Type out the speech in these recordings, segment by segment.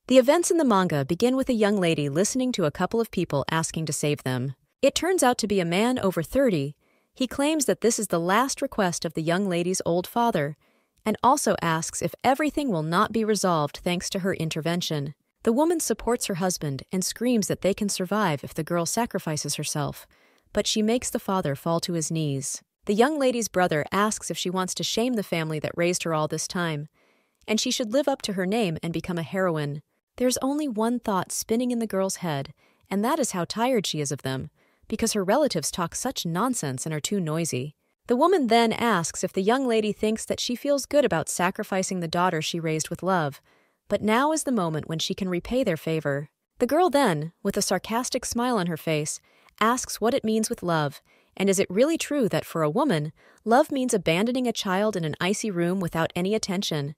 The events in the manga begin with a young lady listening to a couple of people asking to save them. It turns out to be a man over 30. He claims that this is the last request of the young lady's old father, and also asks if everything will not be resolved thanks to her intervention. The woman supports her husband and screams that they can survive if the girl sacrifices herself, but she makes the father fall to his knees. The young lady's brother asks if she wants to shame the family that raised her all this time, and she should live up to her name and become a heroine. There's only one thought spinning in the girl's head, and that is how tired she is of them, because her relatives talk such nonsense and are too noisy. The woman then asks if the young lady thinks that she feels good about sacrificing the daughter she raised with love, but now is the moment when she can repay their favor. The girl then, with a sarcastic smile on her face, asks what it means with love, and is it really true that for a woman, love means abandoning a child in an icy room without any attention?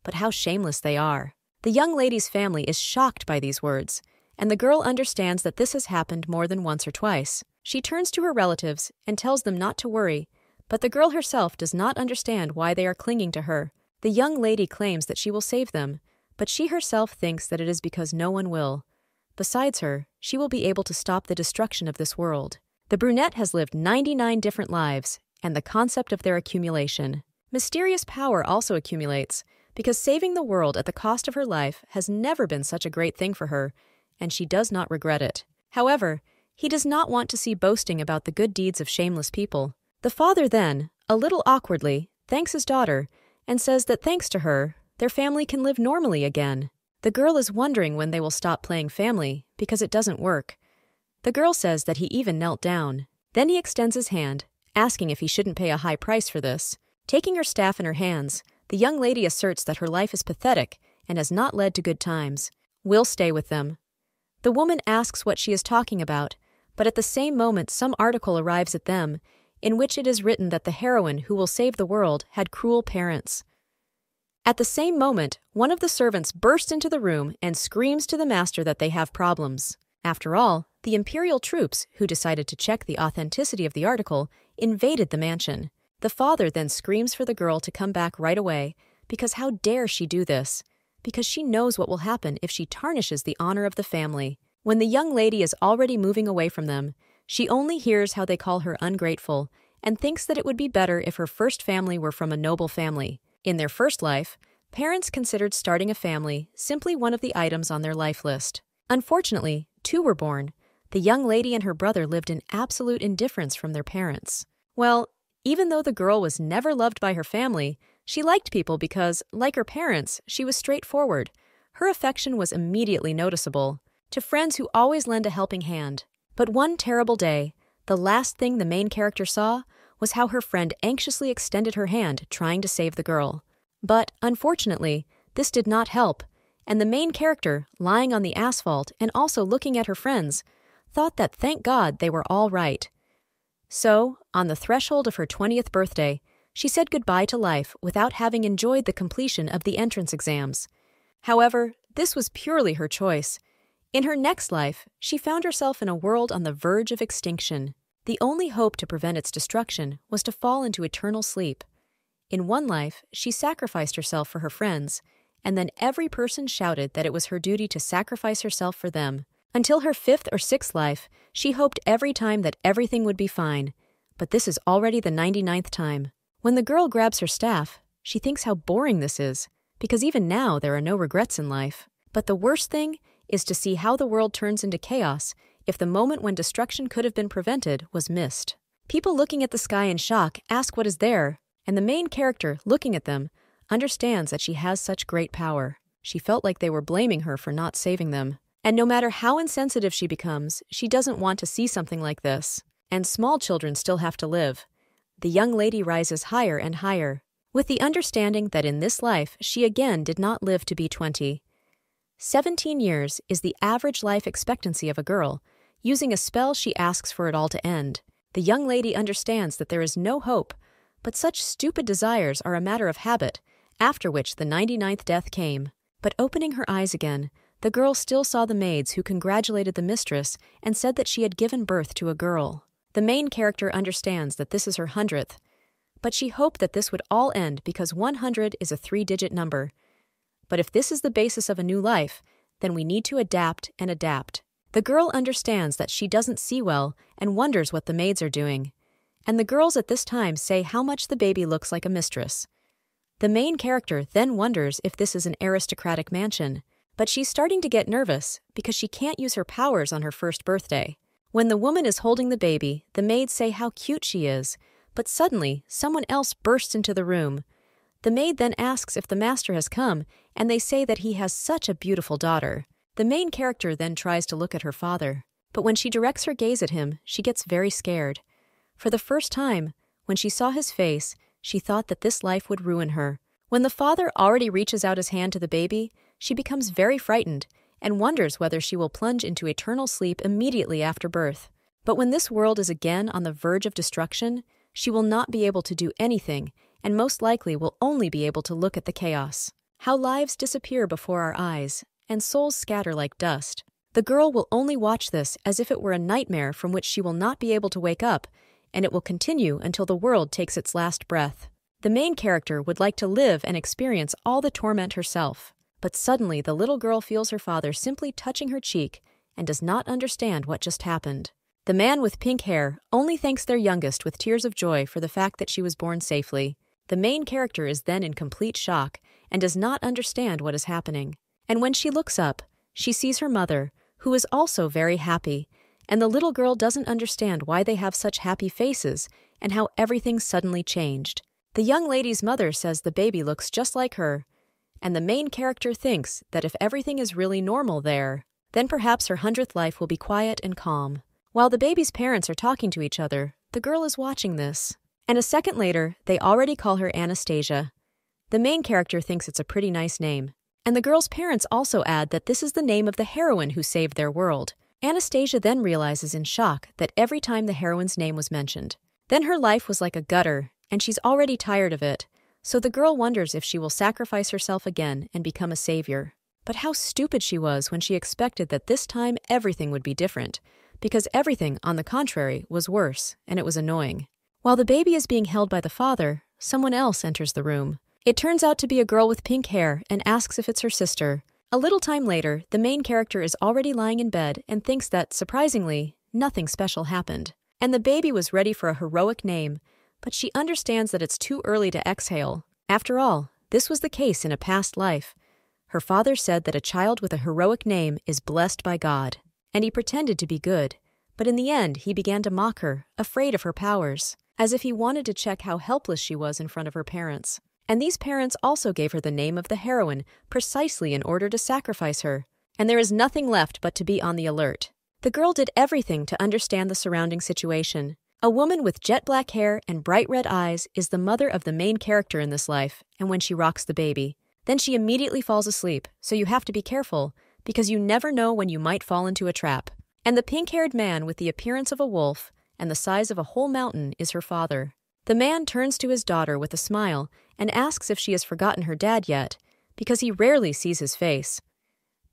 But how shameless they are. The young lady's family is shocked by these words, and the girl understands that this has happened more than once or twice. She turns to her relatives and tells them not to worry, but the girl herself does not understand why they are clinging to her. The young lady claims that she will save them, but she herself thinks that it is because no one will. Besides her, she will be able to stop the destruction of this world. The brunette has lived 99 different lives, and the concept of their accumulation. Mysterious power also accumulates, because saving the world at the cost of her life has never been such a great thing for her, and she does not regret it. However, he does not want to see boasting about the good deeds of shameless people. The father then, a little awkwardly, thanks his daughter, and says that thanks to her, their family can live normally again. The girl is wondering when they will stop playing family, because it doesn't work. The girl says that he even knelt down. Then he extends his hand, asking if he shouldn't pay a high price for this. Taking her staff in her hands, the young lady asserts that her life is pathetic and has not led to good times. We'll stay with them. The woman asks what she is talking about, but at the same moment some article arrives at them, in which it is written that the heroine who will save the world had cruel parents. At the same moment, one of the servants bursts into the room and screams to the master that they have problems. After all, the imperial troops, who decided to check the authenticity of the article, invaded the mansion. The father then screams for the girl to come back right away, because how dare she do this? Because she knows what will happen if she tarnishes the honor of the family. When the young lady is already moving away from them, she only hears how they call her ungrateful, and thinks that it would be better if her first family were from a noble family. In their first life, parents considered starting a family simply one of the items on their life list. Unfortunately, two were born. The young lady and her brother lived in absolute indifference from their parents. Well, even though the girl was never loved by her family, she liked people because, like her parents, she was straightforward. Her affection was immediately noticeable, to friends who always lend a helping hand. But one terrible day, the last thing the main character saw was how her friend anxiously extended her hand trying to save the girl. But, unfortunately, this did not help, and the main character, lying on the asphalt and also looking at her friends, thought that thank God they were all right. So, on the threshold of her 20th birthday, she said goodbye to life without having enjoyed the completion of the entrance exams. However, this was purely her choice. In her next life, she found herself in a world on the verge of extinction. The only hope to prevent its destruction was to fall into eternal sleep. In one life, she sacrificed herself for her friends, and then every person shouted that it was her duty to sacrifice herself for them. Until her 5th or 6th life, she hoped every time that everything would be fine, but this is already the 99th time. When the girl grabs her staff, she thinks how boring this is, because even now there are no regrets in life. But the worst thing is to see how the world turns into chaos if the moment when destruction could have been prevented was missed. People looking at the sky in shock ask what is there, and the main character, looking at them, understands that she has such great power. She felt like they were blaming her for not saving them. And no matter how insensitive she becomes, she doesn't want to see something like this. And small children still have to live. The young lady rises higher and higher, with the understanding that in this life she again did not live to be 20. 17 years is the average life expectancy of a girl. Using a spell, she asks for it all to end. The young lady understands that there is no hope, but such stupid desires are a matter of habit, after which the 99th death came. But opening her eyes again, the girl still saw the maids who congratulated the mistress and said that she had given birth to a girl. The main character understands that this is her 100th, but she hoped that this would all end because 100 is a 3-digit number. But if this is the basis of a new life, then we need to adapt and adapt. The girl understands that she doesn't see well and wonders what the maids are doing. And the girls at this time say how much the baby looks like a mistress. The main character then wonders if this is an aristocratic mansion, but she's starting to get nervous because she can't use her powers on her first birthday. When the woman is holding the baby, the maids say how cute she is, but suddenly someone else bursts into the room. The maid then asks if the master has come, and they say that he has such a beautiful daughter. The main character then tries to look at her father, but when she directs her gaze at him, she gets very scared. For the first time, when she saw his face, she thought that this life would ruin her. When the father already reaches out his hand to the baby, she becomes very frightened and wonders whether she will plunge into eternal sleep immediately after birth. But when this world is again on the verge of destruction, she will not be able to do anything and most likely will only be able to look at the chaos. How lives disappear before our eyes, and souls scatter like dust. The girl will only watch this as if it were a nightmare from which she will not be able to wake up, and it will continue until the world takes its last breath. The main character would like to live and experience all the torment herself, but suddenly the little girl feels her father simply touching her cheek and does not understand what just happened. The man with pink hair only thanks their youngest with tears of joy for the fact that she was born safely. The main character is then in complete shock and does not understand what is happening. And when she looks up, she sees her mother, who is also very happy, and the little girl doesn't understand why they have such happy faces and how everything suddenly changed. The young lady's mother says the baby looks just like her, and the main character thinks that if everything is really normal there, then perhaps her 100th life will be quiet and calm. While the baby's parents are talking to each other, the girl is watching this. And a second later, they already call her Anastasia. The main character thinks it's a pretty nice name. And the girl's parents also add that this is the name of the heroine who saved their world. Anastasia then realizes in shock that every time the heroine's name was mentioned, then her life was like a gutter, and she's already tired of it. So the girl wonders if she will sacrifice herself again and become a savior. But how stupid she was when she expected that this time everything would be different, because everything, on the contrary, was worse, and it was annoying. While the baby is being held by the father, someone else enters the room. It turns out to be a girl with pink hair and asks if it's her sister. A little time later, the main character is already lying in bed and thinks that, surprisingly, nothing special happened. And the baby was ready for a heroic name, but she understands that it's too early to exhale. After all, this was the case in a past life. Her father said that a child with a heroic name is blessed by God, and he pretended to be good. But in the end, he began to mock her, afraid of her powers, as if he wanted to check how helpless she was in front of her parents. And these parents also gave her the name of the heroine precisely in order to sacrifice her. And there is nothing left but to be on the alert. The girl did everything to understand the surrounding situation. A woman with jet black hair and bright red eyes is the mother of the main character in this life, and when she rocks the baby, then she immediately falls asleep, so you have to be careful, because you never know when you might fall into a trap. And the pink-haired man with the appearance of a wolf and the size of a whole mountain is her father. The man turns to his daughter with a smile and asks if she has forgotten her dad yet, because he rarely sees his face.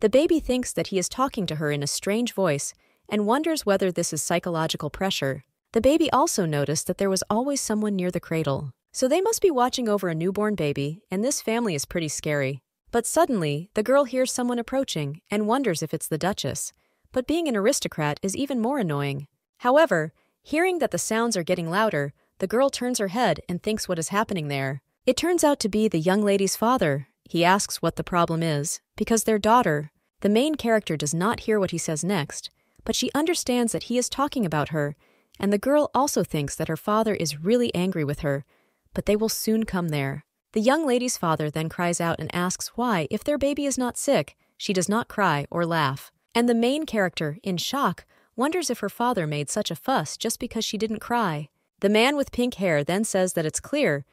The baby thinks that he is talking to her in a strange voice and wonders whether this is psychological pressure. The baby also noticed that there was always someone near the cradle. So they must be watching over a newborn baby, and this family is pretty scary. But suddenly, the girl hears someone approaching and wonders if it's the Duchess. But being an aristocrat is even more annoying. However, hearing that the sounds are getting louder, the girl turns her head and thinks what is happening there. It turns out to be the young lady's father. He asks what the problem is, because their daughter, the main character, does not hear what he says next, but she understands that he is talking about her, and the girl also thinks that her father is really angry with her, but they will soon come there. The young lady's father then cries out and asks why, if their baby is not sick, she does not cry or laugh. And the main character, in shock, wonders if her father made such a fuss just because she didn't cry. The man with pink hair then says that it's clear,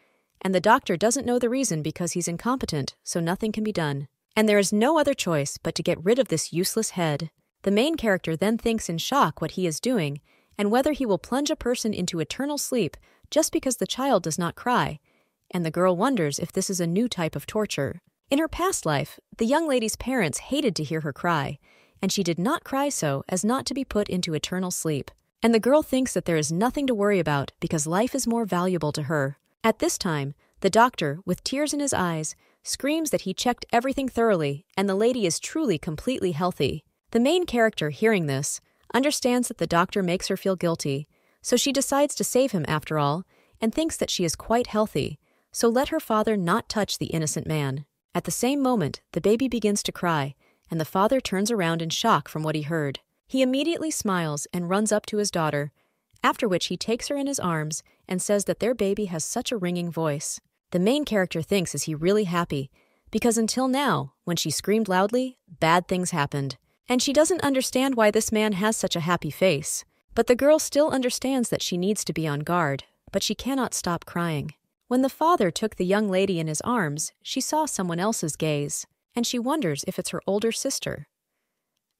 and the doctor doesn't know the reason because he's incompetent, so nothing can be done. And there is no other choice but to get rid of this useless head. The main character then thinks in shock what he is doing, and whether he will plunge a person into eternal sleep just because the child does not cry, and the girl wonders if this is a new type of torture. In her past life, the young lady's parents hated to hear her cry, and she did not cry so as not to be put into eternal sleep. And the girl thinks that there is nothing to worry about because life is more valuable to her. At this time, the doctor, with tears in his eyes, screams that he checked everything thoroughly and the lady is truly completely healthy. The main character, hearing this, understands that the doctor makes her feel guilty, so she decides to save him after all and thinks that she is quite healthy, so let her father not touch the innocent man. At the same moment, the baby begins to cry, and the father turns around in shock from what he heard. He immediately smiles and runs up to his daughter, after which he takes her in his arms and says that their baby has such a ringing voice. The main character thinks is he really happy, because until now, when she screamed loudly, bad things happened. And she doesn't understand why this man has such a happy face. But the girl still understands that she needs to be on guard, but she cannot stop crying. When the father took the young lady in his arms, she saw someone else's gaze, and she wonders if it's her older sister.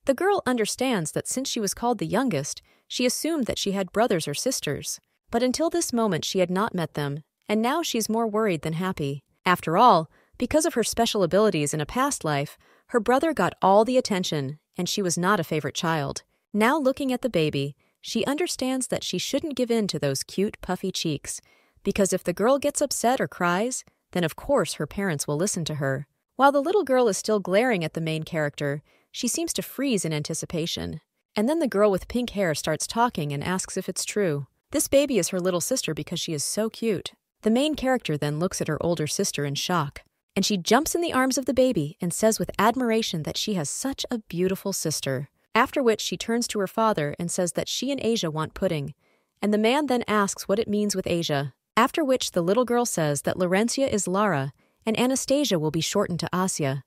The girl understands that since she was called the youngest, she assumed that she had brothers or sisters. But until this moment she had not met them, and now she's more worried than happy. After all, because of her special abilities in a past life, her brother got all the attention, and she was not a favorite child. Now looking at the baby, she understands that she shouldn't give in to those cute, puffy cheeks, because if the girl gets upset or cries, then of course her parents will listen to her. While the little girl is still glaring at the main character, she seems to freeze in anticipation. And then the girl with pink hair starts talking and asks if it's true. This baby is her little sister because she is so cute. The main character then looks at her older sister in shock, and she jumps in the arms of the baby and says with admiration that she has such a beautiful sister. After which she turns to her father and says that she and Asia want pudding, and the man then asks what it means with Asia. After which the little girl says that Laurencia is Lara and Anastasia will be shortened to Asya.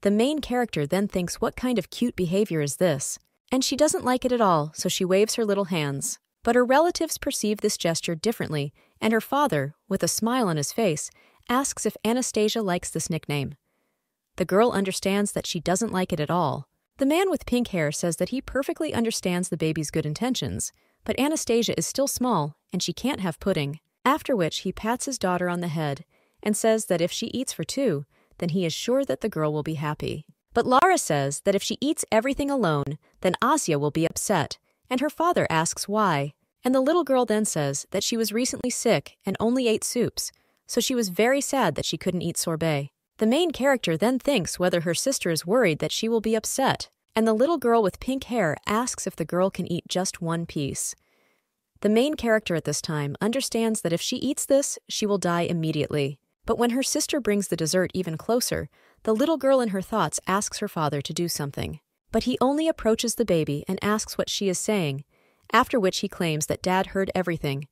The main character then thinks what kind of cute behavior is this, and she doesn't like it at all, so she waves her little hands. But her relatives perceive this gesture differently, and her father, with a smile on his face, asks if Anastasia likes this nickname. The girl understands that she doesn't like it at all. The man with pink hair says that he perfectly understands the baby's good intentions, but Anastasia is still small and she can't have pudding. After which he pats his daughter on the head and says that if she eats for two, then he is sure that the girl will be happy. But Lara says that if she eats everything alone, then Asya will be upset, and her father asks why. And the little girl then says that she was recently sick and only ate soups, so she was very sad that she couldn't eat sorbet. The main character then thinks whether her sister is worried that she will be upset, and the little girl with pink hair asks if the girl can eat just one piece. The main character at this time understands that if she eats this, she will die immediately. But when her sister brings the dessert even closer, the little girl in her thoughts asks her father to do something. But he only approaches the baby and asks what she is saying, after which he claims that Dad heard everything.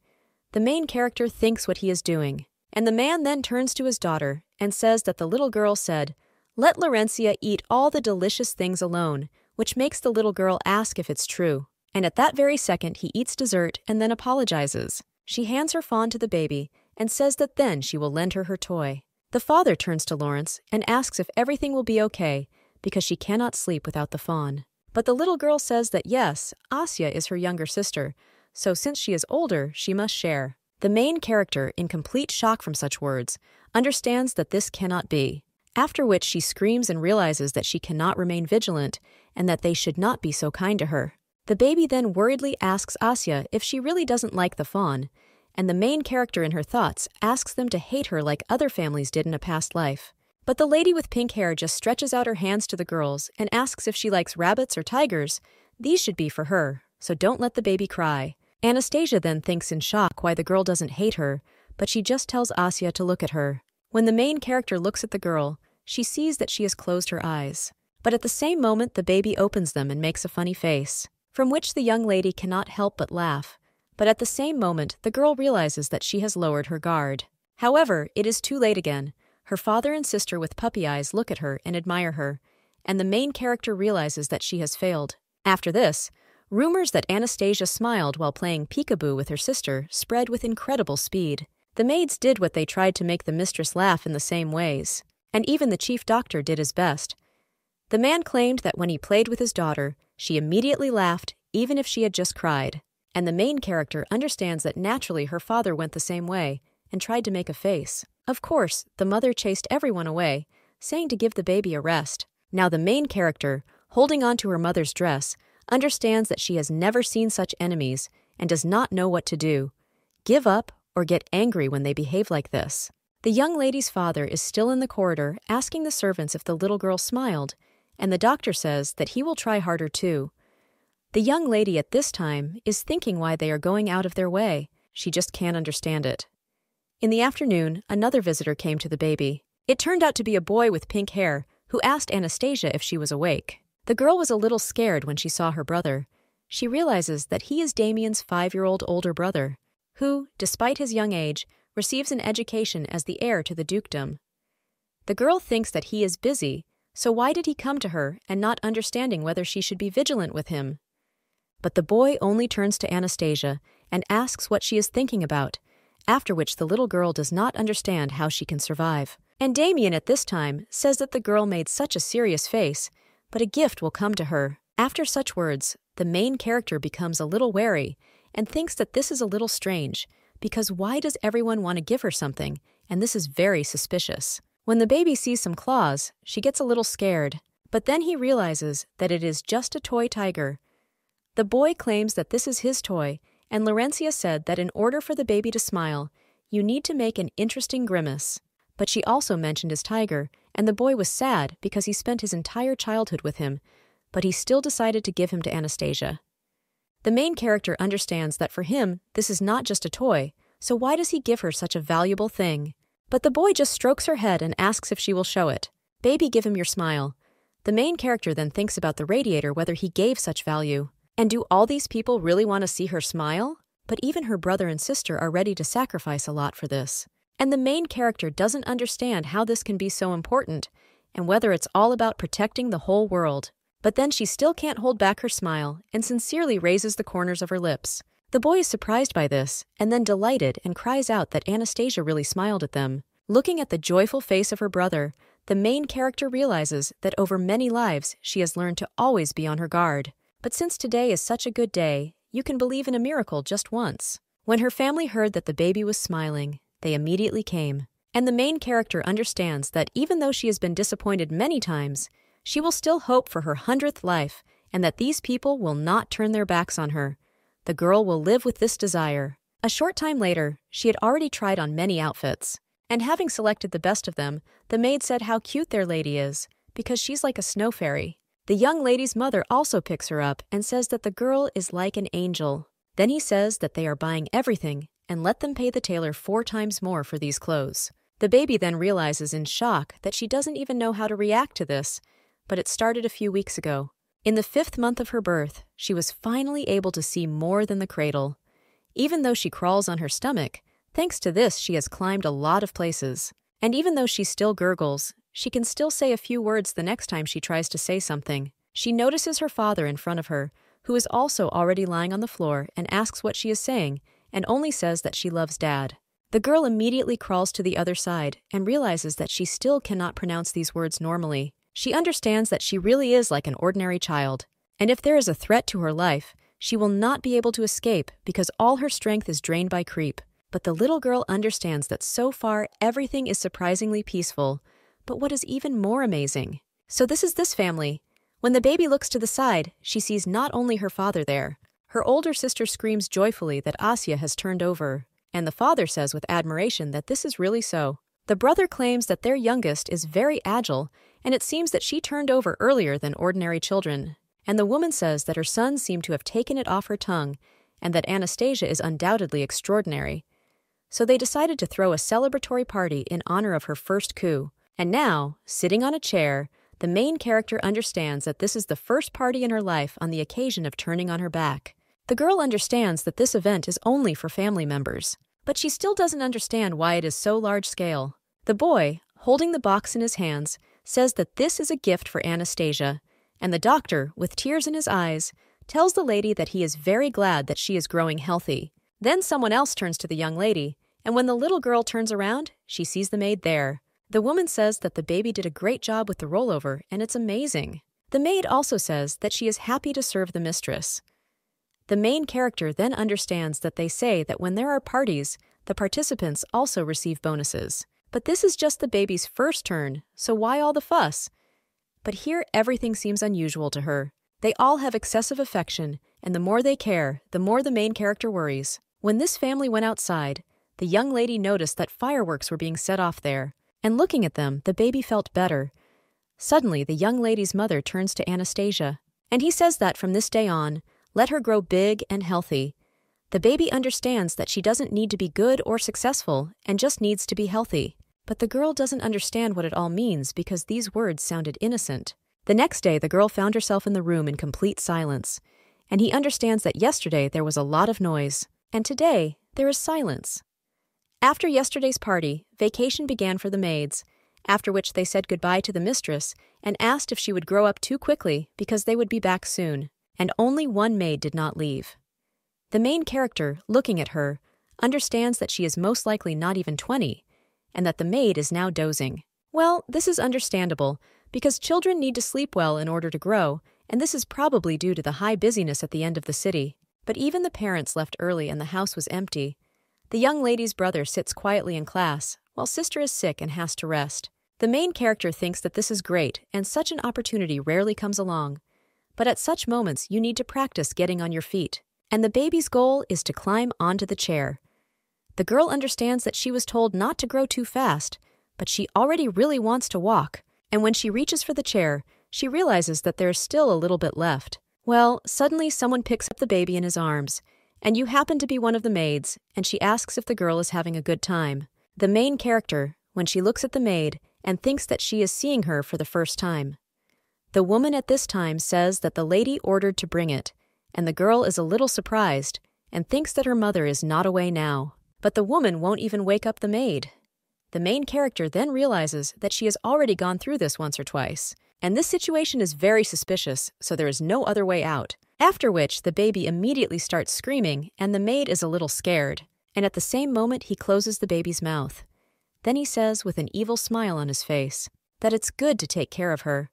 The main character thinks what he is doing, and the man then turns to his daughter and says that the little girl said, "Let Laurencia eat all the delicious things alone," which makes the little girl ask if it's true. And at that very second he eats dessert and then apologizes. She hands her fawn to the baby and says that then she will lend her her toy. The father turns to Lawrence and asks if everything will be okay because she cannot sleep without the fawn. But the little girl says that yes, Asya is her younger sister, so since she is older, she must share. The main character, in complete shock from such words, understands that this cannot be, after which she screams and realizes that she cannot remain vigilant and that they should not be so kind to her. The baby then worriedly asks Asya if she really doesn't like the fawn, and the main character in her thoughts asks them to hate her like other families did in a past life. But the lady with pink hair just stretches out her hands to the girls and asks if she likes rabbits or tigers. These should be for her, so don't let the baby cry. Anastasia then thinks in shock why the girl doesn't hate her, but she just tells Asya to look at her. When the main character looks at the girl, she sees that she has closed her eyes. But at the same moment, the baby opens them and makes a funny face, from which the young lady cannot help but laugh. But at the same moment, the girl realizes that she has lowered her guard. However, it is too late again. Her father and sister with puppy eyes look at her and admire her, and the main character realizes that she has failed. After this, rumors that Anastasia smiled while playing peekaboo with her sister spread with incredible speed. The maids did what they tried to make the mistress laugh in the same ways, and even the chief doctor did his best. The man claimed that when he played with his daughter, she immediately laughed, even if she had just cried. And the main character understands that naturally her father went the same way and tried to make a face. Of course, the mother chased everyone away, saying to give the baby a rest. Now the main character, holding on to her mother's dress, understands that she has never seen such enemies and does not know what to do. Give up or get angry when they behave like this. The young lady's father is still in the corridor asking the servants if the little girl smiled, and the doctor says that he will try harder too. The young lady at this time is thinking why they are going out of their way. She just can't understand it. In the afternoon, another visitor came to the baby. It turned out to be a boy with pink hair who asked Anastasia if she was awake. The girl was a little scared when she saw her brother. She realizes that he is Damien's 5-year-old older brother, who, despite his young age, receives an education as the heir to the dukedom. The girl thinks that he is busy, so why did he come to her and not understanding whether she should be vigilant with him? But the boy only turns to Anastasia and asks what she is thinking about, after which the little girl does not understand how she can survive. And Damien at this time says that the girl made such a serious face, but a gift will come to her. After such words, the main character becomes a little wary and thinks that this is a little strange, because why does everyone want to give her something, and this is very suspicious. When the baby sees some claws, she gets a little scared, but then he realizes that it is just a toy tiger. The boy claims that this is his toy, and Laurentia said that in order for the baby to smile, you need to make an interesting grimace. But she also mentioned his tiger, and the boy was sad because he spent his entire childhood with him, but he still decided to give him to Anastasia. The main character understands that for him, this is not just a toy, so why does he give her such a valuable thing? But the boy just strokes her head and asks if she will show it. Baby, give him your smile. The main character then thinks about the radiator, whether he gave such value. And do all these people really want to see her smile? But even her brother and sister are ready to sacrifice a lot for this. And the main character doesn't understand how this can be so important, and whether it's all about protecting the whole world. But then she still can't hold back her smile and sincerely raises the corners of her lips. The boy is surprised by this, and then delighted and cries out that Anastasia really smiled at them. Looking at the joyful face of her brother, the main character realizes that over many lives she has learned to always be on her guard. But since today is such a good day, you can believe in a miracle just once. When her family heard that the baby was smiling, they immediately came. And the main character understands that even though she has been disappointed many times, she will still hope for her 100th life, and that these people will not turn their backs on her. The girl will live with this desire. A short time later, she had already tried on many outfits. And having selected the best of them, the maid said how cute their lady is, because she's like a snow fairy. The young lady's mother also picks her up and says that the girl is like an angel. Then he says that they are buying everything and let them pay the tailor 4 times more for these clothes. The baby then realizes in shock that she doesn't even know how to react to this, but it started a few weeks ago. In the 5th month of her birth, she was finally able to see more than the cradle. Even though she crawls on her stomach, thanks to this she has climbed a lot of places. And even though she still gurgles, she can still say a few words the next time she tries to say something. She notices her father in front of her, who is also already lying on the floor, and asks what she is saying, and only says that she loves Dad. The girl immediately crawls to the other side and realizes that she still cannot pronounce these words normally. She understands that she really is like an ordinary child, and if there is a threat to her life, she will not be able to escape because all her strength is drained by creep. But the little girl understands that so far everything is surprisingly peaceful. But what is even more amazing? So this is this family. When the baby looks to the side, she sees not only her father there. Her older sister screams joyfully that Asya has turned over, and the father says with admiration that this is really so. The brother claims that their youngest is very agile, and it seems that she turned over earlier than ordinary children. And the woman says that her sons seem to have taken it off her tongue, and that Anastasia is undoubtedly extraordinary. So they decided to throw a celebratory party in honor of her first coup. And now, sitting on a chair, the main character understands that this is the first party in her life on the occasion of turning on her back. The girl understands that this event is only for family members, but she still doesn't understand why it is so large-scale. The boy, holding the box in his hands, says that this is a gift for Anastasia, and the doctor, with tears in his eyes, tells the lady that he is very glad that she is growing healthy. Then someone else turns to the young lady, and when the little girl turns around, she sees the maid there. The woman says that the baby did a great job with the rollover, and it's amazing. The maid also says that she is happy to serve the mistress. The main character then understands that they say that when there are parties, the participants also receive bonuses. But this is just the baby's first turn, so why all the fuss? But here everything seems unusual to her. They all have excessive affection, and the more they care, the more the main character worries. When this family went outside, the young lady noticed that fireworks were being set off there, and looking at them, the baby felt better. Suddenly, the young lady's mother turns to Anastasia, and he says that from this day on, let her grow big and healthy. The baby understands that she doesn't need to be good or successful and just needs to be healthy. But the girl doesn't understand what it all means because these words sounded innocent. The next day, the girl found herself in the room in complete silence, and he understands that yesterday there was a lot of noise, and today there is silence. After yesterday's party, vacation began for the maids, after which they said goodbye to the mistress and asked if she would grow up too quickly because they would be back soon, and only one maid did not leave. The main character, looking at her, understands that she is most likely not even 20, and that the maid is now dozing. Well, this is understandable, because children need to sleep well in order to grow, and this is probably due to the high busyness at the end of the city. But even the parents left early and the house was empty. The young lady's brother sits quietly in class, while sister is sick and has to rest. The main character thinks that this is great, and such an opportunity rarely comes along. But at such moments, you need to practice getting on your feet, and the baby's goal is to climb onto the chair. The girl understands that she was told not to grow too fast, but she already really wants to walk, and when she reaches for the chair, she realizes that there's still a little bit left. Well, suddenly someone picks up the baby in his arms, and you happen to be one of the maids, and she asks if the girl is having a good time. The main character, when she looks at the maid, and thinks that she is seeing her for the first time. The woman at this time says that the lady ordered to bring it, and the girl is a little surprised, and thinks that her mother is not away now. But the woman won't even wake up the maid. The main character then realizes that she has already gone through this once or twice, and this situation is very suspicious, so there is no other way out. After which, the baby immediately starts screaming, and the maid is a little scared, and at the same moment he closes the baby's mouth. Then he says, with an evil smile on his face, that it's good to take care of her.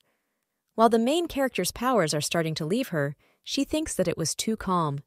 While the main character's powers are starting to leave her, she thinks that it was too calm,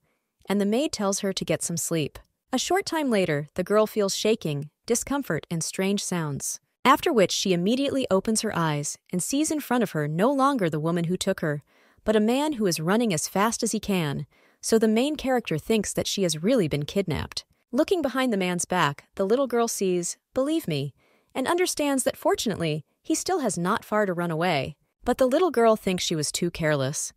and the maid tells her to get some sleep. A short time later, the girl feels shaking, discomfort, and strange sounds. After which she immediately opens her eyes and sees in front of her no longer the woman who took her, but a man who is running as fast as he can, so the main character thinks that she has really been kidnapped. Looking behind the man's back, the little girl sees, "Believe me," and understands that fortunately, he still has not far to run away. But the little girl thinks she was too careless.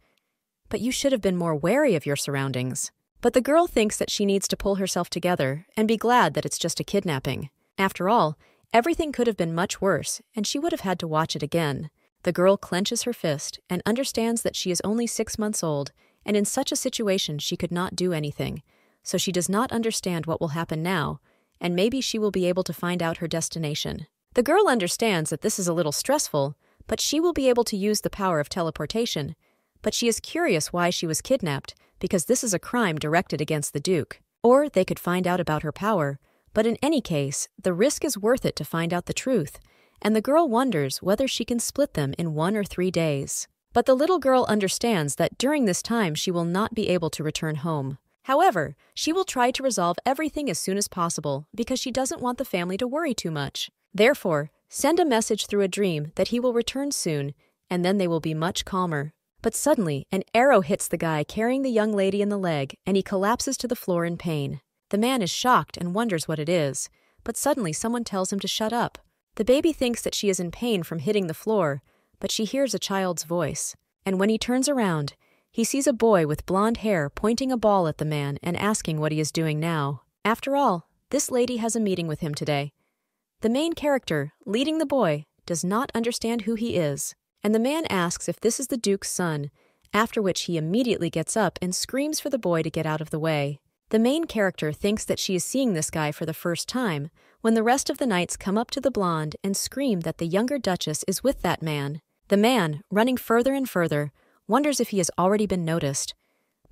But you should have been more wary of your surroundings. But the girl thinks that she needs to pull herself together and be glad that it's just a kidnapping. After all, everything could have been much worse, and she would have had to watch it again. The girl clenches her fist and understands that she is only 6 months old, and in such a situation she could not do anything, so she does not understand what will happen now, and maybe she will be able to find out her destination. The girl understands that this is a little stressful, but she will be able to use the power of teleportation. But she is curious why she was kidnapped, because this is a crime directed against the Duke. Or they could find out about her power, but in any case, the risk is worth it to find out the truth, and the girl wonders whether she can split them in 1 or 3 days. But the little girl understands that during this time she will not be able to return home. However, she will try to resolve everything as soon as possible because she doesn't want the family to worry too much. Therefore, send a message through a dream that he will return soon, and then they will be much calmer. But suddenly, an arrow hits the guy carrying the young lady in the leg, and he collapses to the floor in pain. The man is shocked and wonders what it is, but suddenly someone tells him to shut up. The baby thinks that she is in pain from hitting the floor, but she hears a child's voice. And when he turns around, he sees a boy with blonde hair pointing a ball at the man and asking what he is doing now. After all, this lady has a meeting with him today. The main character, leading the boy, does not understand who he is, and the man asks if this is the Duke's son, after which he immediately gets up and screams for the boy to get out of the way. The main character thinks that she is seeing this guy for the first time, when the rest of the knights come up to the blonde and scream that the younger duchess is with that man. The man, running further and further, wonders if he has already been noticed.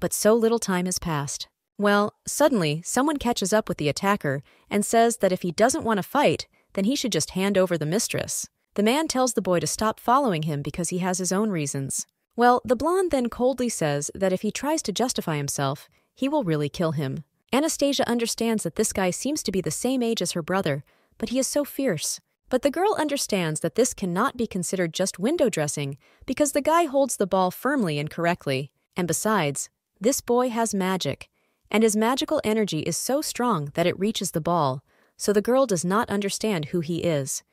But so little time has passed. Well, suddenly, someone catches up with the attacker and says that if he doesn't want to fight, then he should just hand over the mistress. The man tells the boy to stop following him because he has his own reasons. Well, the blonde then coldly says that if he tries to justify himself, he will really kill him. Anastasia understands that this guy seems to be the same age as her brother, but he is so fierce. But the girl understands that this cannot be considered just window dressing because the guy holds the ball firmly and correctly. And besides, this boy has magic, and his magical energy is so strong that it reaches the ball, so the girl does not understand who he is.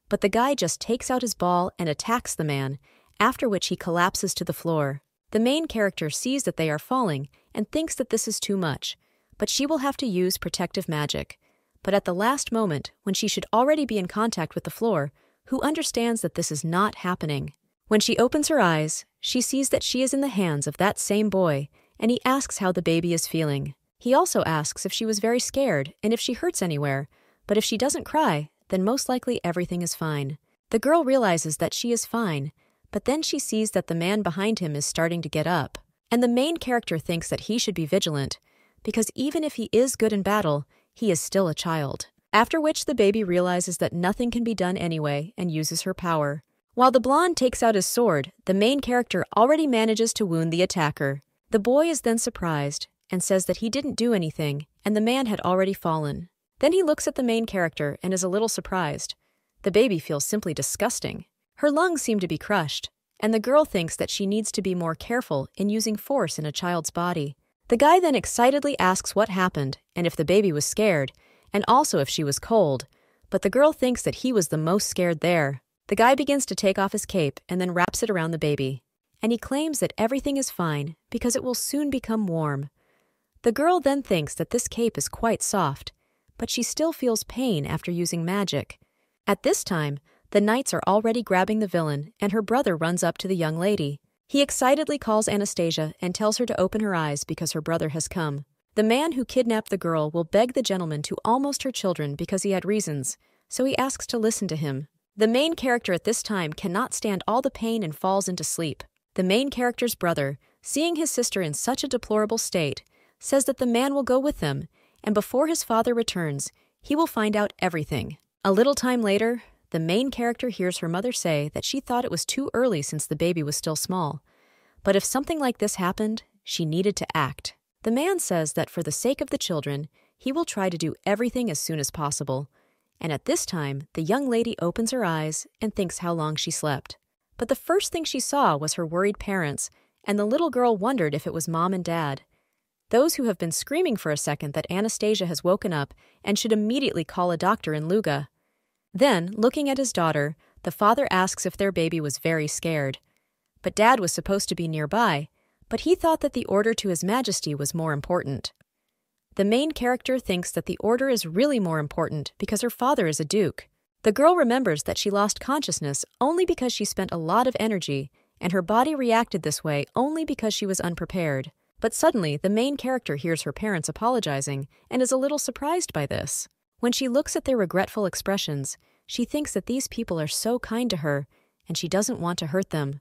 But the guy just takes out his ball and attacks the man, after which he collapses to the floor. The main character sees that they are falling and thinks that this is too much, but she will have to use protective magic. But at the last moment, when she should already be in contact with the floor, Hu understands that this is not happening. When she opens her eyes, she sees that she is in the hands of that same boy, and he asks how the baby is feeling. He also asks if she was very scared and if she hurts anywhere, but if she doesn't cry, then most likely everything is fine. The girl realizes that she is fine, but then she sees that the man behind him is starting to get up. And the main character thinks that he should be vigilant, because even if he is good in battle, he is still a child. After which the baby realizes that nothing can be done anyway and uses her power. While the blonde takes out his sword, the main character already manages to wound the attacker. The boy is then surprised and says that he didn't do anything and the man had already fallen. Then he looks at the main character and is a little surprised. The baby feels simply disgusting. Her lungs seem to be crushed, and the girl thinks that she needs to be more careful in using force in a child's body. The guy then excitedly asks what happened and if the baby was scared, and also if she was cold, but the girl thinks that he was the most scared there. The guy begins to take off his cape and then wraps it around the baby, and he claims that everything is fine because it will soon become warm. The girl then thinks that this cape is quite soft, but she still feels pain after using magic. At this time, the knights are already grabbing the villain, and her brother runs up to the young lady. He excitedly calls Anastasia and tells her to open her eyes because her brother has come. The man who kidnapped the girl will beg the gentleman to almost her children because he had reasons, so he asks to listen to him. The main character at this time cannot stand all the pain and falls into sleep. The main character's brother, seeing his sister in such a deplorable state, says that the man will go with them, and before his father returns, he will find out everything. A little time later, the main character hears her mother say that she thought it was too early since the baby was still small. But if something like this happened, she needed to act. The man says that for the sake of the children, he will try to do everything as soon as possible. And at this time, the young lady opens her eyes and thinks how long she slept. But the first thing she saw was her worried parents, and the little girl wondered if it was mom and dad. Those who have been screaming for a second that Anastasia has woken up and should immediately call a doctor in Luga. Then, looking at his daughter, the father asks if their baby was very scared. But Dad was supposed to be nearby, but he thought that the order to His Majesty was more important. The main character thinks that the order is really more important because her father is a duke. The girl remembers that she lost consciousness only because she spent a lot of energy, and her body reacted this way only because she was unprepared. But suddenly, the main character hears her parents apologizing and is a little surprised by this. When she looks at their regretful expressions, she thinks that these people are so kind to her, and she doesn't want to hurt them.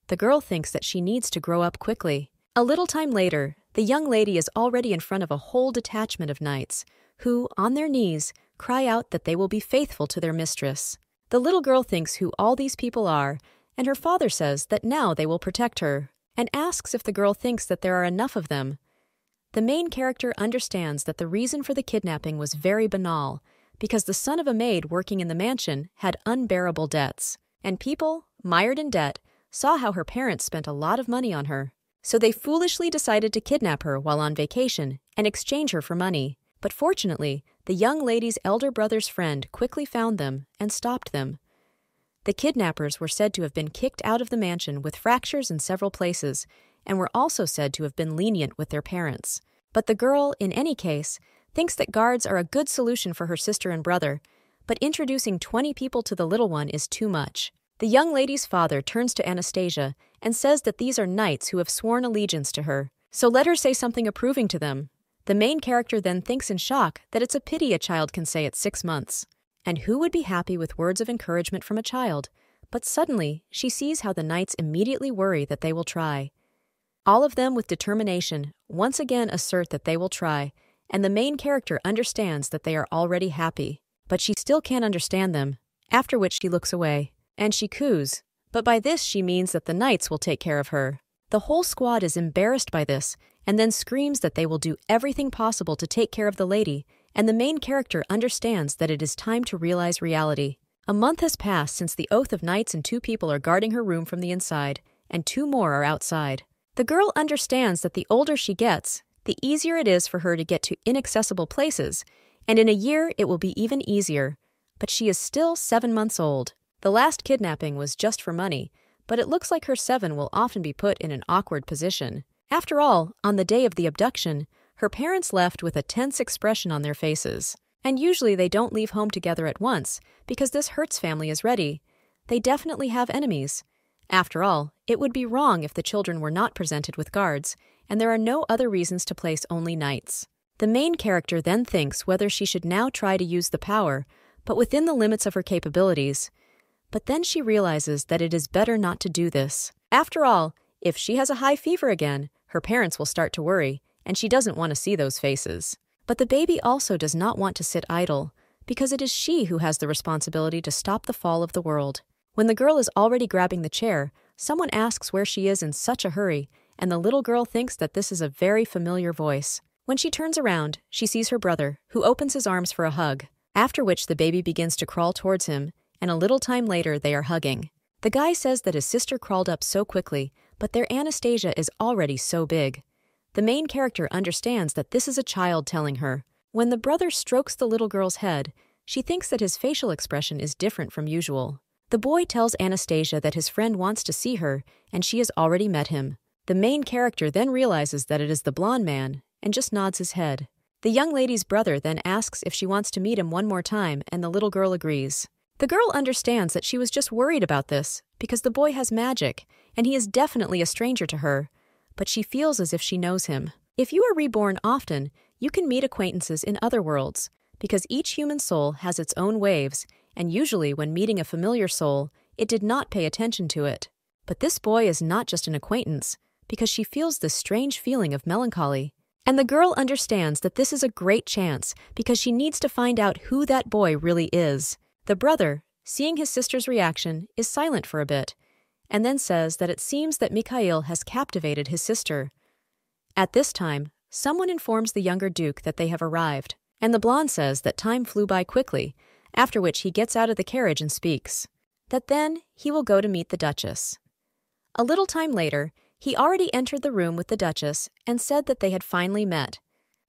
The girl thinks that she needs to grow up quickly. A little time later, the young lady is already in front of a whole detachment of knights, who, on their knees, cry out that they will be faithful to their mistress. The little girl thinks who all these people are, and her father says that now they will protect her, and asks if the girl thinks that there are enough of them. The main character understands that the reason for the kidnapping was very banal, because the son of a maid working in the mansion had unbearable debts, and people, mired in debt, saw how her parents spent a lot of money on her. So they foolishly decided to kidnap her while on vacation and exchange her for money. But fortunately, the young lady's elder brother's friend quickly found them and stopped them. The kidnappers were said to have been kicked out of the mansion with fractures in several places, and were also said to have been lenient with their parents. But the girl, in any case, thinks that guards are a good solution for her sister and brother, but introducing 20 people to the little one is too much. The young lady's father turns to Anastasia and says that these are knights who have sworn allegiance to her, so let her say something approving to them. The main character then thinks in shock that it's a pity a child can say at 6 months. And who would be happy with words of encouragement from a child? But suddenly, she sees how the knights immediately worry that they will try. All of them with determination once again assert that they will try, and the main character understands that they are already happy. But she still can't understand them, after which she looks away. And she coos, but by this she means that the knights will take care of her. The whole squad is embarrassed by this, and then screams that they will do everything possible to take care of the lady, and the main character understands that it is time to realize reality. A month has passed since the oath of knights, and 2 people are guarding her room from the inside, and 2 more are outside. The girl understands that the older she gets, the easier it is for her to get to inaccessible places, And in a year, it will be even easier. But she is still 7 months old. The last kidnapping was just for money, but it looks like her 7 will often be put in an awkward position. After all, on the day of the abduction, her parents left with a tense expression on their faces. And usually they don't leave home together at once, because this Hertz family is ready. They definitely have enemies. After all, it would be wrong if the children were not presented with guards, and there are no other reasons to place only knights. The main character then thinks whether she should now try to use the power, but within the limits of her capabilities. But then she realizes that it is better not to do this. After all, if she has a high fever again, her parents will start to worry, and she doesn't want to see those faces. But the baby also does not want to sit idle, because it is she who has the responsibility to stop the fall of the world. When the girl is already grabbing the chair, someone asks where she is in such a hurry, and the little girl thinks that this is a very familiar voice. When she turns around, she sees her brother, who opens his arms for a hug, after which the baby begins to crawl towards him, and a little time later they are hugging. The guy says that his sister crawled up so quickly, but their Anastasia is already so big. The main character understands that this is a child telling her. When the brother strokes the little girl's head, she thinks that his facial expression is different from usual. The boy tells Anastasia that his friend wants to see her, and she has already met him. The main character then realizes that it is the blonde man, and just nods his head. The young lady's brother then asks if she wants to meet him one more time, and the little girl agrees. The girl understands that she was just worried about this, because the boy has magic, and he is definitely a stranger to her, but she feels as if she knows him. If you are reborn often, you can meet acquaintances in other worlds, because each human soul has its own waves, and usually when meeting a familiar soul, it did not pay attention to it. But this boy is not just an acquaintance, because she feels this strange feeling of melancholy. And the girl understands that this is a great chance, because she needs to find out who that boy really is. The brother, seeing his sister's reaction, is silent for a bit, and then says that it seems that Mikhail has captivated his sister. At this time, someone informs the younger duke that they have arrived, and the blonde says that time flew by quickly, after which he gets out of the carriage and speaks. That then he will go to meet the Duchess. A little time later, he already entered the room with the Duchess and said that they had finally met.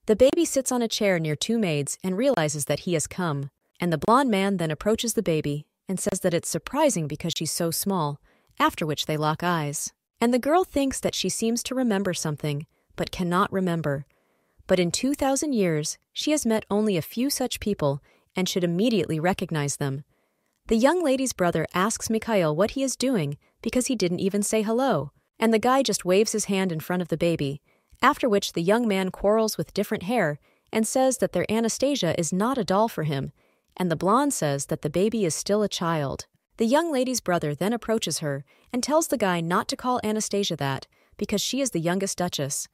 The baby sits on a chair near 2 maids and realizes that he has come, and the blonde man then approaches the baby and says that it's surprising because she's so small, after which they lock eyes. And the girl thinks that she seems to remember something, but cannot remember. But in 2,000 years, she has met only a few such people and should immediately recognize them. The young lady's brother asks Mikhail what he is doing because he didn't even say hello, and the guy just waves his hand in front of the baby, after which the young man quarrels with different hair and says that their Anastasia is not a doll for him, and the blonde says that the baby is still a child. The young lady's brother then approaches her and tells the guy not to call Anastasia that, because she is the youngest duchess.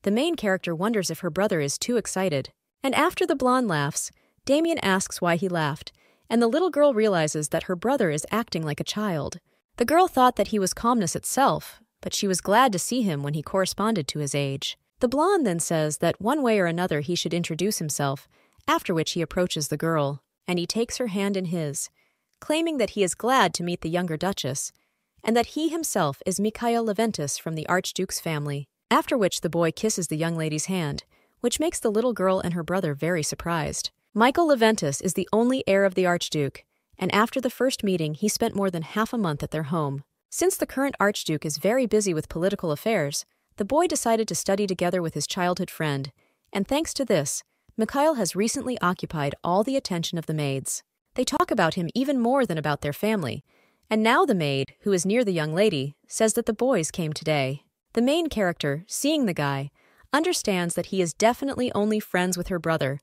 The main character wonders if her brother is too excited, and after the blonde laughs, Damien asks why he laughed, and the little girl realizes that her brother is acting like a child. The girl thought that he was calmness itself, but she was glad to see him when he corresponded to his age. The blonde then says that one way or another he should introduce himself, after which he approaches the girl, and he takes her hand in his, claiming that he is glad to meet the younger duchess, and that he himself is Mikhail Leventis from the Archduke's family, after which the boy kisses the young lady's hand, which makes the little girl and her brother very surprised. Michael Leventis is the only heir of the Archduke, and after the first meeting he spent more than half a month at their home. Since the current Archduke is very busy with political affairs, the boy decided to study together with his childhood friend, and thanks to this, Mikhail has recently occupied all the attention of the maids. They talk about him even more than about their family, and now the maid, who is near the young lady, says that the boys came today. The main character, seeing the guy, understands that he is definitely only friends with her brother,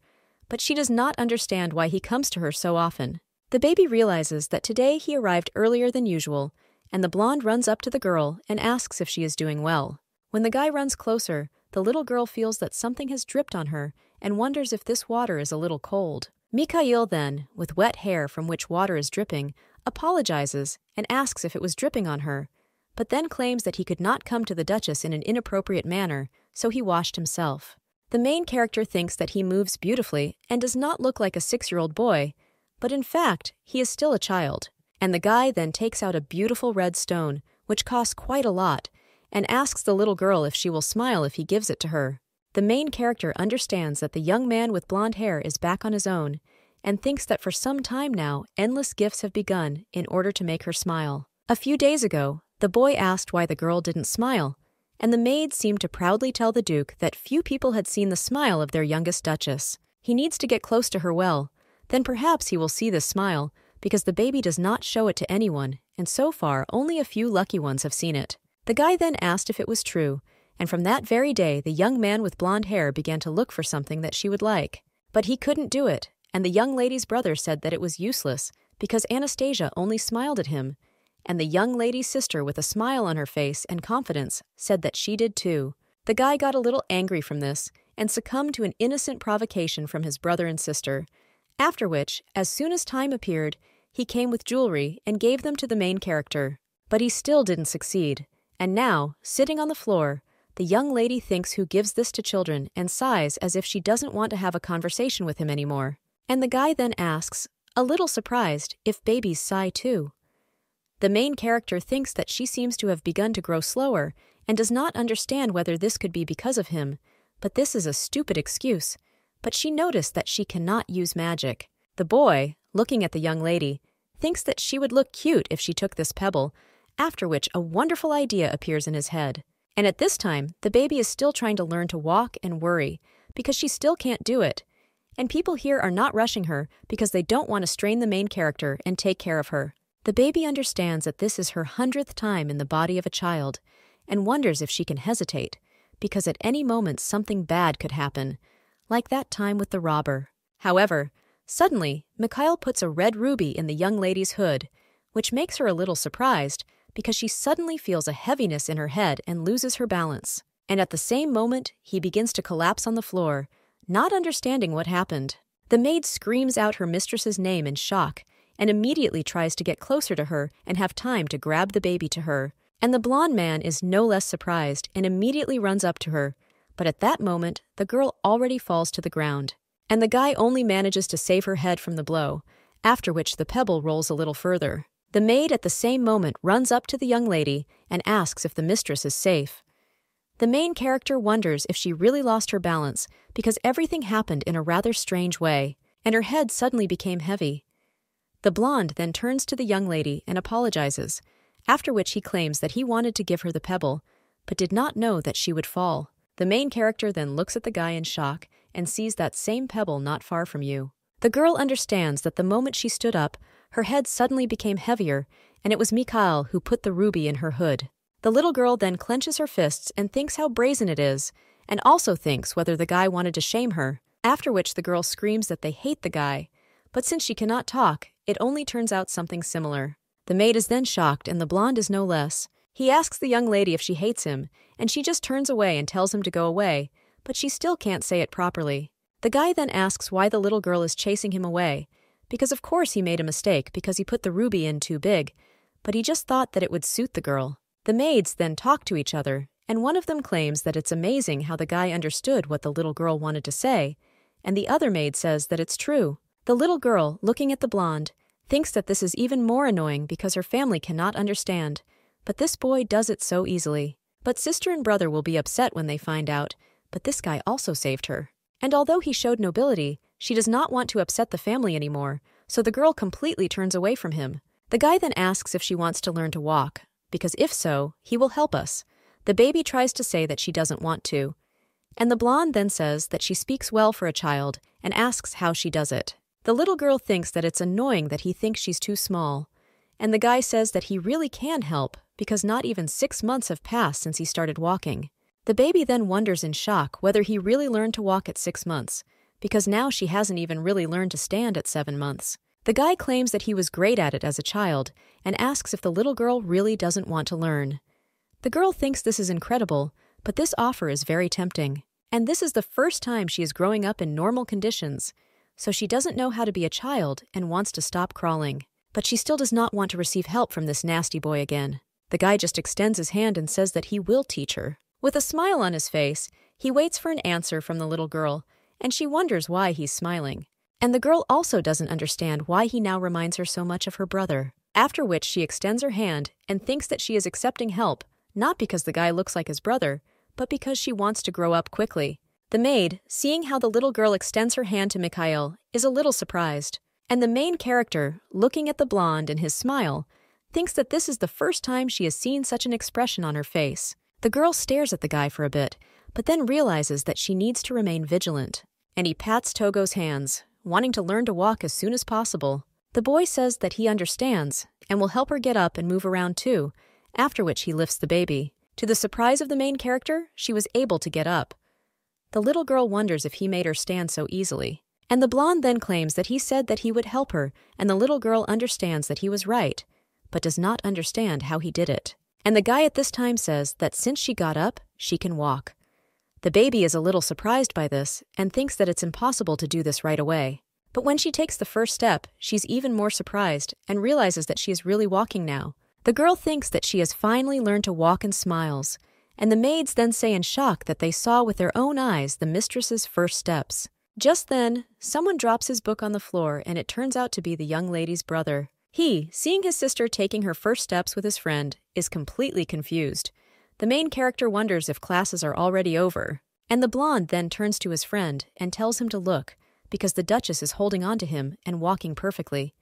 but she does not understand why he comes to her so often. The baby realizes that today he arrived earlier than usual, and the blonde runs up to the girl and asks if she is doing well. When the guy runs closer, the little girl feels that something has dripped on her and wonders if this water is a little cold. Mikhail then, with wet hair from which water is dripping, apologizes and asks if it was dripping on her, but then claims that he could not come to the Duchess in an inappropriate manner, so he washed himself. The main character thinks that he moves beautifully and does not look like a 6-year-old boy, but in fact, he is still a child. And the guy then takes out a beautiful red stone, which costs quite a lot, and asks the little girl if she will smile if he gives it to her. The main character understands that the young man with blonde hair is back on his own and thinks that for some time now, endless gifts have begun in order to make her smile. A few days ago, the boy asked why the girl didn't smile, and the maid seemed to proudly tell the Duke that few people had seen the smile of their youngest duchess. He needs to get close to her well, then perhaps he will see this smile, because the baby does not show it to anyone, and so far only a few lucky ones have seen it. The guy then asked if it was true, and from that very day the young man with blonde hair began to look for something that she would like. But he couldn't do it, and the young lady's brother said that it was useless, because Anastasia only smiled at him, and the young lady's sister with a smile on her face and confidence said that she did too. The guy got a little angry from this, and succumbed to an innocent provocation from his brother and sister, after which, as soon as time appeared, he came with jewelry and gave them to the main character. But he still didn't succeed, and now, sitting on the floor, the young lady thinks who gives this to children and sighs as if she doesn't want to have a conversation with him anymore. And the guy then asks, a little surprised, if babies sigh too. The main character thinks that she seems to have begun to grow slower and does not understand whether this could be because of him, but this is a stupid excuse. But she noticed that she cannot use magic. The boy, looking at the young lady, thinks that she would look cute if she took this pebble, after which a wonderful idea appears in his head. And at this time, the baby is still trying to learn to walk and worry, because she still can't do it. And people here are not rushing her because they don't want to strain the main character and take care of her. The baby understands that this is her 100th time in the body of a child, and wonders if she can hesitate, because at any moment something bad could happen, like that time with the robber. However, suddenly, Mikhail puts a red ruby in the young lady's hood, which makes her a little surprised, because she suddenly feels a heaviness in her head and loses her balance. And at the same moment, he begins to collapse on the floor, not understanding what happened. The maid screams out her mistress's name in shock, and immediately tries to get closer to her and have time to grab the baby to her. And the blonde man is no less surprised and immediately runs up to her, but at that moment, the girl already falls to the ground. And the guy only manages to save her head from the blow, after which the pebble rolls a little further. The maid at the same moment runs up to the young lady and asks if the mistress is safe. The main character wonders if she really lost her balance because everything happened in a rather strange way, and her head suddenly became heavy. The blonde then turns to the young lady and apologizes, after which he claims that he wanted to give her the pebble, but did not know that she would fall. The main character then looks at the guy in shock and sees that same pebble not far from you. The girl understands that the moment she stood up, her head suddenly became heavier, and it was Mikhail who put the ruby in her hood. The little girl then clenches her fists and thinks how brazen it is, and also thinks whether the guy wanted to shame her, after which the girl screams that they hate the guy, but since she cannot talk, it only turns out something similar. The maid is then shocked, and the blonde is no less. He asks the young lady if she hates him, and she just turns away and tells him to go away, but she still can't say it properly. The guy then asks why the little girl is chasing him away, because of course he made a mistake because he put the ruby in too big, but he just thought that it would suit the girl. The maids then talk to each other, and one of them claims that it's amazing how the guy understood what the little girl wanted to say, and the other maid says that it's true. The little girl, looking at the blonde, thinks that this is even more annoying because her family cannot understand, but this boy does it so easily. But sister and brother will be upset when they find out, but this guy also saved her. And although he showed nobility, she does not want to upset the family anymore, so the girl completely turns away from him. The guy then asks if she wants to learn to walk, because if so, he will help us. The baby tries to say that she doesn't want to, and the blonde then says that she speaks well for a child and asks how she does it. The little girl thinks that it's annoying that he thinks she's too small, and the guy says that he really can help because not even 6 months have passed since he started walking. The baby then wonders in shock whether he really learned to walk at 6 months, because now she hasn't even really learned to stand at 7 months. The guy claims that he was great at it as a child and asks if the little girl really doesn't want to learn. The girl thinks this is incredible, but this offer is very tempting. And this is the first time she is growing up in normal conditions, so she doesn't know how to be a child and wants to stop crawling. But she still does not want to receive help from this nasty boy again. The guy just extends his hand and says that he will teach her. With a smile on his face, he waits for an answer from the little girl, and she wonders why he's smiling. And the girl also doesn't understand why he now reminds her so much of her brother. After which she extends her hand and thinks that she is accepting help, not because the guy looks like his brother, but because she wants to grow up quickly. The maid, seeing how the little girl extends her hand to Mikhail, is a little surprised. And the main character, looking at the blonde and his smile, thinks that this is the first time she has seen such an expression on her face. The girl stares at the guy for a bit, but then realizes that she needs to remain vigilant. And he pats Togo's hands, wanting to learn to walk as soon as possible. The boy says that he understands and will help her get up and move around too, after which he lifts the baby. To the surprise of the main character, she was able to get up. The little girl wonders if he made her stand so easily. And the blonde then claims that he said that he would help her, and the little girl understands that he was right, but does not understand how he did it. And the guy at this time says that since she got up, she can walk. The baby is a little surprised by this and thinks that it's impossible to do this right away. But when she takes the first step, she's even more surprised and realizes that she is really walking now. The girl thinks that she has finally learned to walk and smiles, and the maids then say in shock that they saw with their own eyes the mistress's first steps. Just then, someone drops his book on the floor and it turns out to be the young lady's brother. He, seeing his sister taking her first steps with his friend, is completely confused. The main character wonders if classes are already over, and the blonde then turns to his friend and tells him to look, because the Duchess is holding on to him and walking perfectly.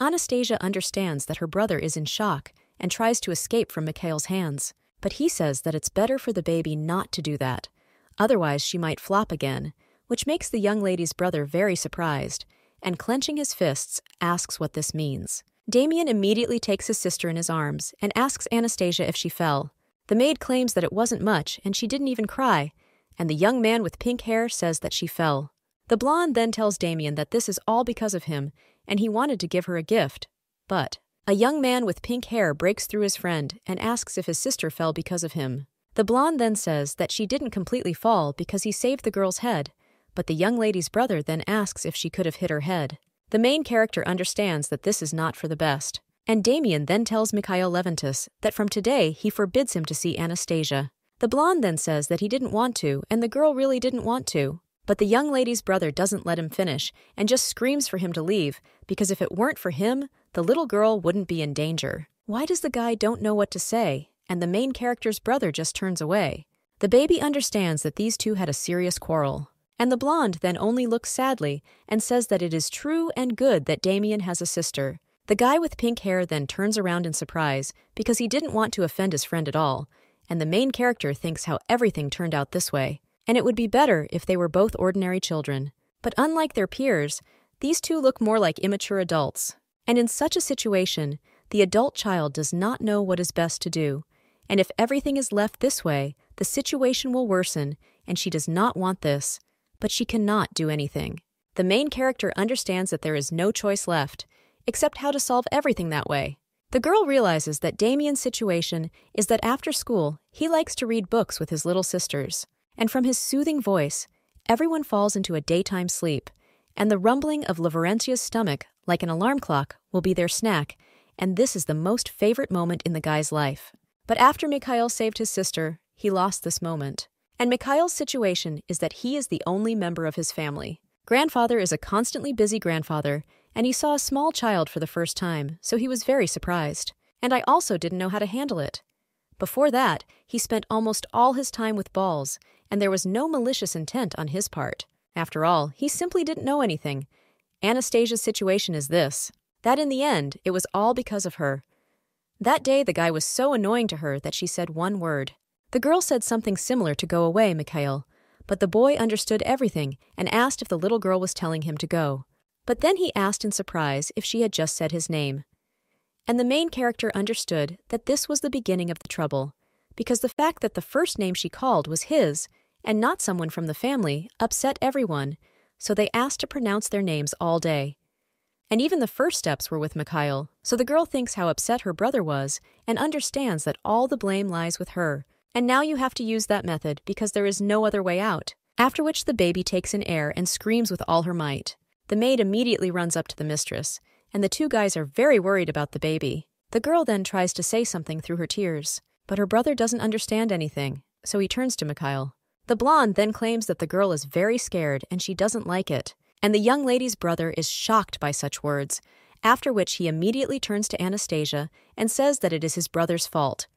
Anastasia understands that her brother is in shock and tries to escape from Mikhail's hands, but he says that it's better for the baby not to do that, otherwise she might flop again, which makes the young lady's brother very surprised, and clenching his fists, asks what this means. Damien immediately takes his sister in his arms and asks Anastasia if she fell. The maid claims that it wasn't much and she didn't even cry, and the young man with pink hair says that she fell. The blonde then tells Damien that this is all because of him, and he wanted to give her a gift. But a young man with pink hair breaks through his friend and asks if his sister fell because of him. The blonde then says that she didn't completely fall because he saved the girl's head, but the young lady's brother then asks if she could have hit her head. The main character understands that this is not for the best, and Damien then tells Mikhail Leventis that from today he forbids him to see Anastasia. The blonde then says that he didn't want to, and the girl really didn't want to. But the young lady's brother doesn't let him finish and just screams for him to leave, because if it weren't for him, the little girl wouldn't be in danger. Why does the guy don't know what to say, and the main character's brother just turns away? The baby understands that these two had a serious quarrel, and the blonde then only looks sadly and says that it is true and good that Damien has a sister. The guy with pink hair then turns around in surprise because he didn't want to offend his friend at all, and the main character thinks how everything turned out this way. And it would be better if they were both ordinary children. But unlike their peers, these two look more like immature adults. And in such a situation, the adult child does not know what is best to do. And if everything is left this way, the situation will worsen, and she does not want this. But she cannot do anything. The main character understands that there is no choice left, except how to solve everything that way. The girl realizes that Damien's situation is that after school, he likes to read books with his little sisters. And from his soothing voice, everyone falls into a daytime sleep, and the rumbling of Laverentia's stomach, like an alarm clock, will be their snack, and this is the most favorite moment in the guy's life. But after Mikhail saved his sister, he lost this moment. And Mikhail's situation is that he is the only member of his family. Grandfather is a constantly busy grandfather, and he saw a small child for the first time, so he was very surprised. And I also didn't know how to handle it. Before that, he spent almost all his time with balls, and there was no malicious intent on his part. After all, he simply didn't know anything. Anastasia's situation is this, that in the end, it was all because of her. That day, the guy was so annoying to her that she said one word. The girl said something similar to go away, Mikhail, but the boy understood everything and asked if the little girl was telling him to go. But then he asked in surprise if she had just said his name. And the main character understood that this was the beginning of the trouble, because the fact that the first name she called was his, and not someone from the family, upset everyone, so they asked to pronounce their names all day. And even the first steps were with Mikhail, so the girl thinks how upset her brother was, and understands that all the blame lies with her, and now you have to use that method because there is no other way out. After which the baby takes in air and screams with all her might. The maid immediately runs up to the mistress, and the two guys are very worried about the baby. The girl then tries to say something through her tears, but her brother doesn't understand anything, so he turns to Mikhail. The blonde then claims that the girl is very scared and she doesn't like it, and the young lady's brother is shocked by such words, after which he immediately turns to Anastasia and says that it is his brother's fault.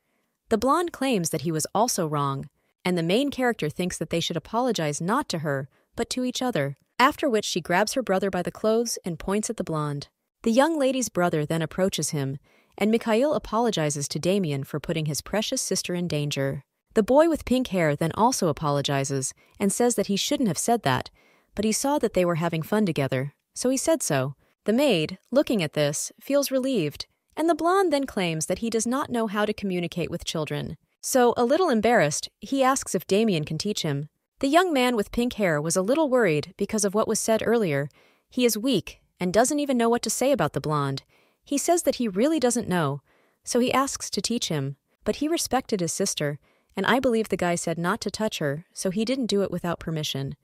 The blonde claims that he was also wrong, and the main character thinks that they should apologize not to her, but to each other, after which she grabs her brother by the clothes and points at the blonde. The young lady's brother then approaches him, and Mikhail apologizes to Damien for putting his precious sister in danger. The boy with pink hair then also apologizes and says that he shouldn't have said that, but he saw that they were having fun together, so he said so. The maid, looking at this, feels relieved, and the blonde then claims that he does not know how to communicate with children. So, a little embarrassed, he asks if Damien can teach him. The young man with pink hair was a little worried because of what was said earlier. He is weak and doesn't even know what to say about the blonde. He says that he really doesn't know, so he asks to teach him, but he respected his sister, and I believe the guy said not to touch her, so he didn't do it without permission.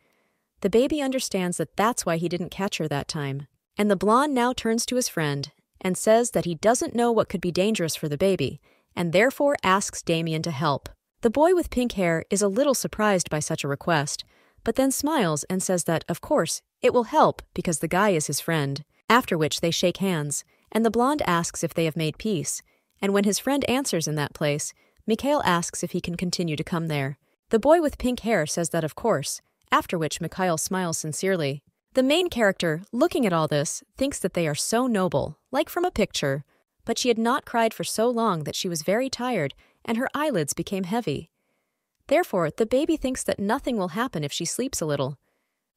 The baby understands that that's why he didn't catch her that time, and the blonde now turns to his friend and says that he doesn't know what could be dangerous for the baby, and therefore asks Damien to help. The boy with pink hair is a little surprised by such a request, but then smiles and says that, of course, it will help because the guy is his friend, after which they shake hands, and the blonde asks if they have made peace, and when his friend answers in that place, Mikhail asks if he can continue to come there. The boy with pink hair says that of course, after which Mikhail smiles sincerely. The main character, looking at all this, thinks that they are so noble, like from a picture, but she had not cried for so long that she was very tired and her eyelids became heavy. Therefore, the baby thinks that nothing will happen if she sleeps a little.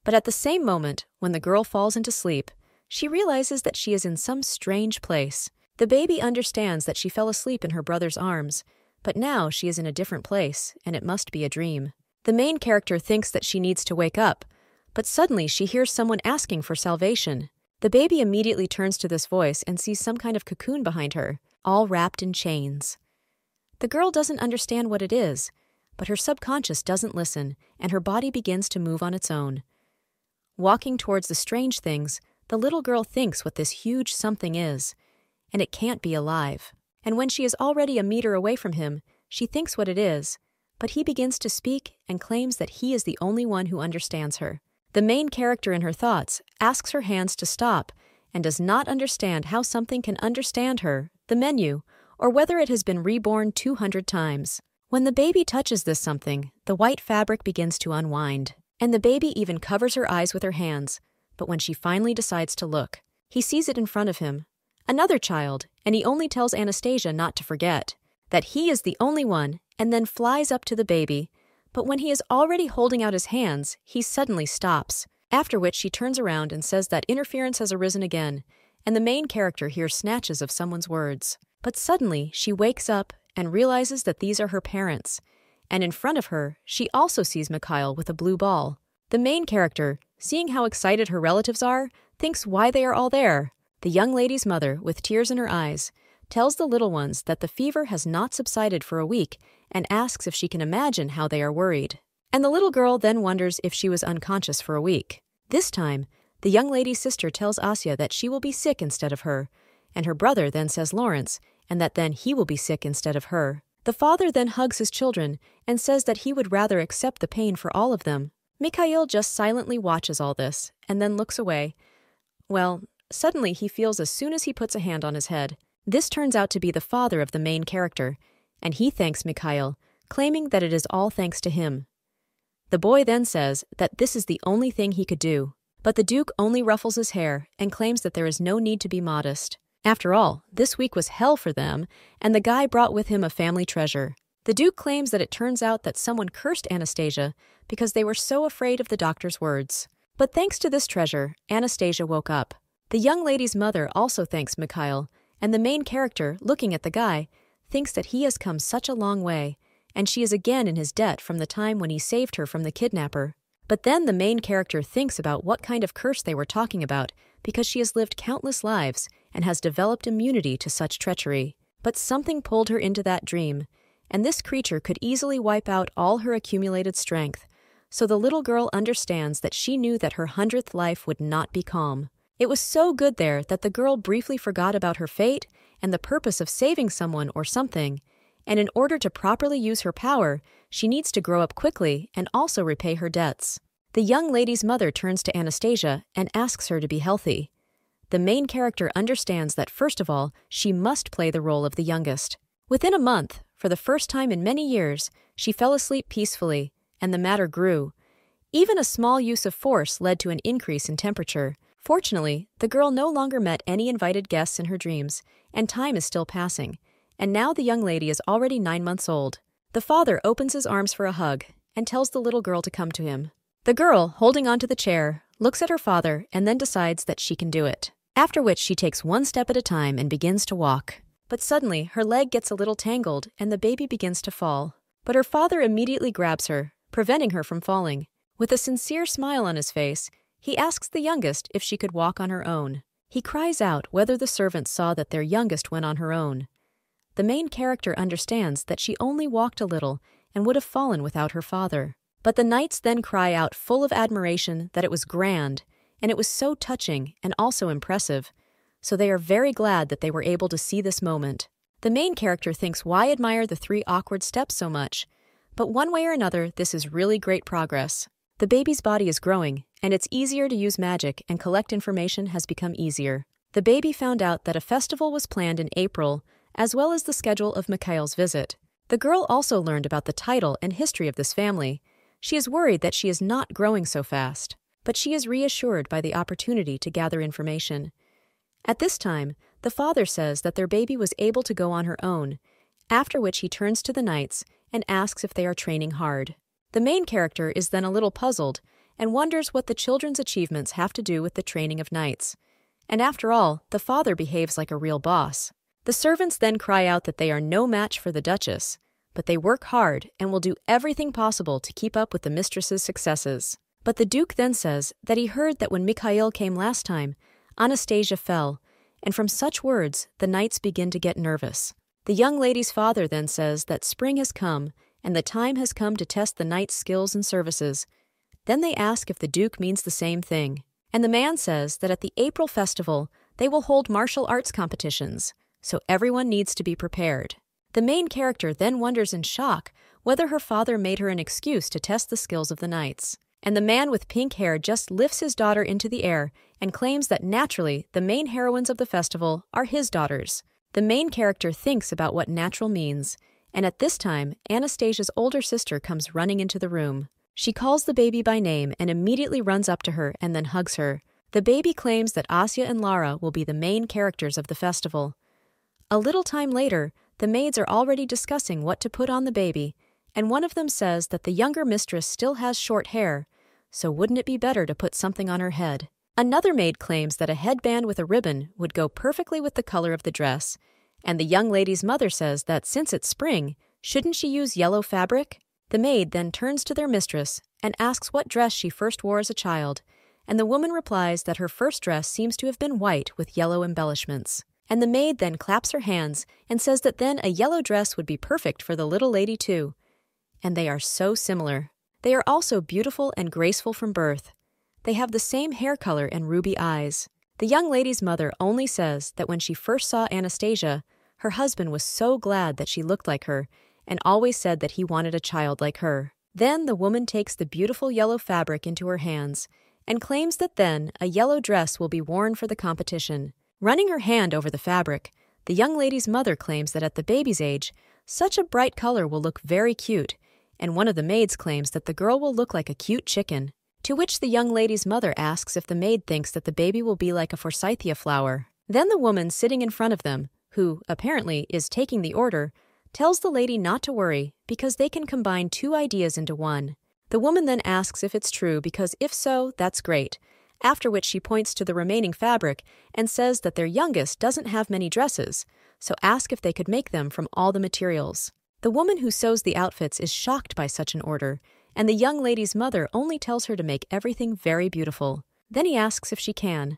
But at the same moment, when the girl falls into sleep, she realizes that she is in some strange place. The baby understands that she fell asleep in her brother's arms, but now she is in a different place, and it must be a dream. The main character thinks that she needs to wake up, but suddenly she hears someone asking for salvation. The baby immediately turns to this voice and sees some kind of cocoon behind her, all wrapped in chains. The girl doesn't understand what it is, but her subconscious doesn't listen, and her body begins to move on its own. Walking towards the strange things, the little girl thinks what this huge something is, and it can't be alive. And when she is already a meter away from him, she thinks what it is, but he begins to speak and claims that he is the only one who understands her. The main character in her thoughts asks her hands to stop and does not understand how something can understand her, the menu, or whether it has been reborn 200 times. When the baby touches this something, the white fabric begins to unwind, and the baby even covers her eyes with her hands, but when she finally decides to look, he sees it in front of him. Another child, and he only tells Anastasia not to forget, that he is the only one, and then flies up to the baby, but when he is already holding out his hands, he suddenly stops, after which she turns around and says that interference has arisen again, and the main character hears snatches of someone's words. But suddenly, she wakes up and realizes that these are her parents, and in front of her, she also sees Mikhail with a blue ball. The main character, seeing how excited her relatives are, thinks why they are all there. The young lady's mother, with tears in her eyes, tells the little ones that the fever has not subsided for a week and asks if she can imagine how they are worried. And the little girl then wonders if she was unconscious for a week. This time, the young lady's sister tells Asya that she will be sick instead of her, and her brother then says Lawrence, and that then he will be sick instead of her. The father then hugs his children and says that he would rather accept the pain for all of them. Mikhail just silently watches all this and then looks away. Well, suddenly he feels as soon as he puts a hand on his head. This turns out to be the father of the main character, and he thanks Mikhail, claiming that it is all thanks to him. The boy then says that this is the only thing he could do, but the Duke only ruffles his hair and claims that there is no need to be modest. After all, this week was hell for them, and the guy brought with him a family treasure. The Duke claims that it turns out that someone cursed Anastasia because they were so afraid of the doctor's words. But thanks to this treasure, Anastasia woke up. The young lady's mother also thanks Mikhail, and the main character, looking at the guy, thinks that he has come such a long way, and she is again in his debt from the time when he saved her from the kidnapper. But then the main character thinks about what kind of curse they were talking about, because she has lived countless lives and has developed immunity to such treachery. But something pulled her into that dream, and this creature could easily wipe out all her accumulated strength, so the little girl understands that she knew that her 100th life would not be calm. It was so good there that the girl briefly forgot about her fate and the purpose of saving someone or something, and in order to properly use her power, she needs to grow up quickly and also repay her debts. The young lady's mother turns to Anastasia and asks her to be healthy. The main character understands that first of all, she must play the role of the youngest. Within a month, For the first time in many years, she fell asleep peacefully, and the matter grew. Even a small use of force led to an increase in temperature. Fortunately, the girl no longer met any invited guests in her dreams, and time is still passing. And now the young lady is already 9 months old. The father opens his arms for a hug and tells the little girl to come to him. The girl, holding onto the chair, looks at her father and then decides that she can do it. After which she takes one step at a time and begins to walk. But suddenly, her leg gets a little tangled and the baby begins to fall. But her father immediately grabs her, preventing her from falling. With a sincere smile on his face, he asks the youngest if she could walk on her own. He cries out whether the servants saw that their youngest went on her own. The main character understands that she only walked a little and would have fallen without her father. But the knights then cry out full of admiration that it was grand, and it was so touching and also impressive, so they are very glad that they were able to see this moment. The main character thinks why admire the 3 awkward steps so much, but one way or another this is really great progress. The baby's body is growing, and it's easier to use magic and collect information has become easier. The baby found out that a festival was planned in April, as well as the schedule of Mikhail's visit. The girl also learned about the title and history of this family. She is worried that she is not growing so fast, but she is reassured by the opportunity to gather information. At this time, the father says that their baby was able to go on her own, after which he turns to the knights and asks if they are training hard. The main character is then a little puzzled and wonders what the children's achievements have to do with the training of knights. And after all, the father behaves like a real boss. The servants then cry out that they are no match for the Duchess, but they work hard and will do everything possible to keep up with the mistress's successes. But the Duke then says that he heard that when Mikhail came last time, Anastasia fell, and from such words the knights begin to get nervous. The young lady's father then says that spring has come, and the time has come to test the knight's skills and services. Then they ask if the Duke means the same thing, and the man says that at the April festival they will hold martial arts competitions, so everyone needs to be prepared. The main character then wonders in shock whether her father made her an excuse to test the skills of the knights. And the man with pink hair just lifts his daughter into the air and claims that naturally the main heroines of the festival are his daughters. The main character thinks about what natural means, and at this time, Anastasia's older sister comes running into the room. She calls the baby by name and immediately runs up to her and then hugs her. The baby claims that Asya and Lara will be the main characters of the festival. A little time later, the maids are already discussing what to put on the baby, and one of them says that the younger mistress still has short hair, so wouldn't it be better to put something on her head? Another maid claims that a headband with a ribbon would go perfectly with the color of the dress, and the young lady's mother says that since it's spring, shouldn't she use yellow fabric? The maid then turns to their mistress and asks what dress she first wore as a child, and the woman replies that her first dress seems to have been white with yellow embellishments. And the maid then claps her hands and says that then a yellow dress would be perfect for the little lady too. And they are so similar. They are also beautiful and graceful from birth. They have the same hair color and ruby eyes. The young lady's mother only says that when she first saw Anastasia, her husband was so glad that she looked like her and always said that he wanted a child like her. Then the woman takes the beautiful yellow fabric into her hands and claims that then a yellow dress will be worn for the competition. Running her hand over the fabric, the young lady's mother claims that at the baby's age, such a bright color will look very cute, and one of the maids claims that the girl will look like a cute chicken. To which the young lady's mother asks if the maid thinks that the baby will be like a forsythia flower. Then the woman sitting in front of them, who, apparently, is taking the order, tells the lady not to worry because they can combine 2 ideas into one. The woman then asks if it's true because if so, that's great, after which she points to the remaining fabric and says that their youngest doesn't have many dresses, so ask if they could make them from all the materials. The woman who sews the outfits is shocked by such an order, and the young lady's mother only tells her to make everything very beautiful. Then he asks if she can.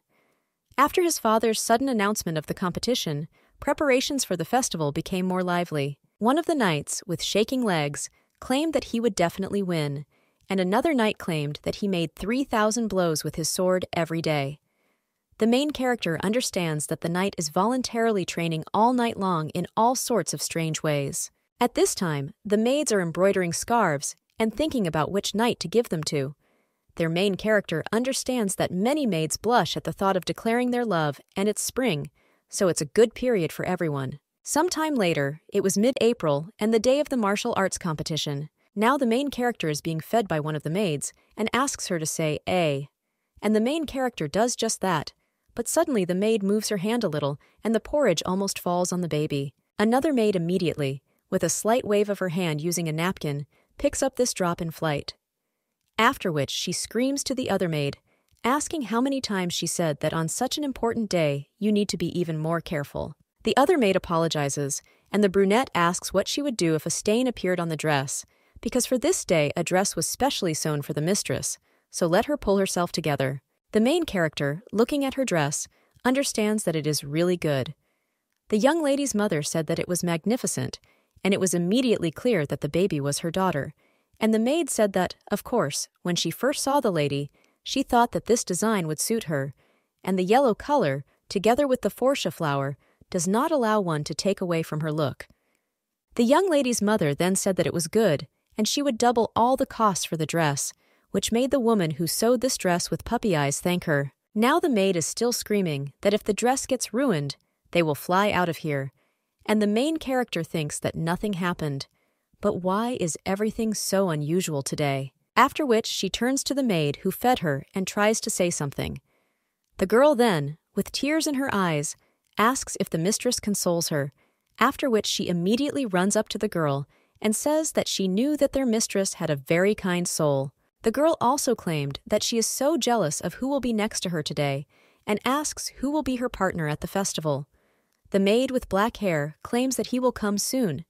After his father's sudden announcement of the competition, preparations for the festival became more lively. One of the knights, with shaking legs, claimed that he would definitely win, and another knight claimed that he made 3,000 blows with his sword every day. The main character understands that the knight is voluntarily training all night long in all sorts of strange ways. At this time, the maids are embroidering scarves and thinking about which knight to give them to. Their main character understands that many maids blush at the thought of declaring their love, and it's spring, so it's a good period for everyone. Sometime later, it was mid-April and the day of the martial arts competition. Now the main character is being fed by one of the maids and asks her to say "A." And the main character does just that. But suddenly the maid moves her hand a little and the porridge almost falls on the baby. Another maid immediately, with a slight wave of her hand using a napkin, picks up this drop in flight. After which she screams to the other maid, asking how many times she said that on such an important day you need to be even more careful. The other maid apologizes, and the brunette asks what she would do if a stain appeared on the dress, because for this day a dress was specially sewn for the mistress, so let her pull herself together. The main character, looking at her dress, understands that it is really good. The young lady's mother said that it was magnificent, and it was immediately clear that the baby was her daughter, and the maid said that, of course, when she first saw the lady, she thought that this design would suit her, and the yellow color, together with the fuchsia flower, does not allow one to take away from her look. The young lady's mother then said that it was good, and she would double all the costs for the dress, which made the woman who sewed this dress with puppy eyes thank her. Now the maid is still screaming that if the dress gets ruined, they will fly out of here, and the main character thinks that nothing happened. But why is everything so unusual today? After which she turns to the maid who fed her and tries to say something. The girl then, with tears in her eyes, asks if the mistress consoles her, after which she immediately runs up to the girl and says that she knew that their mistress had a very kind soul. The girl also claimed that she is so jealous of who will be next to her today and asks who will be her partner at the festival. The maid with black hair claims that he will come soon,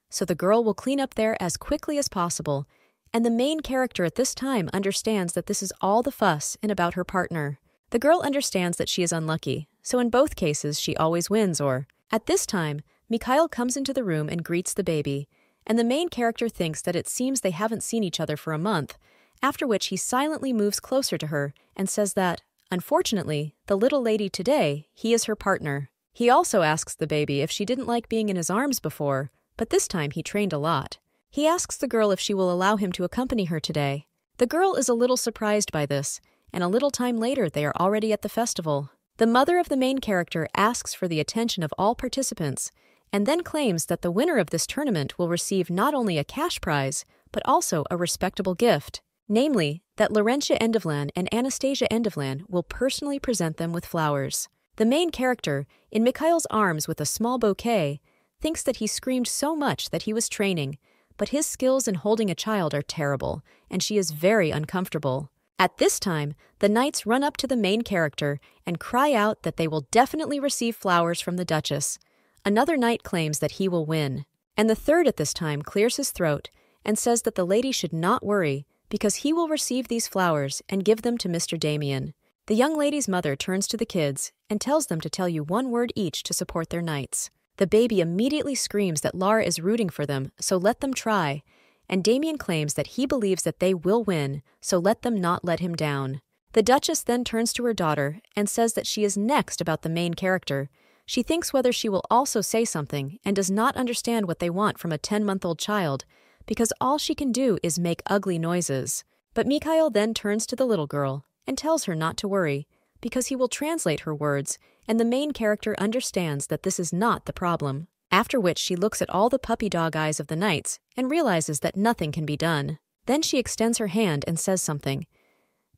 so the girl will clean up there as quickly as possible, and the main character at this time understands that this is all the fuss and about her partner. The girl understands that she is unlucky, so in both cases she always wins, or... At this time, Mikhail comes into the room and greets the baby, and the main character thinks that it seems they haven't seen each other for a month, after which he silently moves closer to her and says that, unfortunately, the little lady today, he is her partner. He also asks the baby if she didn't like being in his arms before, but this time he trained a lot. He asks the girl if she will allow him to accompany her today. The girl is a little surprised by this, and a little time later they are already at the festival. The mother of the main character asks for the attention of all participants, and then claims that the winner of this tournament will receive not only a cash prize, but also a respectable gift. Namely, that Laurentia Endovlan and Anastasia Endovlan will personally present them with flowers. The main character, in Mikhail's arms with a small bouquet, thinks that he screamed so much that he was training, but his skills in holding a child are terrible, and she is very uncomfortable. At this time, the knights run up to the main character and cry out that they will definitely receive flowers from the Duchess. Another knight claims that he will win, and the third at this time clears his throat and says that the lady should not worry because he will receive these flowers and give them to Mr. Damien. The young lady's mother turns to the kids and tells them to tell you one word each to support their knights. The baby immediately screams that Lara is rooting for them, so let them try, and Damien claims that he believes that they will win, so let them not let him down. The Duchess then turns to her daughter and says that she is next about the main character. She thinks whether she will also say something and does not understand what they want from a 10-month-old child, because all she can do is make ugly noises. But Mikhail then turns to the little girl and tells her not to worry, because he will translate her words, and the main character understands that this is not the problem. After which she looks at all the puppy dog eyes of the knights and realizes that nothing can be done. Then she extends her hand and says something.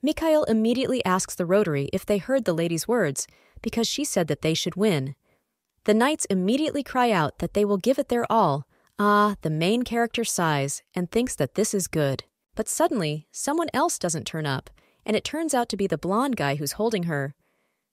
Mikhail immediately asks the rotary if they heard the lady's words, because she said that they should win. The knights immediately cry out that they will give it their all. The main character sighs and thinks that this is good. But suddenly, someone else doesn't turn up, and it turns out to be the blonde guy who's holding her.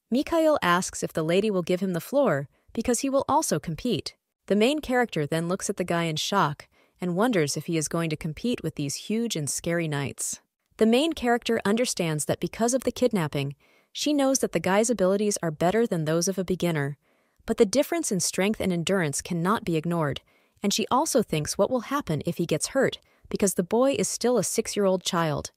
Mikhail asks if the lady will give him the floor, because he will also compete. The main character then looks at the guy in shock and wonders if he is going to compete with these huge and scary knights. The main character understands that because of the kidnapping, she knows that the guy's abilities are better than those of a beginner, but the difference in strength and endurance cannot be ignored, and she also thinks what will happen if he gets hurt, because the boy is still a 6-year-old child.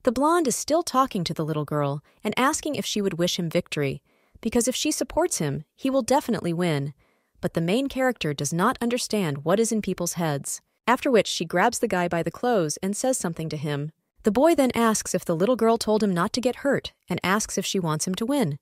The blonde is still talking to the little girl and asking if she would wish him victory, because if she supports him, he will definitely win. But the main character does not understand what is in people's heads, after which she grabs the guy by the clothes and says something to him. The boy then asks if the little girl told him not to get hurt and asks if she wants him to win.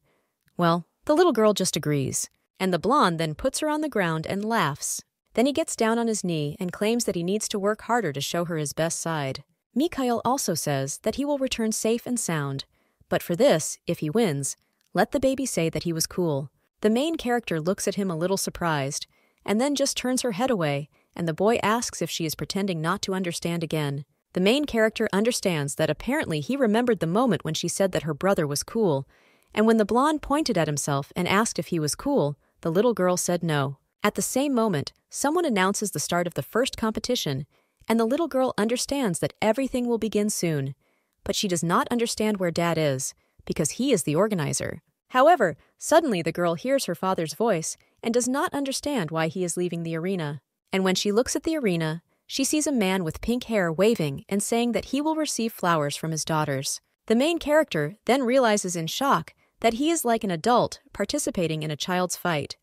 Well, the little girl just agrees. and the blonde then puts her on the ground and laughs. Then he gets down on his knee and claims that he needs to work harder to show her his best side. Mikhail also says that he will return safe and sound, but for this, if he wins, let the baby say that he was cool. The main character looks at him a little surprised, and then just turns her head away, and the boy asks if she is pretending not to understand again. The main character understands that apparently he remembered the moment when she said that her brother was cool, and when the blonde pointed at himself and asked if he was cool, the little girl said no. At the same moment, someone announces the start of the first competition, and the little girl understands that everything will begin soon, but she does not understand where Dad is, because he is the organizer. However, suddenly the girl hears her father's voice and does not understand why he is leaving the arena. And when she looks at the arena, she sees a man with pink hair waving and saying that he will receive flowers from his daughters. The main character then realizes in shock that he is like an adult participating in a child's fight.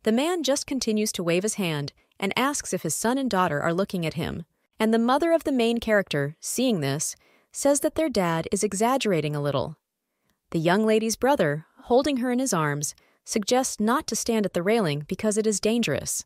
The man just continues to wave his hand and asks if his son and daughter are looking at him. And the mother of the main character, seeing this, says that their dad is exaggerating a little. The young lady's brother, holding her in his arms, suggests not to stand at the railing because it is dangerous.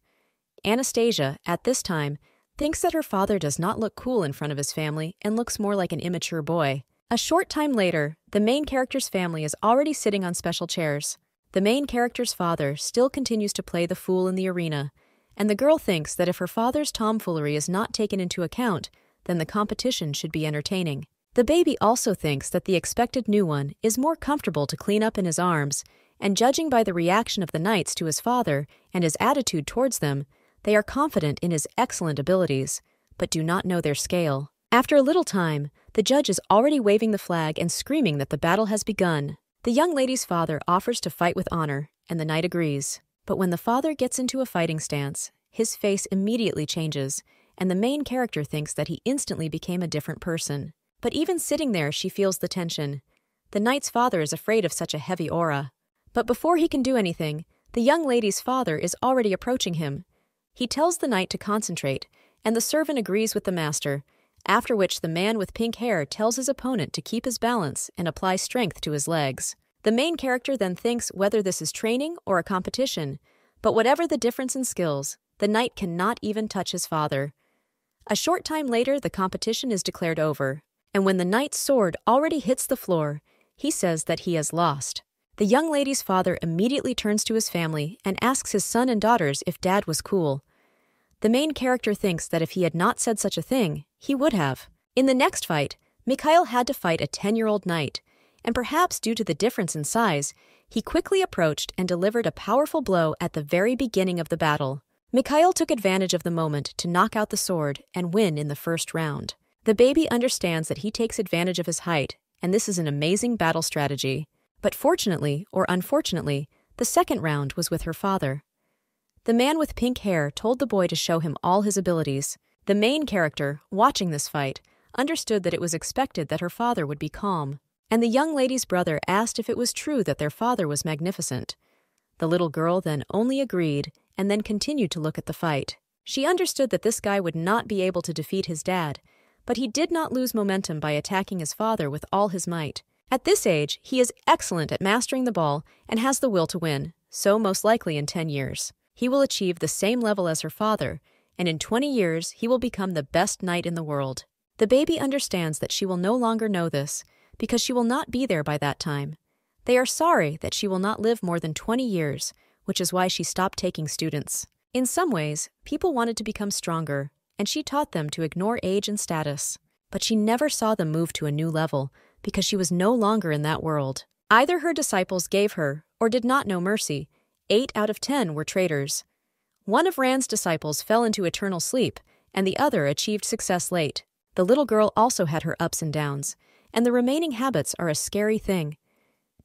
Anastasia, at this time, thinks that her father does not look cool in front of his family and looks more like an immature boy. A short time later, the main character's family is already sitting on special chairs. The main character's father still continues to play the fool in the arena, and the girl thinks that if her father's tomfoolery is not taken into account, then the competition should be entertaining. The baby also thinks that the expected new one is more comfortable to clean up in his arms, and judging by the reaction of the knights to his father and his attitude towards them, they are confident in his excellent abilities, but do not know their scale. After a little time, the judge is already waving the flag and screaming that the battle has begun. The young lady's father offers to fight with honor, and the knight agrees. But when the father gets into a fighting stance, his face immediately changes, and the main character thinks that he instantly became a different person. But even sitting there, she feels the tension. The knight's father is afraid of such a heavy aura. But before he can do anything, the young lady's father is already approaching him. He tells the knight to concentrate, and the servant agrees with the master, after which the man with pink hair tells his opponent to keep his balance and apply strength to his legs. The main character then thinks whether this is training or a competition, but whatever the difference in skills, the knight cannot even touch his father. A short time later, the competition is declared over, and when the knight's sword already hits the floor, he says that he has lost. The young lady's father immediately turns to his family and asks his son and daughters if Dad was cool. The main character thinks that if he had not said such a thing, he would have. In the next fight, Mikhail had to fight a 10-year-old knight, and perhaps due to the difference in size, he quickly approached and delivered a powerful blow at the very beginning of the battle. Mikhail took advantage of the moment to knock out the sword and win in the first round. The baby understands that he takes advantage of his height, and this is an amazing battle strategy. But fortunately, or unfortunately, the second round was with her father. The man with pink hair told the boy to show him all his abilities. The main character, watching this fight, understood that it was expected that her father would be calm, and the young lady's brother asked if it was true that their father was magnificent. The little girl then only agreed and then continued to look at the fight. She understood that this guy would not be able to defeat his dad, but he did not lose momentum by attacking his father with all his might. At this age, he is excellent at mastering the ball and has the will to win, so most likely in 10 years. He will achieve the same level as her father, and in 20 years he will become the best knight in the world. The baby understands that she will no longer know this, because she will not be there by that time. They are sorry that she will not live more than 20 years, which is why she stopped taking students. In some ways, people wanted to become stronger, and she taught them to ignore age and status. But she never saw them move to a new level, because she was no longer in that world. Either her disciples gave her, or did not know mercy. 8 out of 10 were traitors. One of Rand's disciples fell into eternal sleep, and the other achieved success late. The little girl also had her ups and downs, and the remaining habits are a scary thing.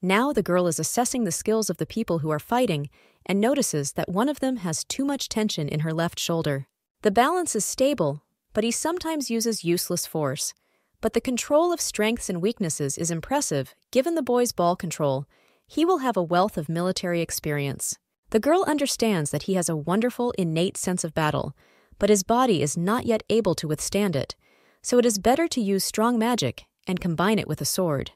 Now the girl is assessing the skills of the people who are fighting and notices that one of them has too much tension in her left shoulder. The balance is stable, but he sometimes uses useless force. But the control of strengths and weaknesses is impressive, given the boy's ball control. He will have a wealth of military experience. The girl understands that he has a wonderful innate sense of battle, but his body is not yet able to withstand it, so it is better to use strong magic and combine it with a sword.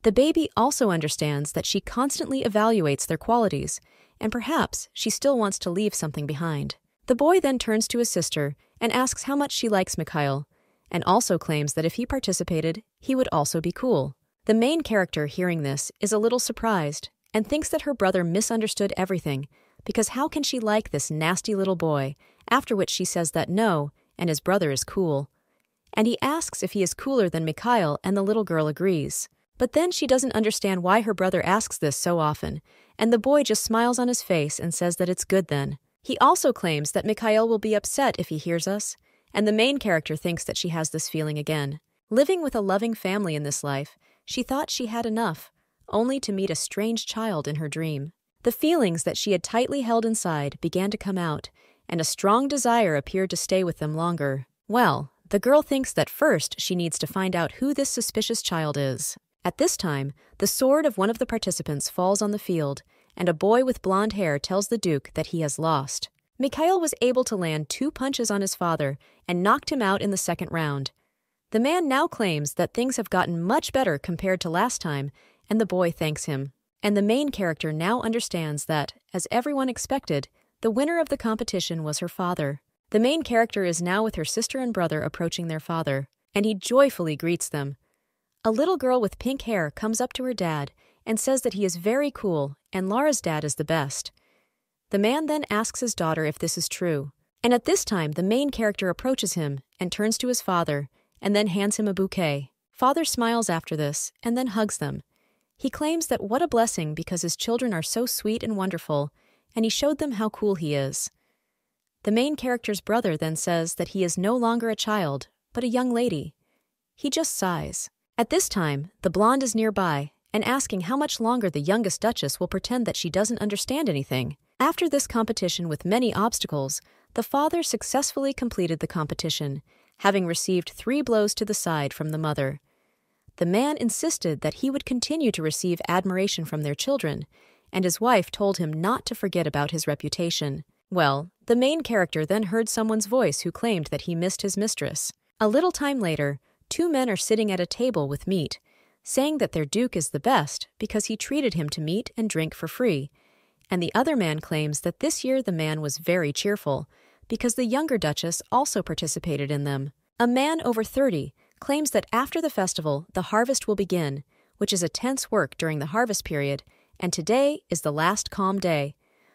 The baby also understands that she constantly evaluates their qualities, and perhaps she still wants to leave something behind. The boy then turns to his sister and asks how much she likes Mikhail, and also claims that if he participated, he would also be cool. The main character, hearing this, is a little surprised and thinks that her brother misunderstood everything, because how can she like this nasty little boy, after which she says that no, and his brother is cool. And he asks if he is cooler than Mikhail, and the little girl agrees. But then she doesn't understand why her brother asks this so often, and the boy just smiles on his face and says that it's good then. He also claims that Mikhail will be upset if he hears us, and the main character thinks that she has this feeling again. Living with a loving family in this life, she thought she had enough, only to meet a strange child in her dream. The feelings that she had tightly held inside began to come out, and a strong desire appeared to stay with them longer. Well, the girl thinks that first she needs to find out who this suspicious child is. At this time, the sword of one of the participants falls on the field, and a boy with blonde hair tells the Duke that he has lost. Mikhail was able to land 2 punches on his father and knocked him out in the second round. The man now claims that things have gotten much better compared to last time, and the boy thanks him. And the main character now understands that, as everyone expected, the winner of the competition was her father. The main character is now with her sister and brother approaching their father, and he joyfully greets them. A little girl with pink hair comes up to her dad and says that he is very cool and Laura's dad is the best. The man then asks his daughter if this is true, and at this time the main character approaches him and turns to his father and then hands him a bouquet. Father smiles after this and then hugs them. He claims that what a blessing because his children are so sweet and wonderful, and he showed them how cool he is. The main character's brother then says that he is no longer a child, but a young lady. He just sighs. At this time, the blonde is nearby and asking how much longer the youngest duchess will pretend that she doesn't understand anything. After this competition with many obstacles, the father successfully completed the competition, having received 3 blows to the side from the mother. The man insisted that he would continue to receive admiration from their children, and his wife told him not to forget about his reputation. Well, the main character then heard someone's voice who claimed that he missed his mistress. A little time later, 2 men are sitting at a table with meat, saying that their duke is the best because he treated him to meat and drink for free, and the other man claims that this year the man was very cheerful because the younger duchess also participated in them. A man over 30 claims that after the festival, the harvest will begin, which is a tense work during the harvest period, and today is the last calm day.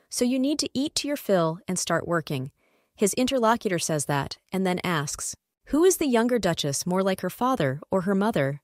So you need to eat to your fill and start working. His interlocutor says that, and then asks, who is the younger duchess more like her father or her mother?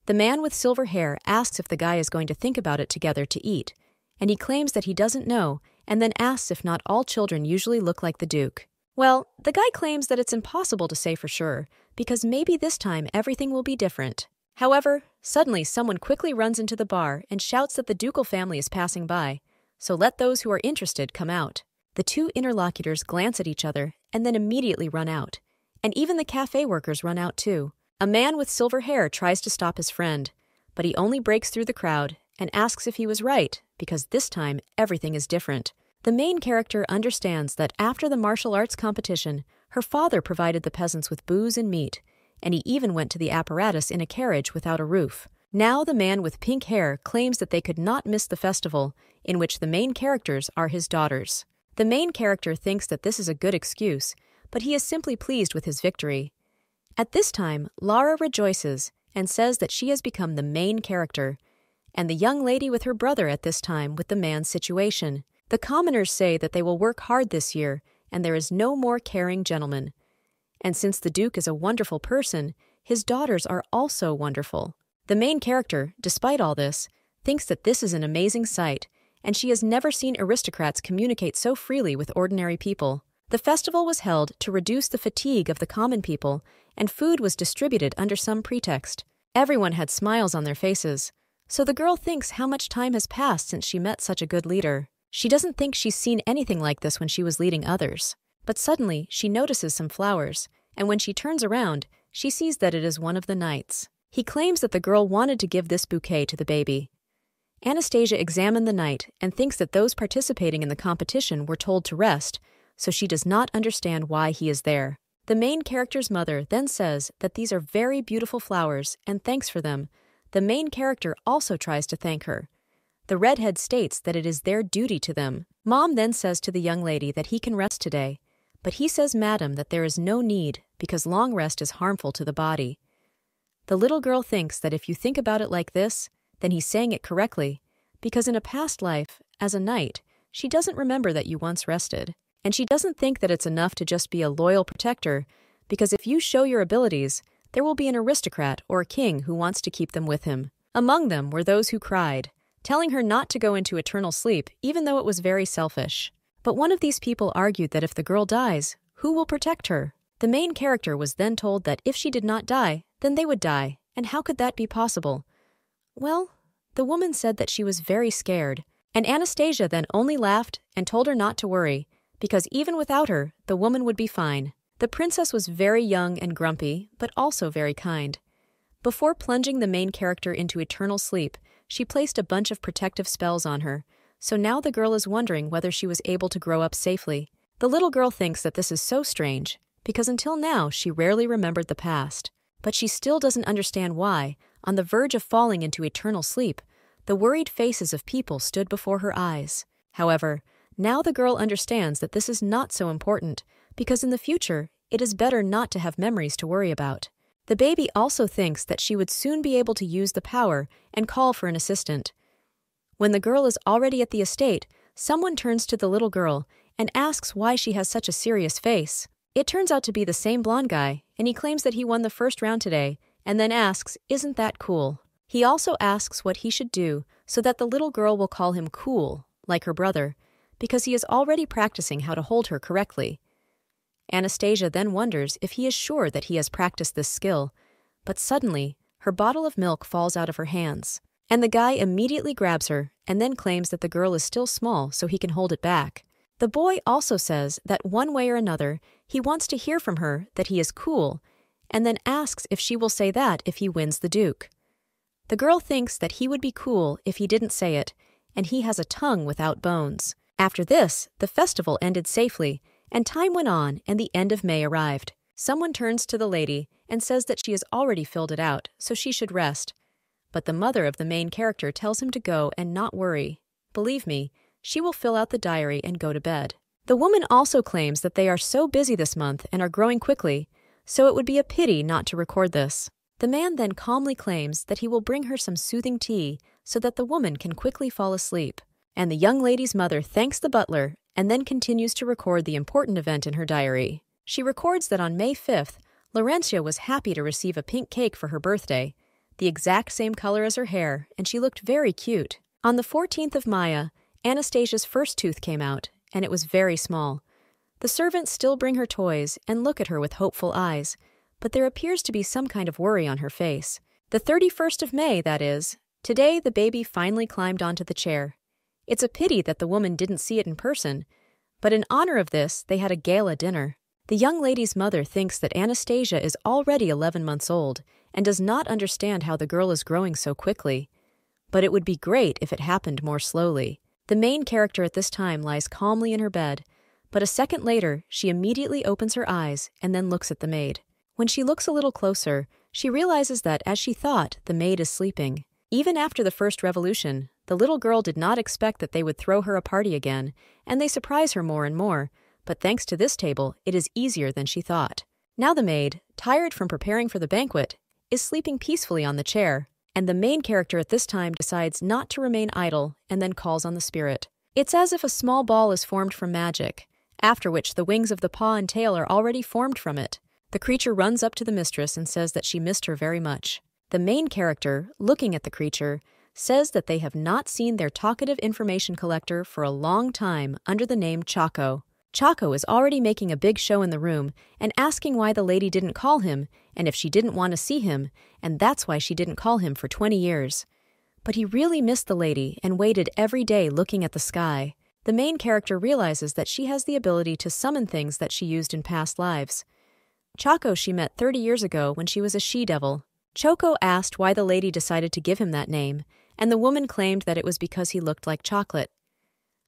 The man with silver hair asks if the guy is going to think about it together to eat, and he claims that he doesn't know, and then asks if not all children usually look like the Duke. Well, the guy claims that it's impossible to say for sure, because maybe this time everything will be different. However, suddenly someone quickly runs into the bar and shouts that the ducal family is passing by, so let those who are interested come out. The 2 interlocutors glance at each other and then immediately run out, and even the cafe workers run out too. A man with silver hair tries to stop his friend, but he only breaks through the crowd and asks if he was right, because this time everything is different. The main character understands that after the martial arts competition, her father provided the peasants with booze and meat, and he even went to the apparatus in a carriage without a roof. Now the man with pink hair claims that they could not miss the festival, in which the main characters are his daughters. The main character thinks that this is a good excuse, but he is simply pleased with his victory. At this time, Lara rejoices and says that she has become the main character, and the young lady with her brother at this time with the man's situation. The commoners say that they will work hard this year, and there is no more caring gentleman. And since the Duke is a wonderful person, his daughters are also wonderful. The main character, despite all this, thinks that this is an amazing sight, and she has never seen aristocrats communicate so freely with ordinary people. The festival was held to reduce the fatigue of the common people, and food was distributed under some pretext. Everyone had smiles on their faces, so the girl thinks how much time has passed since she met such a good leader. She doesn't think she's seen anything like this when she was leading others. But suddenly, she notices some flowers, and when she turns around, she sees that it is one of the knights. He claims that the girl wanted to give this bouquet to the baby. Anastasia examined the knight and thinks that those participating in the competition were told to rest, so she does not understand why he is there. The main character's mother then says that these are very beautiful flowers and thanks for them. The main character also tries to thank her, The redhead states that it is their duty to them. Mom then says to the young lady that he can rest today, but he says, "Madam, that there is no need because long rest is harmful to the body." The little girl thinks that if you think about it like this, then he's saying it correctly, because in a past life, as a knight, she doesn't remember that you once rested. And she doesn't think that it's enough to just be a loyal protector, because if you show your abilities, there will be an aristocrat or a king who wants to keep them with him. Among them were those who cried, telling her not to go into eternal sleep, even though it was very selfish. But one of these people argued that if the girl dies, who will protect her? The main character was then told that if she did not die, then they would die, and how could that be possible? Well, the woman said that she was very scared, and Anastasia then only laughed and told her not to worry, because even without her, the woman would be fine. The princess was very young and grumpy, but also very kind. Before plunging the main character into eternal sleep, she placed a bunch of protective spells on her, so now the girl is wondering whether she was able to grow up safely. The little girl thinks that this is so strange, because until now she rarely remembered the past. But she still doesn't understand why, on the verge of falling into eternal sleep, the worried faces of people stood before her eyes. However, now the girl understands that this is not so important, because in the future, it is better not to have memories to worry about. The baby also thinks that she would soon be able to use the power and call for an assistant. When the girl is already at the estate, someone turns to the little girl and asks why she has such a serious face. It turns out to be the same blonde guy, and he claims that he won the first round today, and then asks, "Isn't that cool?" He also asks what he should do so that the little girl will call him cool, like her brother, because he is already practicing how to hold her correctly. Anastasia then wonders if he is sure that he has practiced this skill, but suddenly, her bottle of milk falls out of her hands, and the guy immediately grabs her and then claims that the girl is still small so he can hold it back. The boy also says that one way or another, he wants to hear from her that he is cool, and then asks if she will say that if he wins the Duke. The girl thinks that he would be cool if he didn't say it, and he has a tongue without bones. After this, the festival ended safely, and time went on and the end of May arrived. Someone turns to the lady and says that she has already filled it out, so she should rest. But the mother of the main character tells him to go and not worry. Believe me, she will fill out the diary and go to bed. The woman also claims that they are so busy this month and are growing quickly, so it would be a pity not to record this. The man then calmly claims that he will bring her some soothing tea so that the woman can quickly fall asleep. And the young lady's mother thanks the butler and then continues to record the important event in her diary. She records that on May 5th, Laurentia was happy to receive a pink cake for her birthday, the exact same color as her hair, and she looked very cute. On the 14th of Maya, Anastasia's first tooth came out, and it was very small. The servants still bring her toys and look at her with hopeful eyes, but there appears to be some kind of worry on her face. The 31st of May, that is. Today, the baby finally climbed onto the chair. It's a pity that the woman didn't see it in person, but in honor of this, they had a gala dinner. The young lady's mother thinks that Anastasia is already 11 months old and does not understand how the girl is growing so quickly. But it would be great if it happened more slowly. The main character at this time lies calmly in her bed, but a second later, she immediately opens her eyes and then looks at the maid. When she looks a little closer, she realizes that, as she thought, the maid is sleeping. Even after the first revolution, the little girl did not expect that they would throw her a party again, and they surprise her more and more, but thanks to this table, it is easier than she thought. Now the maid, tired from preparing for the banquet, is sleeping peacefully on the chair, and the main character at this time decides not to remain idle and then calls on the spirit. It's as if a small ball is formed from magic, after which the wings of the paw and tail are already formed from it. The creature runs up to the mistress and says that she missed her very much. The main character, looking at the creature, says that they have not seen their talkative information collector for a long time under the name Chaco. Chaco is already making a big show in the room and asking why the lady didn't call him and if she didn't want to see him, and that's why she didn't call him for 20 years. But he really missed the lady and waited every day looking at the sky. The main character realizes that she has the ability to summon things that she used in past lives. Chaco she met 30 years ago when she was a she-devil. Choco asked why the lady decided to give him that name, and the woman claimed that it was because he looked like chocolate.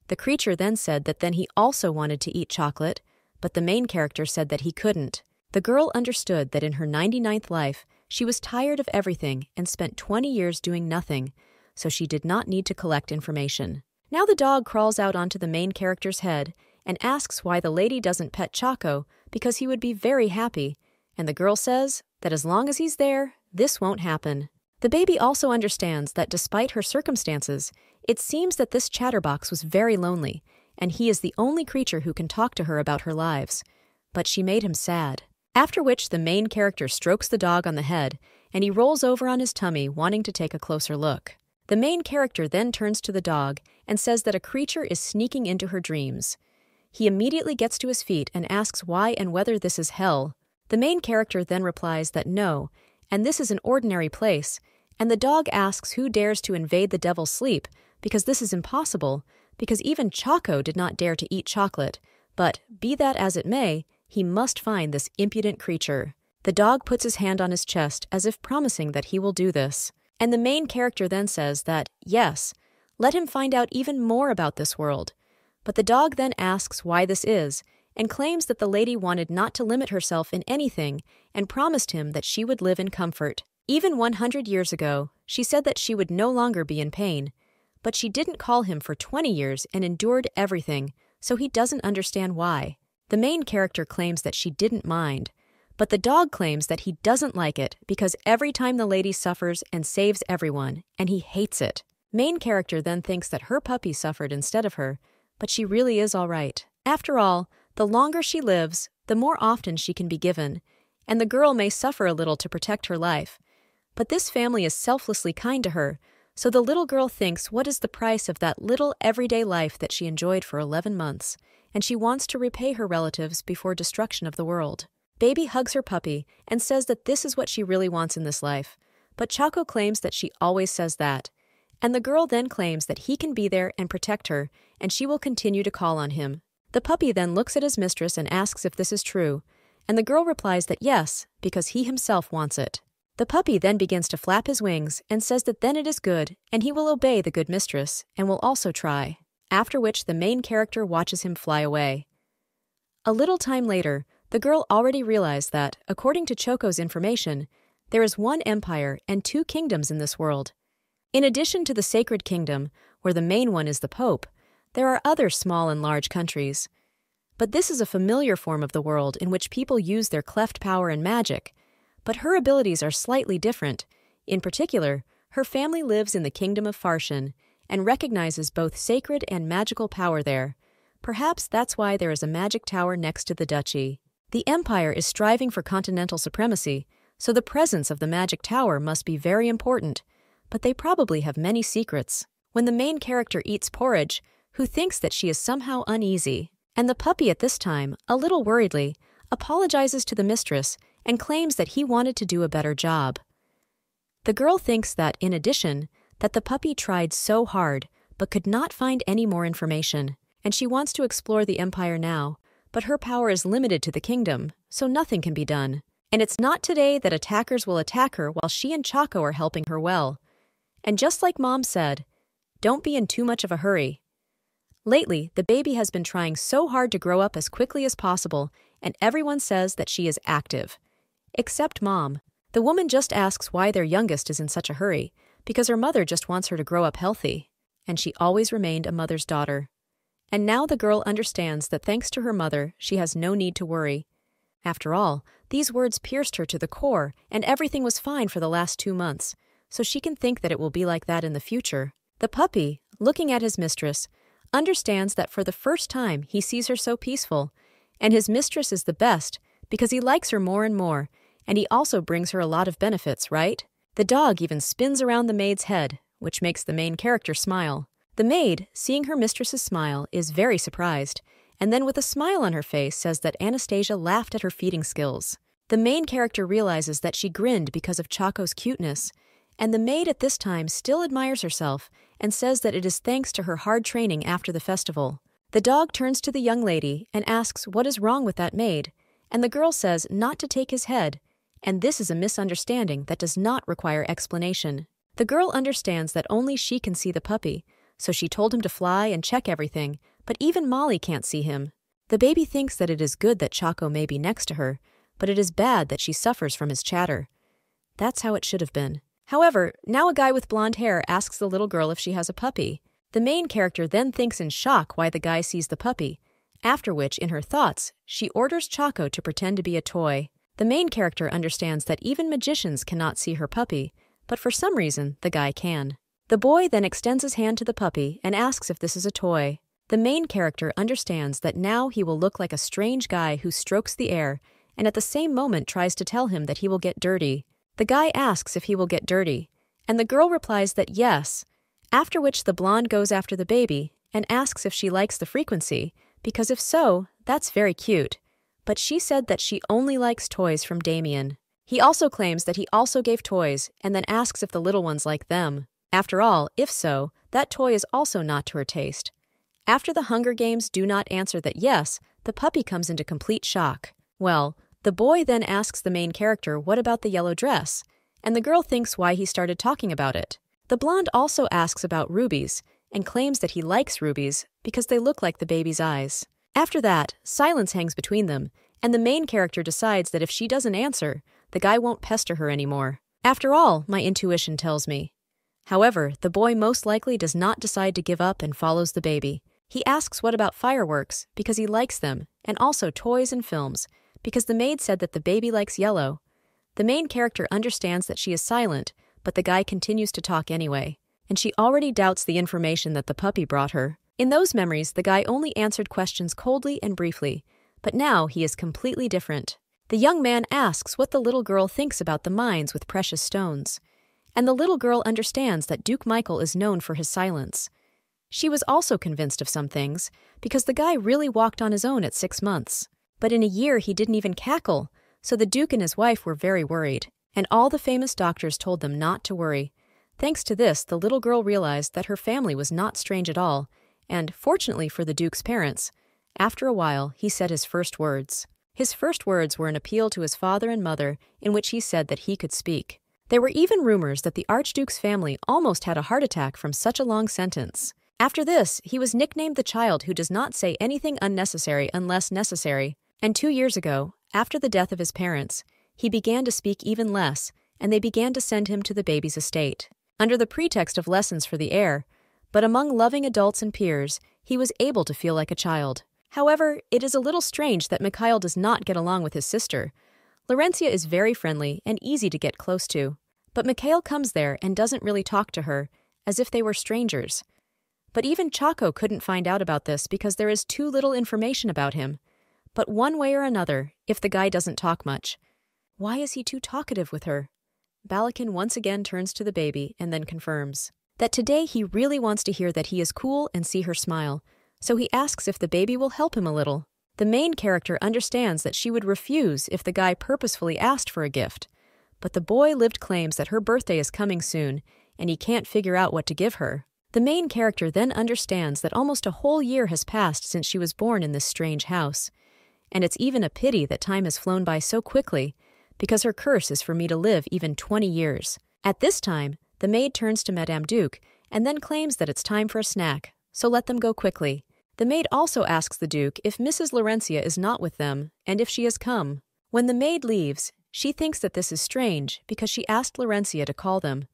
The creature then said that then he also wanted to eat chocolate, but the main character said that he couldn't. The girl understood that in her 99th life, she was tired of everything and spent 20 years doing nothing, so she did not need to collect information. Now the dog crawls out onto the main character's head and asks why the lady doesn't pet Chaco because he would be very happy, and the girl says that as long as he's there, this won't happen. The baby also understands that despite her circumstances, it seems that this chatterbox was very lonely, and he is the only creature who can talk to her about her lives. But she made him sad. After which the main character strokes the dog on the head, and he rolls over on his tummy wanting to take a closer look. The main character then turns to the dog and says that a creature is sneaking into her dreams. He immediately gets to his feet and asks why and whether this is hell. The main character then replies that no, and this is an ordinary place, and the dog asks who dares to invade the devil's sleep, because this is impossible, because even Chaco did not dare to eat chocolate, but, be that as it may, he must find this impudent creature. The dog puts his hand on his chest as if promising that he will do this. And the main character then says that, yes, let him find out even more about this world. But the dog then asks why this is, and claims that the lady wanted not to limit herself in anything and promised him that she would live in comfort. Even 100 years ago, she said that she would no longer be in pain. But she didn't call him for 20 years and endured everything, so he doesn't understand why. The main character claims that she didn't mind, but the dog claims that he doesn't like it because every time the lady suffers and saves everyone, and he hates it. Main character then thinks that her puppy suffered instead of her, but she really is all right. After all, the longer she lives, the more often she can be given, and the girl may suffer a little to protect her life. But this family is selflessly kind to her, so the little girl thinks what is the price of that little everyday life that she enjoyed for 11 months, and she wants to repay her relatives before destruction of the world. Baby hugs her puppy and says that this is what she really wants in this life, but Chaco claims that she always says that. And the girl then claims that he can be there and protect her, and she will continue to call on him. The puppy then looks at his mistress and asks if this is true, and the girl replies that yes, because he himself wants it. The puppy then begins to flap his wings and says that then it is good, and he will obey the good mistress, and will also try. After which the main character watches him fly away. A little time later, the girl already realized that, according to Choco's information, there is one empire and 2 kingdoms in this world. In addition to the sacred kingdom, where the main one is the Pope, there are other small and large countries. But this is a familiar form of the world in which people use their cleft power and magic, but her abilities are slightly different. In particular, her family lives in the kingdom of Farshan and recognizes both sacred and magical power there. Perhaps that's why there is a magic tower next to the duchy. The empire is striving for continental supremacy, so the presence of the magic tower must be very important, but they probably have many secrets. When the main character eats porridge, who thinks that she is somehow uneasy, and the puppy at this time, a little worriedly, apologizes to the mistress and claims that he wanted to do a better job. The girl thinks that, in addition, that the puppy tried so hard but could not find any more information, and she wants to explore the empire now, but her power is limited to the kingdom, so nothing can be done. And it's not today that attackers will attack her while she and Chaco are helping her well. And just like Mom said, don't be in too much of a hurry. Lately, the baby has been trying so hard to grow up as quickly as possible, and everyone says that she is active. Except Mom. The woman just asks why their youngest is in such a hurry, because her mother just wants her to grow up healthy. And she always remained a mother's daughter. And now the girl understands that thanks to her mother, she has no need to worry. After all, these words pierced her to the core, and everything was fine for the last 2 months, so she can think that it will be like that in the future. The puppy, looking at his mistress, understands that for the first time he sees her so peaceful, and his mistress is the best because he likes her more and more, and he also brings her a lot of benefits, right? The dog even spins around the maid's head, which makes the main character smile. The maid, seeing her mistress's smile, is very surprised, and then with a smile on her face says that Anastasia laughed at her feeding skills. The main character realizes that she grinned because of Chaco's cuteness, and the maid at this time still admires herself and says that it is thanks to her hard training after the festival. The dog turns to the young lady and asks what is wrong with that maid, and the girl says not to take his head, and this is a misunderstanding that does not require explanation. The girl understands that only she can see the puppy, so she told him to fly and check everything, but even Molly can't see him. The baby thinks that it is good that Chaco may be next to her, but it is bad that she suffers from his chatter. That's how it should have been. However, now a guy with blonde hair asks the little girl if she has a puppy. The main character then thinks in shock why the guy sees the puppy, after which, in her thoughts, she orders Choco to pretend to be a toy. The main character understands that even magicians cannot see her puppy, but for some reason, the guy can. The boy then extends his hand to the puppy and asks if this is a toy. The main character understands that now he will look like a strange guy who strokes the air and at the same moment tries to tell him that he will get dirty. The guy asks if he will get dirty, and the girl replies that yes, after which the blonde goes after the baby and asks if she likes the frequency, because if so, that's very cute. But she said that she only likes toys from Damien. He also claims that he also gave toys and then asks if the little ones like them. After all, if so, that toy is also not to her taste. After the Hunger Games do not answer that yes, the puppy comes into complete shock. Well, the boy then asks the main character what about the yellow dress, and the girl thinks why he started talking about it. The blonde also asks about rubies and claims that he likes rubies because they look like the baby's eyes. After that, silence hangs between them, and the main character decides that if she doesn't answer, the guy won't pester her anymore. After all, my intuition tells me. However, the boy most likely does not decide to give up and follows the baby. He asks what about fireworks, because he likes them, and also toys and films, because the maid said that the baby likes yellow. The main character understands that she is silent, but the guy continues to talk anyway, and she already doubts the information that the puppy brought her. In those memories, the guy only answered questions coldly and briefly, but now he is completely different. The young man asks what the little girl thinks about the mines with precious stones, and the little girl understands that Duke Michael is known for his silence. She was also convinced of some things, because the guy really walked on his own at 6 months. But in a year he didn't even cackle, so the Duke and his wife were very worried, and all the famous doctors told them not to worry. Thanks to this, the little girl realized that her family was not strange at all, and, fortunately for the Duke's parents, after a while he said his first words. His first words were an appeal to his father and mother in which he said that he could speak. There were even rumors that the Archduke's family almost had a heart attack from such a long sentence. After this, he was nicknamed the child who does not say anything unnecessary unless necessary, and 2 years ago, after the death of his parents, he began to speak even less, and they began to send him to the baby's estate, under the pretext of lessons for the heir, but among loving adults and peers, he was able to feel like a child. However, it is a little strange that Mikhail does not get along with his sister. Laurentia is very friendly and easy to get close to, but Mikhail comes there and doesn't really talk to her, as if they were strangers. But even Choco couldn't find out about this because there is too little information about him. But one way or another, if the guy doesn't talk much, why is he too talkative with her? Balakin once again turns to the baby and then confirms that today he really wants to hear that he is cool and see her smile, so he asks if the baby will help him a little. The main character understands that she would refuse if the guy purposefully asked for a gift, but the boy lived claims that her birthday is coming soon and he can't figure out what to give her. The main character then understands that almost a whole year has passed since she was born in this strange house, and it's even a pity that time has flown by so quickly, because her curse is for me to live even 20 years. At this time, the maid turns to Madame Duke and then claims that it's time for a snack, so let them go quickly. The maid also asks the Duke if Mrs. Laurentia is not with them and if she has come. When the maid leaves, she thinks that this is strange because she asked Laurentia to call them.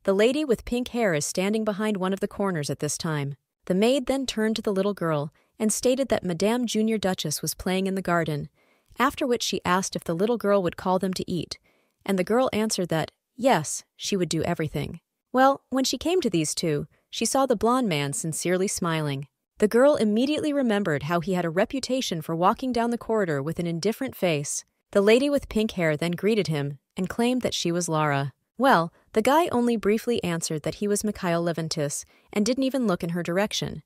The lady with pink hair is standing behind one of the corners at this time. The maid then turned to the little girl and stated that Madame Junior Duchess was playing in the garden, after which she asked if the little girl would call them to eat, and the girl answered that, yes, she would do everything. Well, when she came to these two, she saw the blonde man sincerely smiling. The girl immediately remembered how he had a reputation for walking down the corridor with an indifferent face. The lady with pink hair then greeted him and claimed that she was Lara. Well, the guy only briefly answered that he was Mikhail Leventis and didn't even look in her direction.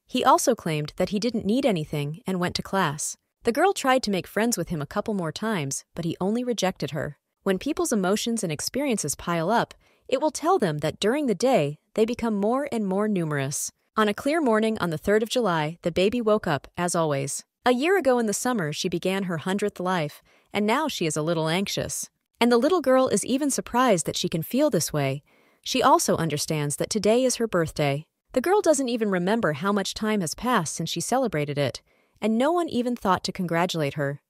He also claimed that he didn't need anything and went to class. The girl tried to make friends with him a couple more times, but he only rejected her. When people's emotions and experiences pile up, it will tell them that during the day, they become more and more numerous. On a clear morning on the 3rd of July, the baby woke up, as always. A year ago in the summer, she began her 100th life, and now she is a little anxious. And the little girl is even surprised that she can feel this way. She also understands that today is her birthday. The girl doesn't even remember how much time has passed since she celebrated it, and no one even thought to congratulate her.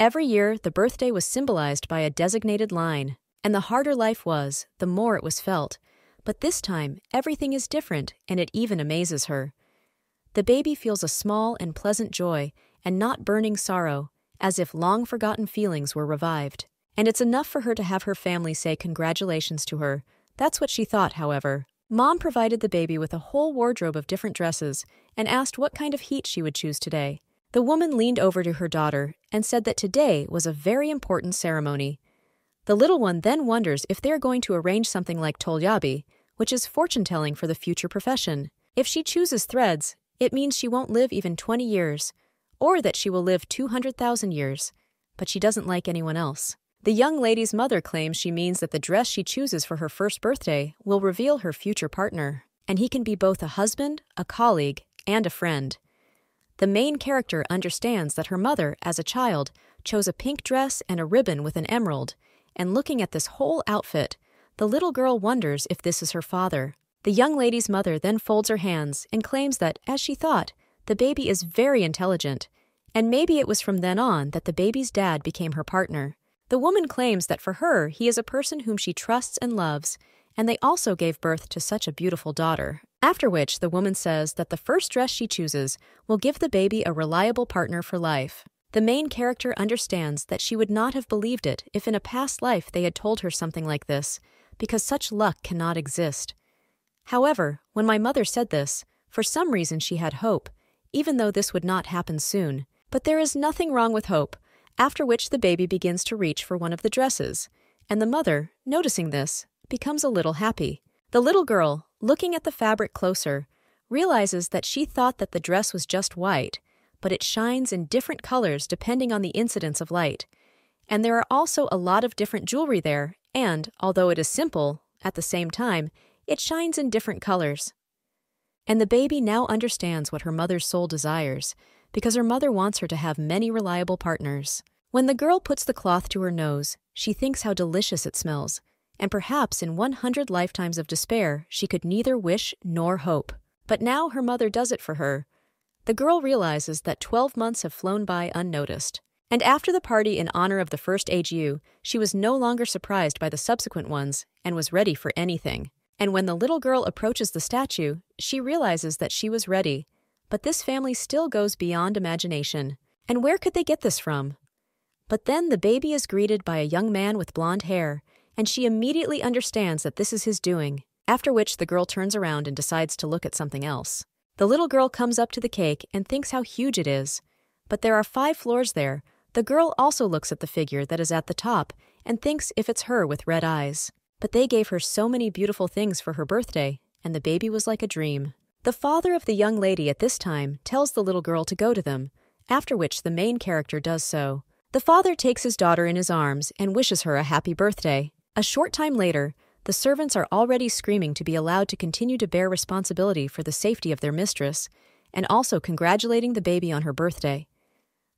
Every year, the birthday was symbolized by a designated line. And the harder life was, the more it was felt. But this time, everything is different, and it even amazes her. The baby feels a small and pleasant joy, and not burning sorrow, as if long-forgotten feelings were revived. And it's enough for her to have her family say congratulations to her. That's what she thought, however. Mom provided the baby with a whole wardrobe of different dresses and asked what kind of heat she would choose today. The woman leaned over to her daughter and said that today was a very important ceremony. The little one then wonders if they are going to arrange something like tolyabi, which is fortune-telling for the future profession. If she chooses threads, it means she won't live even 20 years, or that she will live 200,000 years, but she doesn't like anyone else. The young lady's mother claims she means that the dress she chooses for her first birthday will reveal her future partner, and he can be both a husband, a colleague, and a friend. The main character understands that her mother, as a child, chose a pink dress and a ribbon with an emerald, and looking at this whole outfit, the little girl wonders if this is her father. The young lady's mother then folds her hands and claims that, as she thought, the baby is very intelligent, and maybe it was from then on that the baby's dad became her partner. The woman claims that for her, he is a person whom she trusts and loves, and they also gave birth to such a beautiful daughter. After which, the woman says that the first dress she chooses will give the baby a reliable partner for life. The main character understands that she would not have believed it if in a past life they had told her something like this, because such luck cannot exist. However, when my mother said this, for some reason she had hope, even though this would not happen soon. But there is nothing wrong with hope, after which the baby begins to reach for one of the dresses, and the mother, noticing this, becomes a little happy. The little girl, looking at the fabric closer, realizes that she thought that the dress was just white, but it shines in different colors depending on the incidence of light. And there are also a lot of different jewelry there, and, although it is simple, at the same time, it shines in different colors. And the baby now understands what her mother's soul desires, because her mother wants her to have many reliable partners. When the girl puts the cloth to her nose, she thinks how delicious it smells, and perhaps in 100 lifetimes of despair she could neither wish nor hope. But now her mother does it for her. The girl realizes that 12 months have flown by unnoticed. And after the party in honor of the first AGU, she was no longer surprised by the subsequent ones and was ready for anything. And when the little girl approaches the statue, she realizes that she was ready. But this family still goes beyond imagination. And where could they get this from? But then the baby is greeted by a young man with blonde hair, and she immediately understands that this is his doing, after which the girl turns around and decides to look at something else. The little girl comes up to the cake and thinks how huge it is. But there are 5 floors there. The girl also looks at the figure that is at the top and thinks if it's her with red eyes. But they gave her so many beautiful things for her birthday, and the baby was like a dream. The father of the young lady at this time tells the little girl to go to them, after which the main character does so. The father takes his daughter in his arms and wishes her a happy birthday. A short time later, the servants are already screaming to be allowed to continue to bear responsibility for the safety of their mistress, and also congratulating the baby on her birthday.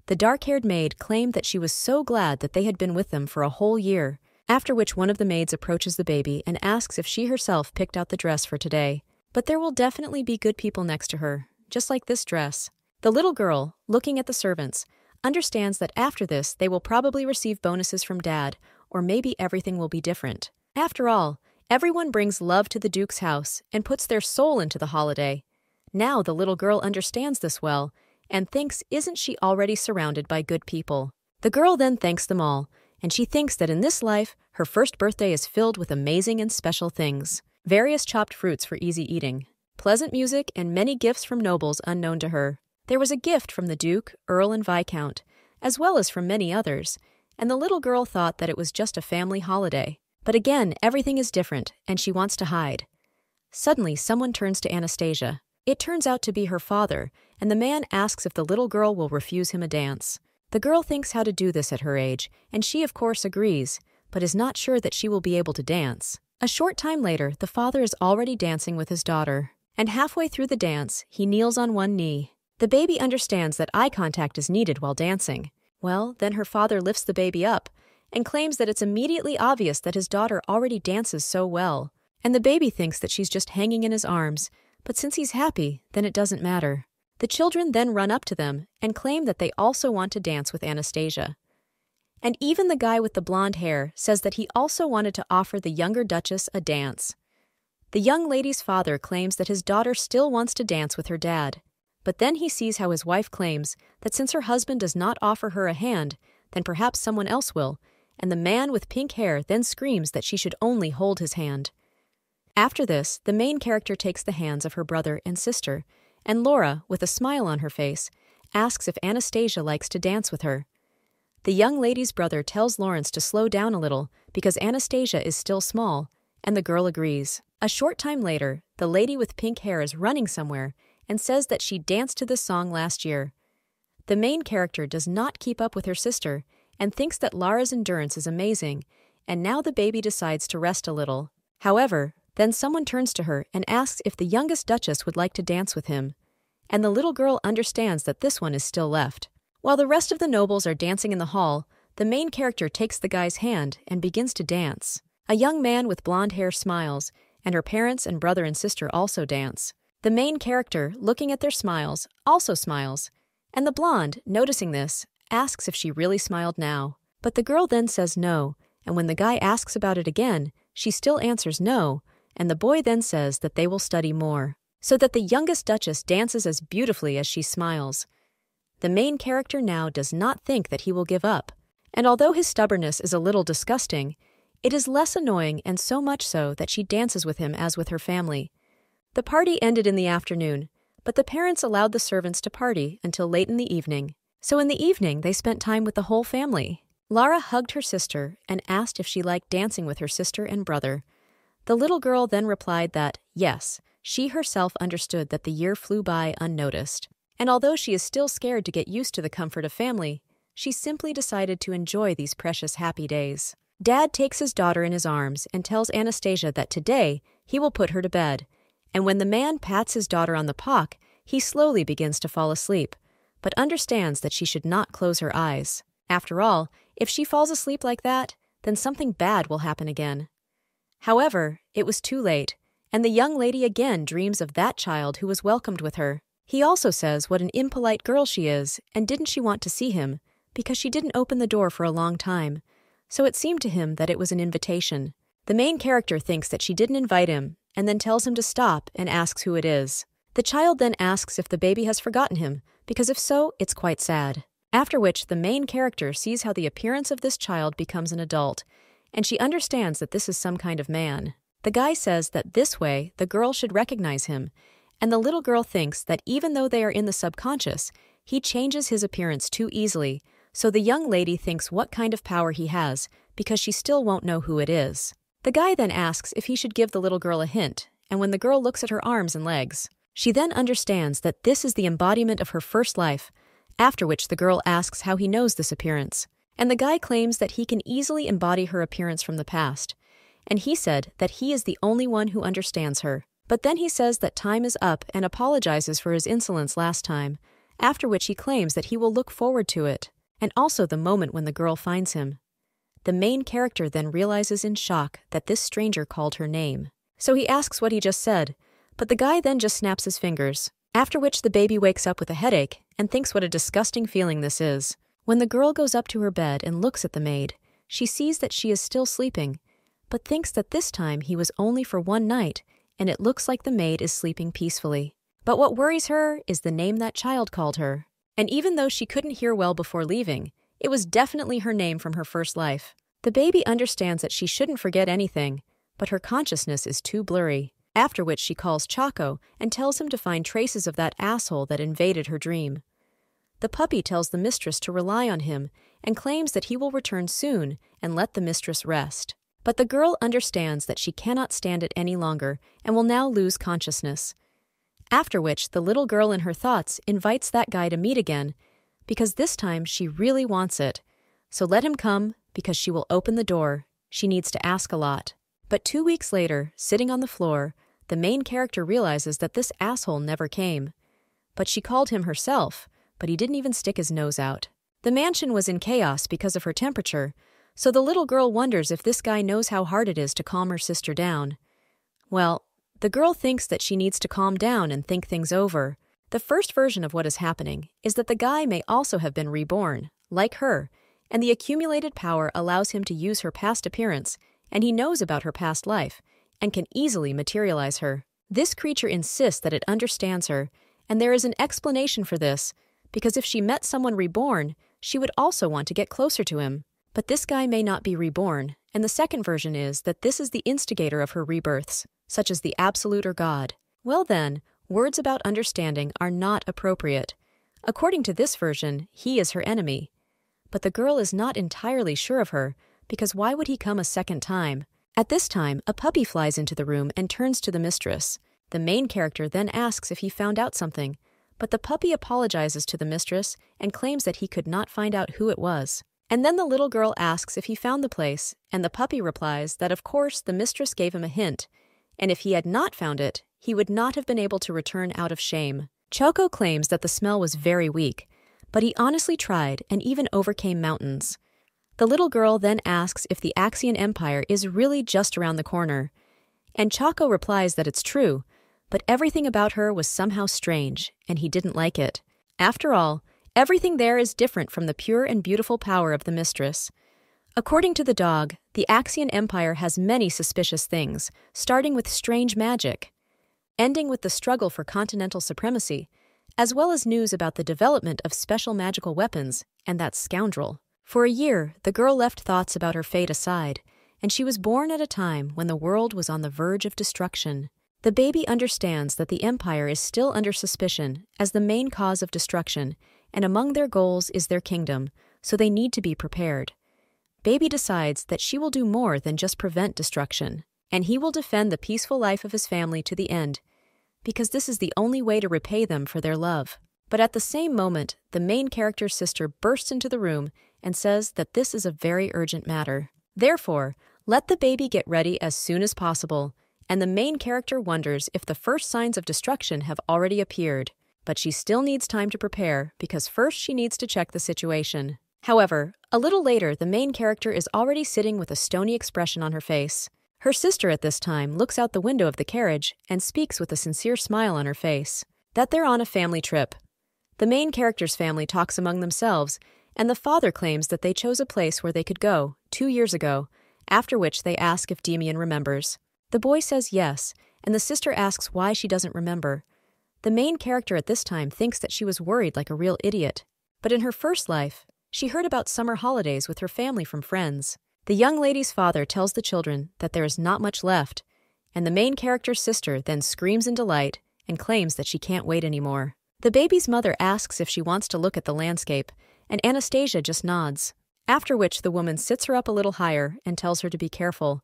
The dark-haired maid claimed that she was so glad that they had been with them for a whole year, after which one of the maids approaches the baby and asks if she herself picked out the dress for today. But there will definitely be good people next to her, just like this dress. The little girl, looking at the servants, understands that after this they will probably receive bonuses from Dad, or maybe everything will be different. After all, everyone brings love to the Duke's house and puts their soul into the holiday. Now the little girl understands this well, and thinks isn't she already surrounded by good people? The girl then thanks them all, and she thinks that in this life, her first birthday is filled with amazing and special things. Various chopped fruits for easy eating, pleasant music, and many gifts from nobles unknown to her. There was a gift from the Duke, Earl, and Viscount, as well as from many others, and the little girl thought that it was just a family holiday. But again, everything is different, and she wants to hide. Suddenly, someone turns to Anastasia. It turns out to be her father, and the man asks if the little girl will refuse him a dance. The girl thinks how to do this at her age, and she of course agrees, but is not sure that she will be able to dance. A short time later, the father is already dancing with his daughter, and halfway through the dance, he kneels on one knee. The baby understands that eye contact is needed while dancing. Well, then her father lifts the baby up, and claims that it's immediately obvious that his daughter already dances so well, and the baby thinks that she's just hanging in his arms, but since he's happy, then it doesn't matter. The children then run up to them and claim that they also want to dance with Anastasia. And even the guy with the blonde hair says that he also wanted to offer the younger Duchess a dance. The young lady's father claims that his daughter still wants to dance with her dad, but then he sees how his wife claims that since her husband does not offer her a hand, then perhaps someone else will, and the man with pink hair then screams that she should only hold his hand. After this, the main character takes the hands of her brother and sister, and Laura, with a smile on her face, asks if Anastasia likes to dance with her. The young lady's brother tells Lawrence to slow down a little because Anastasia is still small, and the girl agrees. A short time later, the lady with pink hair is running somewhere and says that she danced to this song last year. The main character does not keep up with her sister and thinks that Lara's endurance is amazing, and now the baby decides to rest a little. However, then someone turns to her and asks if the youngest Duchess would like to dance with him, and the little girl understands that this one is still left. While the rest of the nobles are dancing in the hall, the main character takes the guy's hand and begins to dance. A young man with blonde hair smiles, and her parents and brother and sister also dance. The main character, looking at their smiles, also smiles, and the blonde, noticing this, asks if she really smiled now. But the girl then says no, and when the guy asks about it again, she still answers no, and the boy then says that they will study more, so that the youngest Duchess dances as beautifully as she smiles. The main character now does not think that he will give up, and although his stubbornness is a little disgusting, it is less annoying and so much so that she dances with him as with her family. The party ended in the afternoon, but the parents allowed the servants to party until late in the evening. So in the evening, they spent time with the whole family. Lara hugged her sister and asked if she liked dancing with her sister and brother. The little girl then replied that, yes, she herself understood that the year flew by unnoticed. And although she is still scared to get used to the comfort of family, she simply decided to enjoy these precious happy days. Dad takes his daughter in his arms and tells Anastasia that today he will put her to bed, and when the man pats his daughter on the pock, he slowly begins to fall asleep, but understands that she should not close her eyes. After all, if she falls asleep like that, then something bad will happen again. However, it was too late, and the young lady again dreams of that child who was welcomed with her. He also says what an impolite girl she is, and didn't she want to see him, because she didn't open the door for a long time, so it seemed to him that it was an invitation. The main character thinks that she didn't invite him, and then tells him to stop and asks who it is. The child then asks if the baby has forgotten him, because if so, it's quite sad. After which, the main character sees how the appearance of this child becomes an adult, and she understands that this is some kind of man. The guy says that this way, the girl should recognize him, and the little girl thinks that even though they are in the subconscious, he changes his appearance too easily, so the young lady thinks what kind of power he has, because she still won't know who it is. The guy then asks if he should give the little girl a hint, and when the girl looks at her arms and legs, she then understands that this is the embodiment of her first life, after which the girl asks how he knows this appearance, and the guy claims that he can easily embody her appearance from the past, and he said that he is the only one who understands her. But then he says that time is up and apologizes for his insolence last time, after which he claims that he will look forward to it, and also the moment when the girl finds him. The main character then realizes in shock that this stranger called her name. So he asks what he just said, but the guy then just snaps his fingers, after which the baby wakes up with a headache and thinks what a disgusting feeling this is. When the girl goes up to her bed and looks at the maid, she sees that she is still sleeping, but thinks that this time he was only for one night, and it looks like the maid is sleeping peacefully. But what worries her is the name that child called her. And even though she couldn't hear well before leaving, it was definitely her name from her first life. The baby understands that she shouldn't forget anything, but her consciousness is too blurry, after which she calls Chaco and tells him to find traces of that asshole that invaded her dream. The puppy tells the mistress to rely on him and claims that he will return soon and let the mistress rest. But the girl understands that she cannot stand it any longer and will now lose consciousness. After which, the little girl in her thoughts invites that guy to meet again, because this time she really wants it. So let him come, because she will open the door. She needs to ask a lot. But 2 weeks later, sitting on the floor, the main character realizes that this asshole never came. But she called him herself, but he didn't even stick his nose out. The mansion was in chaos because of her temperature, so the little girl wonders if this guy knows how hard it is to calm her sister down. Well, the girl thinks that she needs to calm down and think things over. The first version of what is happening is that the guy may also have been reborn, like her, and the accumulated power allows him to use her past appearance, and he knows about her past life, and can easily materialize her. This creature insists that it understands her, and there is an explanation for this, because if she met someone reborn, she would also want to get closer to him. But this guy may not be reborn, and the second version is that this is the instigator of her rebirths, such as the Absolute or God. Well then, words about understanding are not appropriate. According to this version, he is her enemy. But the girl is not entirely sure of her, because why would he come a second time? At this time, a puppy flies into the room and turns to the mistress. The main character then asks if he found out something, but the puppy apologizes to the mistress and claims that he could not find out who it was. And then the little girl asks if he found the place, and the puppy replies that of course the mistress gave him a hint, and if he had not found it, he would not have been able to return out of shame. Choco claims that the smell was very weak, but he honestly tried and even overcame mountains. The little girl then asks if the Axian Empire is really just around the corner, and Choco replies that it's true, but everything about her was somehow strange, and he didn't like it. After all, everything there is different from the pure and beautiful power of the mistress. According to the dog, the Axian Empire has many suspicious things, starting with strange magic, ending with the struggle for continental supremacy, as well as news about the development of special magical weapons and that scoundrel. For a year, the girl left thoughts about her fate aside, and she was born at a time when the world was on the verge of destruction. The baby understands that the Empire is still under suspicion as the main cause of destruction, and among their goals is their kingdom, so they need to be prepared. Baby decides that she will do more than just prevent destruction, and he will defend the peaceful life of his family to the end, because this is the only way to repay them for their love. But at the same moment, the main character's sister bursts into the room and says that this is a very urgent matter. Therefore, let the baby get ready as soon as possible, and the main character wonders if the first signs of destruction have already appeared. But she still needs time to prepare because first she needs to check the situation. However, a little later, the main character is already sitting with a stony expression on her face. Her sister at this time looks out the window of the carriage and speaks with a sincere smile on her face. That they're on a family trip. The main character's family talks among themselves, and the father claims that they chose a place where they could go 2 years ago, after which they ask if Demian remembers. The boy says yes, and the sister asks why she doesn't remember. The main character at this time thinks that she was worried like a real idiot. But in her first life, she heard about summer holidays with her family from friends. The young lady's father tells the children that there is not much left, and the main character's sister then screams in delight and claims that she can't wait anymore. The baby's mother asks if she wants to look at the landscape, and Anastasia just nods, after which the woman sits her up a little higher and tells her to be careful.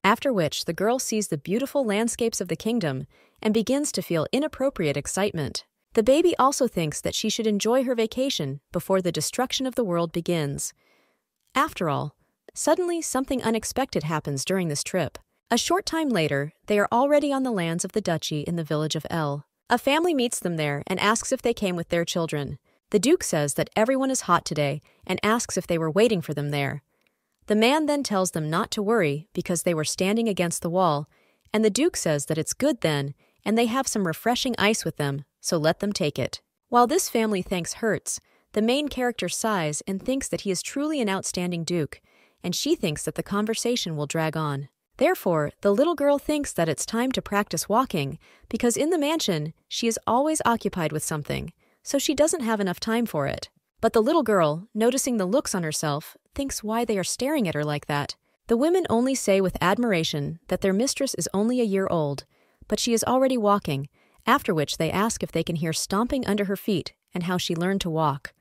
After which the girl sees the beautiful landscapes of the kingdom and begins to feel inappropriate excitement. The baby also thinks that she should enjoy her vacation before the destruction of the world begins. After all, suddenly something unexpected happens during this trip. A short time later, they are already on the lands of the duchy in the village of El. A family meets them there and asks if they came with their children. The Duke says that everyone is hot today and asks if they were waiting for them there. The man then tells them not to worry because they were standing against the wall, and the Duke says that it's good then, and they have some refreshing ice with them, so let them take it. While this family thanks Hertz, the main character sighs and thinks that he is truly an outstanding Duke, and she thinks that the conversation will drag on. Therefore, the little girl thinks that it's time to practice walking, because in the mansion, she is always occupied with something, so she doesn't have enough time for it. But the little girl, noticing the looks on herself, thinks why they are staring at her like that. The women only say with admiration that their mistress is only a year old, but she is already walking, after which they ask if they can hear stomping under her feet and how she learned to walk.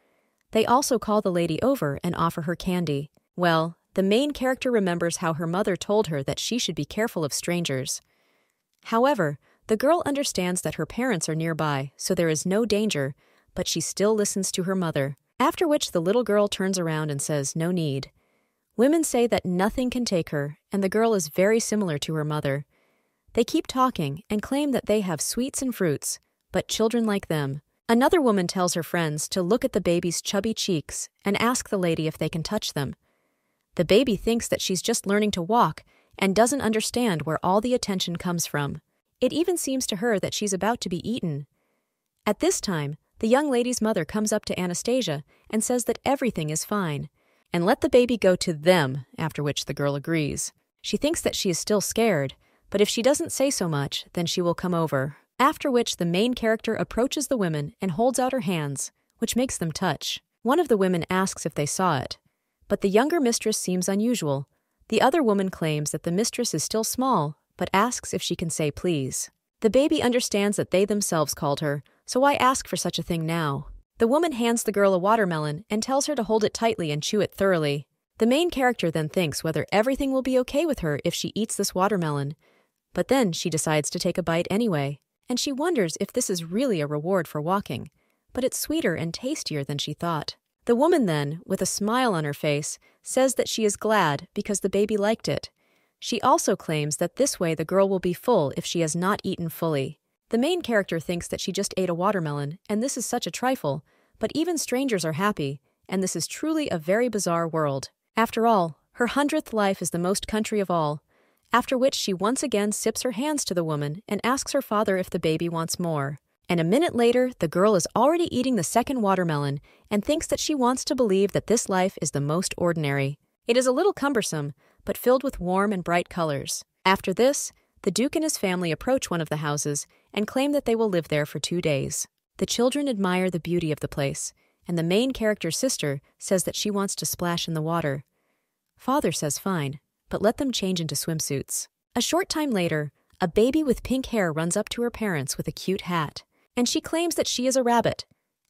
They also call the lady over and offer her candy. Well, the main character remembers how her mother told her that she should be careful of strangers. However, the girl understands that her parents are nearby, so there is no danger, but she still listens to her mother. After which the little girl turns around and says no need. Women say that nothing can take her, and the girl is very similar to her mother. They keep talking and claim that they have sweets and fruits, but children like them. Another woman tells her friends to look at the baby's chubby cheeks and ask the lady if they can touch them. The baby thinks that she's just learning to walk and doesn't understand where all the attention comes from. It even seems to her that she's about to be eaten. At this time, the young lady's mother comes up to Anastasia and says that everything is fine. and let the baby go to them, after which the girl agrees. She thinks that she is still scared, but if she doesn't say so much, then she will come over. After which the main character approaches the women and holds out her hands, which makes them touch. One of the women asks if they saw it, but the younger mistress seems unusual. The other woman claims that the mistress is still small, but asks if she can say please. The baby understands that they themselves called her, so why ask for such a thing now? The woman hands the girl a watermelon and tells her to hold it tightly and chew it thoroughly. The main character then thinks whether everything will be okay with her if she eats this watermelon, but then she decides to take a bite anyway, and she wonders if this is really a reward for walking, but it's sweeter and tastier than she thought. The woman then, with a smile on her face, says that she is glad because the baby liked it. She also claims that this way the girl will be full if she has not eaten fully. The main character thinks that she just ate a watermelon, and this is such a trifle, but even strangers are happy, and this is truly a very bizarre world. After all, her 100th life is the most country of all, after which she once again sips her hands to the woman and asks her father if the baby wants more. And a minute later, the girl is already eating the second watermelon and thinks that she wants to believe that this life is the most ordinary. It is a little cumbersome, but filled with warm and bright colors. After this, the Duke and his family approach one of the houses and claim that they will live there for 2 days. The children admire the beauty of the place, and the main character's sister says that she wants to splash in the water. Father says fine, but let them change into swimsuits. A short time later, a baby with pink hair runs up to her parents with a cute hat, and she claims that she is a rabbit.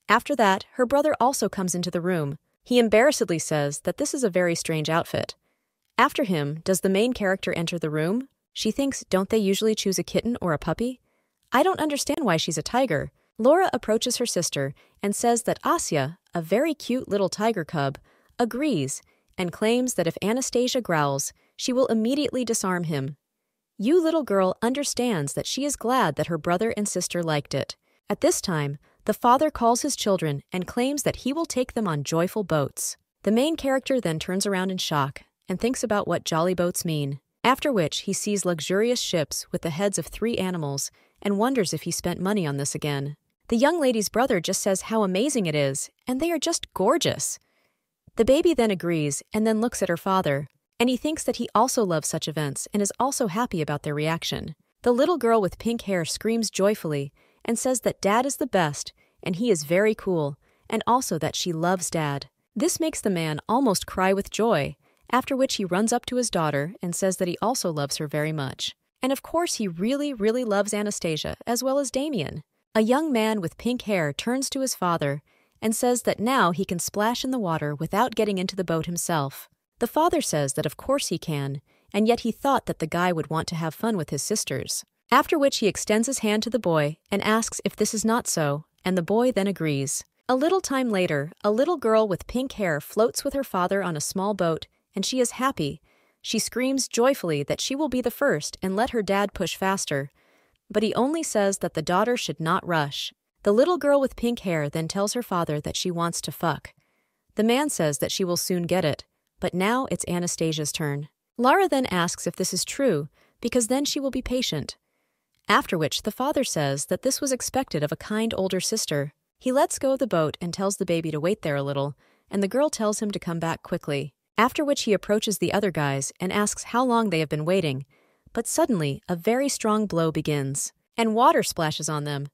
After that, her brother also comes into the room. He embarrassedly says that this is a very strange outfit. After him, does the main character enter the room? She thinks, don't they usually choose a kitten or a puppy? I don't understand why she's a tiger. Laura approaches her sister and says that Asya, a very cute little tiger cub, agrees and claims that if Anastasia growls, she will immediately disarm him. You little girl understands that she is glad that her brother and sister liked it. At this time, the father calls his children and claims that he will take them on joyful boats. The main character then turns around in shock and thinks about what jolly boats mean, after which he sees luxurious ships with the heads of 3 animals and wonders if he spent money on this again. The young lady's brother just says how amazing it is, and they are just gorgeous. The baby then agrees and then looks at her father, and he thinks that he also loves such events and is also happy about their reaction. The little girl with pink hair screams joyfully and says that Dad is the best and he is very cool, and also that she loves Dad. This makes the man almost cry with joy, after which he runs up to his daughter and says that he also loves her very much. And of course he really, really loves Anastasia as well as Damien. A young man with pink hair turns to his father and says that now he can splash in the water without getting into the boat himself. The father says that of course he can, and yet he thought that the guy would want to have fun with his sisters. After which he extends his hand to the boy and asks if this is not so, and the boy then agrees. A little time later, a little girl with pink hair floats with her father on a small boat, and she is happy. She screams joyfully that she will be the first and let her dad push faster. But he only says that the daughter should not rush. The little girl with pink hair then tells her father that she wants to fuck. The man says that she will soon get it, but now it's Anastasia's turn. Lara then asks if this is true, because then she will be patient. After which the father says that this was expected of a kind older sister. He lets go of the boat and tells the baby to wait there a little, and the girl tells him to come back quickly. After which he approaches the other guys and asks how long they have been waiting, but suddenly a very strong blow begins, and water splashes on them.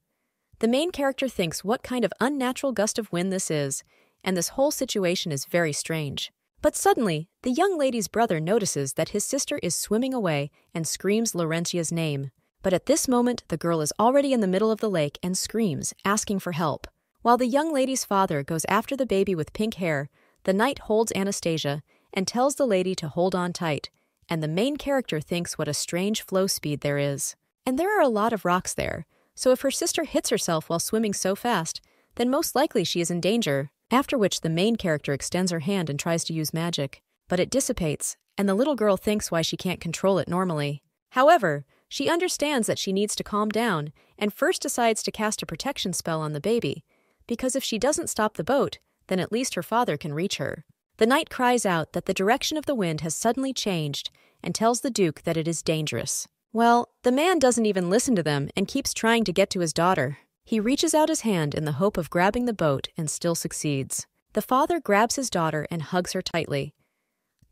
The main character thinks what kind of unnatural gust of wind this is, and this whole situation is very strange. But suddenly, the young lady's brother notices that his sister is swimming away and screams Laurentia's name. But at this moment, the girl is already in the middle of the lake and screams, asking for help. While the young lady's father goes after the baby with pink hair, the knight holds Anastasia and tells the lady to hold on tight, and the main character thinks what a strange flow speed there is. And there are a lot of rocks there, so if her sister hits herself while swimming so fast, then most likely she is in danger, after which the main character extends her hand and tries to use magic. But it dissipates, and the little girl thinks why she can't control it normally. However, she understands that she needs to calm down, and first decides to cast a protection spell on the baby, because if she doesn't stop the boat, then at least her father can reach her. The knight cries out that the direction of the wind has suddenly changed and tells the Duke that it is dangerous. Well, the man doesn't even listen to them and keeps trying to get to his daughter. He reaches out his hand in the hope of grabbing the boat and still succeeds. The father grabs his daughter and hugs her tightly.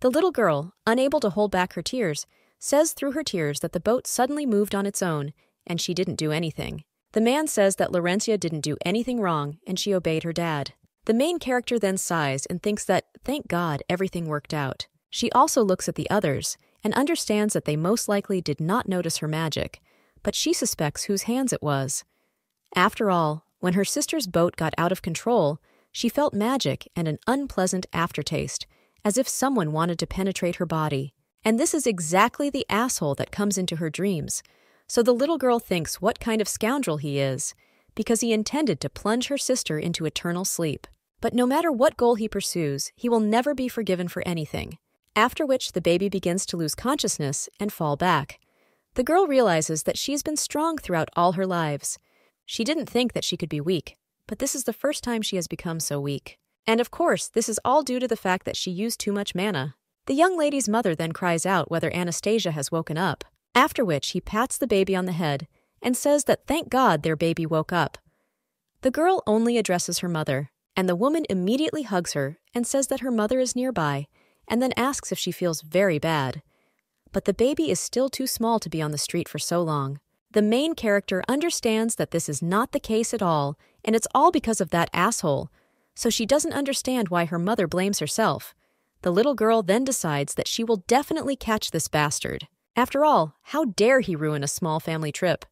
The little girl, unable to hold back her tears, says through her tears that the boat suddenly moved on its own, and she didn't do anything. The man says that Laurencia didn't do anything wrong, and she obeyed her dad. The main character then sighs and thinks that, thank God, everything worked out. She also looks at the others, and understands that they most likely did not notice her magic, but she suspects whose hands it was. After all, when her sister's boat got out of control, she felt magic and an unpleasant aftertaste, as if someone wanted to penetrate her body. And this is exactly the asshole that comes into her dreams. So the little girl thinks what kind of scoundrel he is, because he intended to plunge her sister into eternal sleep. But no matter what goal he pursues, he will never be forgiven for anything. After which the baby begins to lose consciousness and fall back. The girl realizes that she's been strong throughout all her lives. She didn't think that she could be weak, but this is the first time she has become so weak. And of course, this is all due to the fact that she used too much mana. The young lady's mother then cries out whether Anastasia has woken up, after which he pats the baby on the head and says that thank God their baby woke up. The girl only addresses her mother, and the woman immediately hugs her and says that her mother is nearby, and then asks if she feels very bad. But the baby is still too small to be on the street for so long. The main character understands that this is not the case at all, and it's all because of that asshole, so she doesn't understand why her mother blames herself. The little girl then decides that she will definitely catch this bastard. After all, how dare he ruin a small family trip?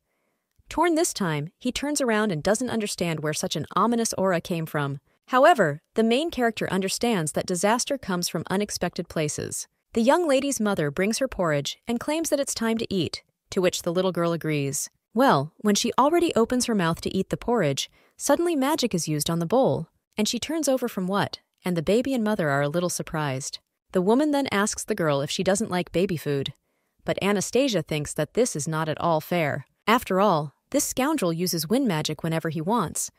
Torn this time, he turns around and doesn't understand where such an ominous aura came from. However, the main character understands that disaster comes from unexpected places. The young lady's mother brings her porridge and claims that it's time to eat, to which the little girl agrees. Well, when she already opens her mouth to eat the porridge, suddenly magic is used on the bowl, and she turns over from what, and the baby and mother are a little surprised. The woman then asks the girl if she doesn't like baby food, but Anastasia thinks that this is not at all fair. After all, this scoundrel uses wind magic whenever he wants.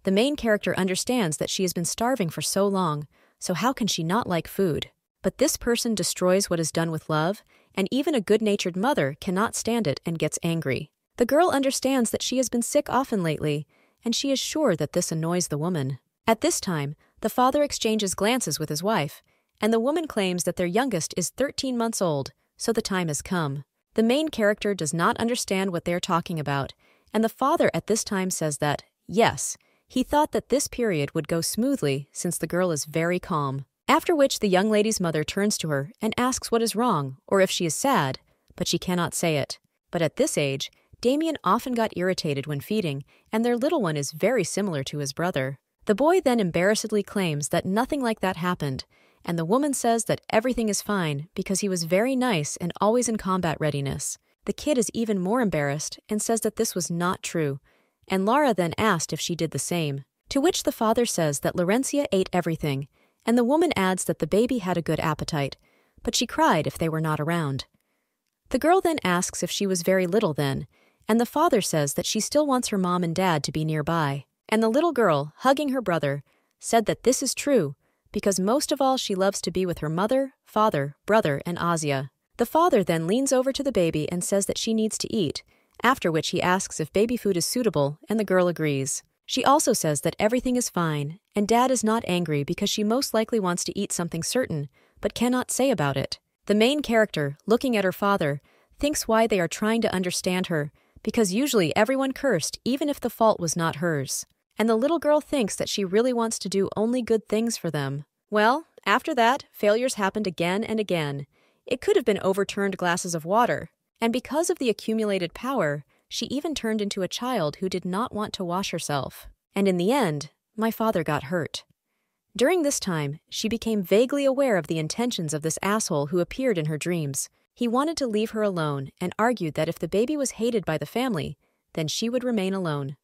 The main character understands that she has been starving for so long, so how can she not like food? But this person destroys what is done with love, and even a good-natured mother cannot stand it and gets angry. The girl understands that she has been sick often lately, and she is sure that this annoys the woman. At this time, the father exchanges glances with his wife, and the woman claims that their youngest is 13 months old, so the time has come. The main character does not understand what they are talking about, and the father at this time says that, yes, he thought that this period would go smoothly since the girl is very calm. After which the young lady's mother turns to her and asks what is wrong or if she is sad, but she cannot say it. But at this age, Damien often got irritated when feeding, and their little one is very similar to his brother. The boy then embarrassedly claims that nothing like that happened, and the woman says that everything is fine because he was very nice and always in combat readiness. The kid is even more embarrassed and says that this was not true, and Lara then asked if she did the same, to which the father says that Laurencia ate everything, and the woman adds that the baby had a good appetite, but she cried if they were not around. The girl then asks if she was very little then, and the father says that she still wants her mom and dad to be nearby, and the little girl, hugging her brother, said that this is true, because most of all she loves to be with her mother, father, brother, and Azia. The father then leans over to the baby and says that she needs to eat, after which he asks if baby food is suitable, and the girl agrees. She also says that everything is fine, and Dad is not angry because she most likely wants to eat something certain, but cannot say about it. The main character, looking at her father, thinks why they are trying to understand her, because usually everyone cursed even if the fault was not hers. And the little girl thinks that she really wants to do only good things for them. Well, after that, failures happened again and again. It could have been overturned glasses of water, and because of the accumulated power, she even turned into a child who did not want to wash herself. And in the end, my father got hurt. During this time, she became vaguely aware of the intentions of this asshole who appeared in her dreams. He wanted to leave her alone and argued that if the baby was hated by the family, then she would remain alone.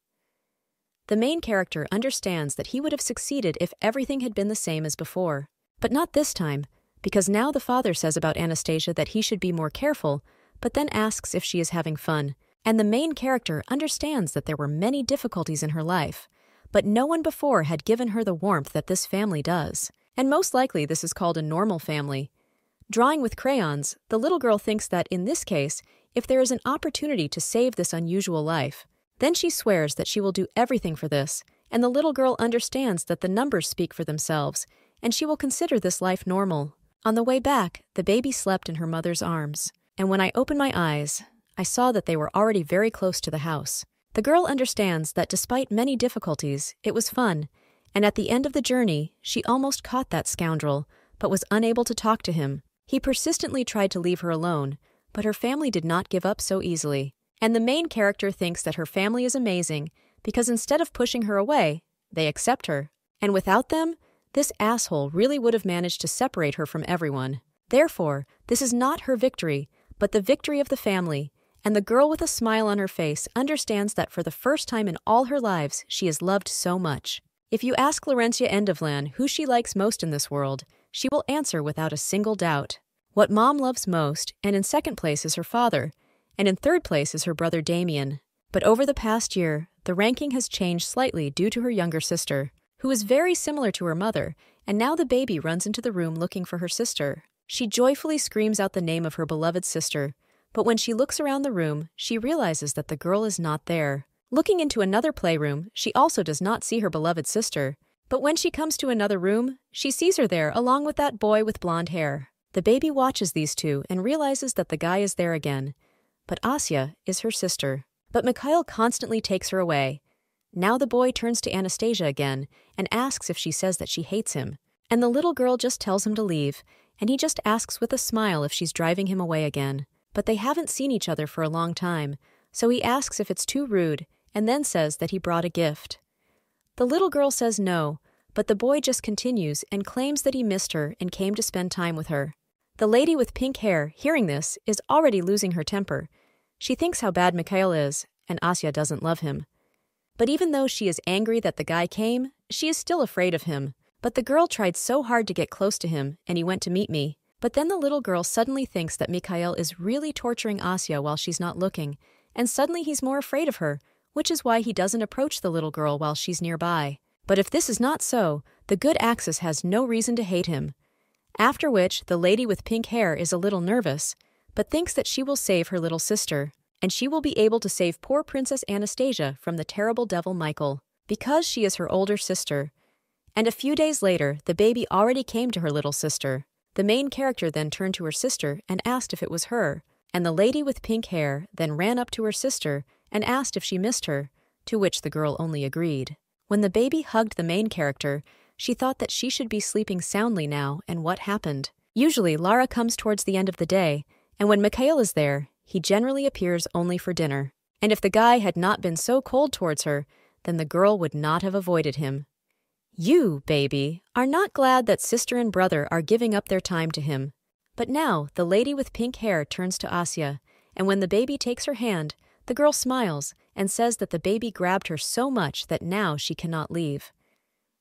The main character understands that he would have succeeded if everything had been the same as before. But not this time, because now the father says about Anastasia that he should be more careful, but then asks if she is having fun. And the main character understands that there were many difficulties in her life, but no one before had given her the warmth that this family does. And most likely this is called a normal family. Drawing with crayons, the little girl thinks that in this case, if there is an opportunity to save this unusual life, then she swears that she will do everything for this, and the little girl understands that the numbers speak for themselves, and she will consider this life normal. On the way back, the baby slept in her mother's arms, and when I opened my eyes, I saw that they were already very close to the house. The girl understands that despite many difficulties, it was fun, and at the end of the journey, she almost caught that scoundrel, but was unable to talk to him. He persistently tried to leave her alone, but her family did not give up so easily. And the main character thinks that her family is amazing because instead of pushing her away, they accept her. And without them, this asshole really would have managed to separate her from everyone. Therefore, this is not her victory, but the victory of the family, and the girl with a smile on her face understands that for the first time in all her lives, she is loved so much. If you ask Laurentia Endovlan who she likes most in this world, she will answer without a single doubt. What Mom loves most, and in second place is her father, and in third place is her brother Damien. But over the past year, the ranking has changed slightly due to her younger sister, who is very similar to her mother, and now the baby runs into the room looking for her sister. She joyfully screams out the name of her beloved sister, but when she looks around the room, she realizes that the girl is not there. Looking into another playroom, she also does not see her beloved sister, but when she comes to another room, she sees her there along with that boy with blonde hair. The baby watches these two and realizes that the guy is there again, but Asya is her sister. But Mikhail constantly takes her away. Now the boy turns to Anastasia again and asks if she says that she hates him, and the little girl just tells him to leave, and he just asks with a smile if she's driving him away again. But they haven't seen each other for a long time, so he asks if it's too rude, and then says that he brought a gift. The little girl says no, but the boy just continues and claims that he missed her and came to spend time with her. The lady with pink hair, hearing this, is already losing her temper. She thinks how bad Mikhail is, and Asya doesn't love him. But even though she is angry that the guy came, she is still afraid of him. But the girl tried so hard to get close to him, and he went to meet me. But then the little girl suddenly thinks that Mikhail is really torturing Asya while she's not looking, and suddenly he's more afraid of her, which is why he doesn't approach the little girl while she's nearby. But if this is not so, the good Axis has no reason to hate him. After which, the lady with pink hair is a little nervous, but thinks that she will save her little sister, and she will be able to save poor Princess Anastasia from the terrible devil Michael, because she is her older sister. And a few days later, the baby already came to her little sister. The main character then turned to her sister and asked if it was her, and the lady with pink hair then ran up to her sister and asked if she missed her, to which the girl only agreed. When the baby hugged the main character, she thought that she should be sleeping soundly now, and what happened? Usually, Lara comes towards the end of the day, and when Mikhail is there, he generally appears only for dinner. And if the guy had not been so cold towards her, then the girl would not have avoided him. You, baby, are not glad that sister and brother are giving up their time to him. But now, the lady with pink hair turns to Asya, and when the baby takes her hand, the girl smiles and says that the baby grabbed her so much that now she cannot leave.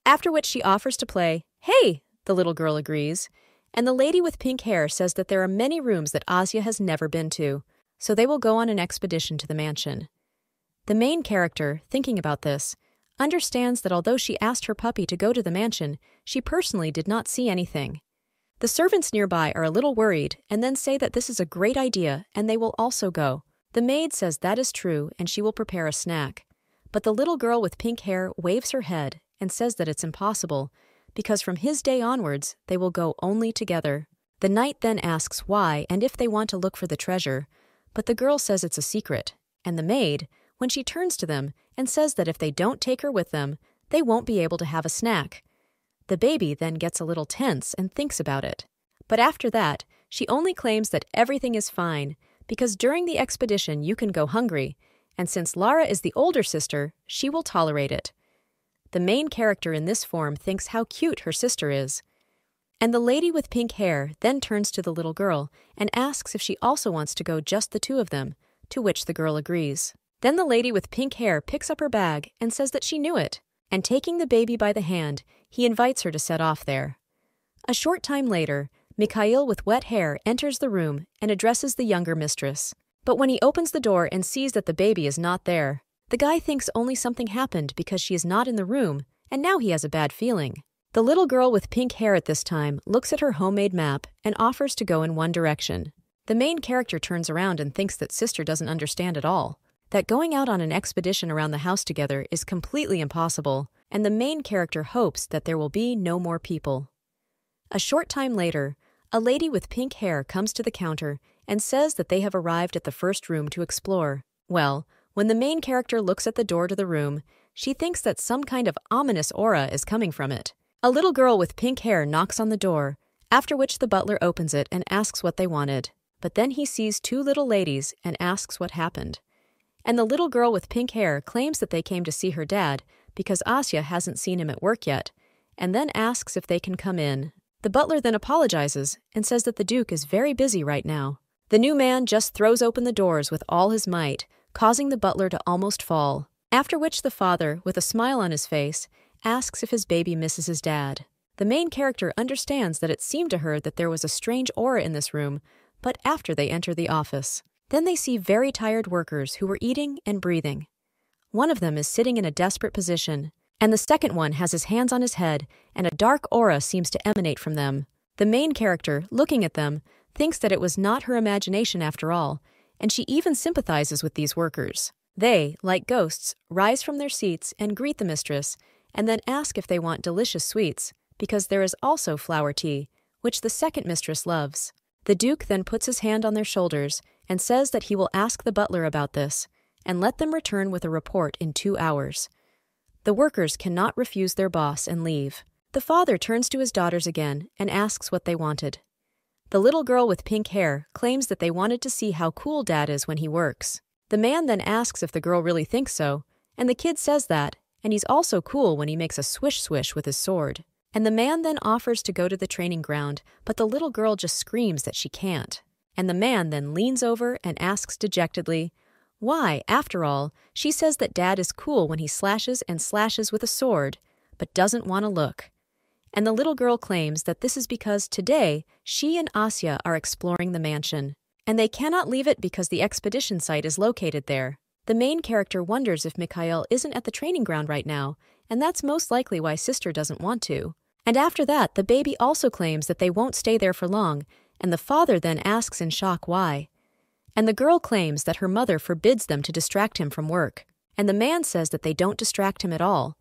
After which she offers to play. Hey, the little girl agrees, and the lady with pink hair says that there are many rooms that Asya has never been to, so they will go on an expedition to the mansion. The main character, thinking about this, understands that although she asked her puppy to go to the mansion, she personally did not see anything. The servants nearby are a little worried and then say that this is a great idea and they will also go. The maid says that is true and she will prepare a snack. But the little girl with pink hair waves her head and says that it's impossible, because from his day onwards, they will go only together. The knight then asks why and if they want to look for the treasure, but the girl says it's a secret, and the maid, when she turns to them and says that if they don't take her with them, they won't be able to have a snack. The baby then gets a little tense and thinks about it. But after that, she only claims that everything is fine, because during the expedition you can go hungry, and since Lara is the older sister, she will tolerate it. The main character in this form thinks how cute her sister is. And the lady with pink hair then turns to the little girl and asks if she also wants to go just the two of them, to which the girl agrees. Then the lady with pink hair picks up her bag and says that she knew it, and taking the baby by the hand, he invites her to set off there. A short time later, Mikhail with wet hair enters the room and addresses the younger mistress. But when he opens the door and sees that the baby is not there, the guy thinks only something happened because she is not in the room, and now he has a bad feeling. The little girl with pink hair at this time looks at her homemade map and offers to go in one direction. The main character turns around and thinks that sister doesn't understand at all. that going out on an expedition around the house together is completely impossible, and the main character hopes that there will be no more people. A short time later, a lady with pink hair comes to the counter and says that they have arrived at the first room to explore. Well, when the main character looks at the door to the room, she thinks that some kind of ominous aura is coming from it. A little girl with pink hair knocks on the door, after which the butler opens it and asks what they wanted. But then he sees two little ladies and asks what happened. And the little girl with pink hair claims that they came to see her dad because Asya hasn't seen him at work yet, and then asks if they can come in. The butler then apologizes and says that the Duke is very busy right now. The new man just throws open the doors with all his might, causing the butler to almost fall. After which the father, with a smile on his face, asks if his baby misses his dad. The main character understands that it seemed to her that there was a strange aura in this room, but after they enter the office. Then they see very tired workers who were eating and breathing. One of them is sitting in a desperate position, and the second one has his hands on his head, and a dark aura seems to emanate from them. The main character, looking at them, thinks that it was not her imagination after all, and she even sympathizes with these workers. They, like ghosts, rise from their seats and greet the mistress, and then ask if they want delicious sweets, because there is also flower tea, which the second mistress loves. The Duke then puts his hand on their shoulders and says that he will ask the butler about this, and let them return with a report in 2 hours. The workers cannot refuse their boss and leave. The father turns to his daughters again and asks what they wanted. The little girl with pink hair claims that they wanted to see how cool Dad is when he works. The man then asks if the girl really thinks so, and the kid says that, and he's also cool when he makes a swish-swish with his sword. And the man then offers to go to the training ground, but the little girl just screams that she can't. And the man then leans over and asks dejectedly, why, after all, she says that Dad is cool when he slashes and slashes with a sword, but doesn't want to look. And the little girl claims that this is because today she and Asya are exploring the mansion, and they cannot leave it because the expedition site is located there. The main character wonders if Mikhail isn't at the training ground right now, and that's most likely why Sister doesn't want to. And after that, the baby also claims that they won't stay there for long, and the father then asks in shock why. And the girl claims that her mother forbids them to distract him from work, and the man says that they don't distract him at all.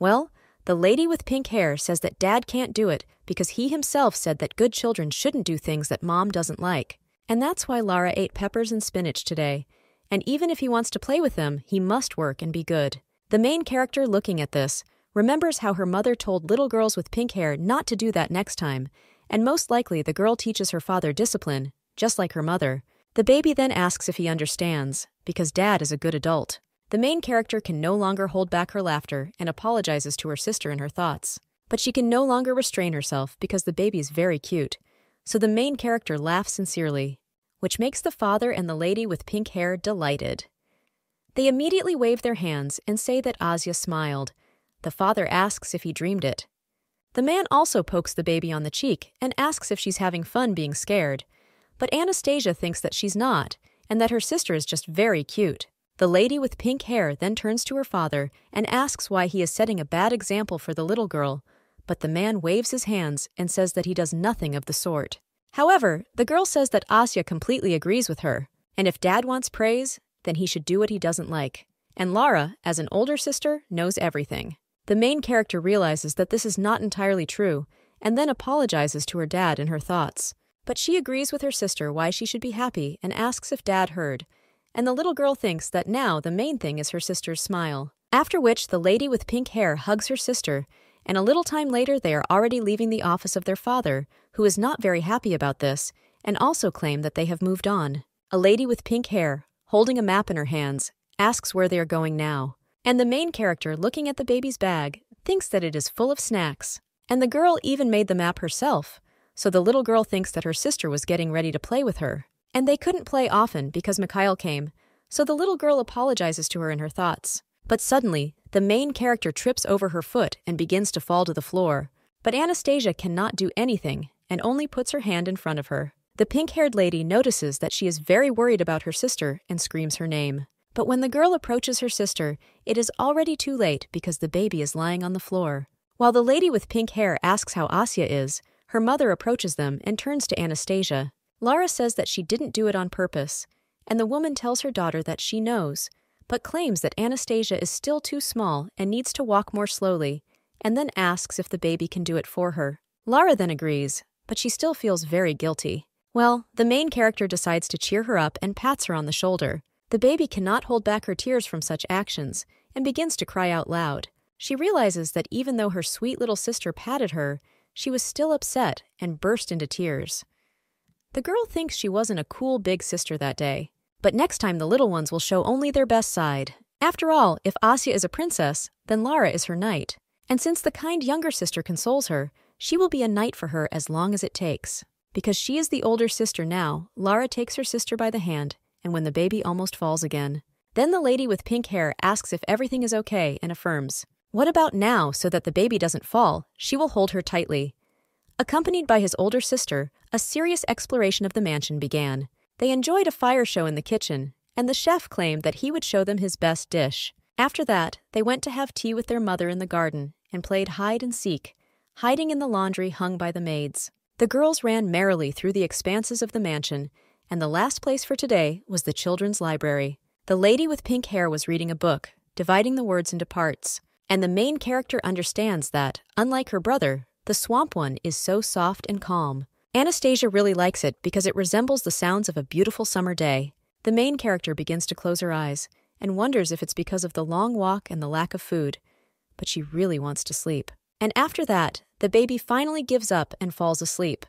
Well, the lady with pink hair says that Dad can't do it because he himself said that good children shouldn't do things that Mom doesn't like. And that's why Lara ate peppers and spinach today. And even if he wants to play with them, he must work and be good. The main character, looking at this, remembers how her mother told little girls with pink hair not to do that next time, and most likely the girl teaches her father discipline, just like her mother. The baby then asks if he understands, because Dad is a good adult. The main character can no longer hold back her laughter and apologizes to her sister in her thoughts. But she can no longer restrain herself because the baby's very cute, so the main character laughs sincerely, which makes the father and the lady with pink hair delighted. They immediately wave their hands and say that Asya smiled. The father asks if he dreamed it. The man also pokes the baby on the cheek and asks if she's having fun being scared. But Anastasia thinks that she's not, and that her sister is just very cute. The lady with pink hair then turns to her father and asks why he is setting a bad example for the little girl, but the man waves his hands and says that he does nothing of the sort. However, the girl says that Asya completely agrees with her, and if Dad wants praise, then he should do what he doesn't like. And Lara, as an older sister, knows everything. The main character realizes that this is not entirely true, and then apologizes to her dad in her thoughts. But she agrees with her sister why she should be happy and asks if Dad heard, and the little girl thinks that now the main thing is her sister's smile. After which the lady with pink hair hugs her sister, and a little time later they are already leaving the office of their father, who is not very happy about this, and also claim that they have moved on. A lady with pink hair, holding a map in her hands, asks where they are going now. And the main character, looking at the baby's bag, thinks that it is full of snacks. And the girl even made the map herself, so the little girl thinks that her sister was getting ready to play with her. And they couldn't play often because Mikhail came, so the little girl apologizes to her in her thoughts. But suddenly, the main character trips over her foot and begins to fall to the floor. But Anastasia cannot do anything and only puts her hand in front of her. The pink-haired lady notices that she is very worried about her sister and screams her name. But when the girl approaches her sister, it is already too late because the baby is lying on the floor. While the lady with pink hair asks how Asya is, her mother approaches them and turns to Anastasia. Lara says that she didn't do it on purpose, and the woman tells her daughter that she knows, but claims that Anastasia is still too small and needs to walk more slowly, and then asks if the baby can do it for her. Lara then agrees, but she still feels very guilty. Well, the main character decides to cheer her up and pats her on the shoulder. The baby cannot hold back her tears from such actions and begins to cry out loud. She realizes that even though her sweet little sister patted her, she was still upset and burst into tears. The girl thinks she wasn't a cool big sister that day, but next time the little ones will show only their best side. After all, if Asya is a princess, then Lara is her knight. And since the kind younger sister consoles her, she will be a knight for her as long as it takes. Because she is the older sister now, Lara takes her sister by the hand, and when the baby almost falls again. Then the lady with pink hair asks if everything is okay and affirms, "What about now, so that the baby doesn't fall? She will hold her tightly." Accompanied by his older sister, a serious exploration of the mansion began. They enjoyed a fire show in the kitchen, and the chef claimed that he would show them his best dish. After that, they went to have tea with their mother in the garden and played hide and seek, hiding in the laundry hung by the maids. The girls ran merrily through the expanses of the mansion, and the last place for today was the children's library. The lady with pink hair was reading a book, dividing the words into parts, and the main character understands that, unlike her brother, the swamp one is so soft and calm. Anastasia really likes it because it resembles the sounds of a beautiful summer day. The main character begins to close her eyes and wonders if it's because of the long walk and the lack of food, but she really wants to sleep. And after that, the baby finally gives up and falls asleep.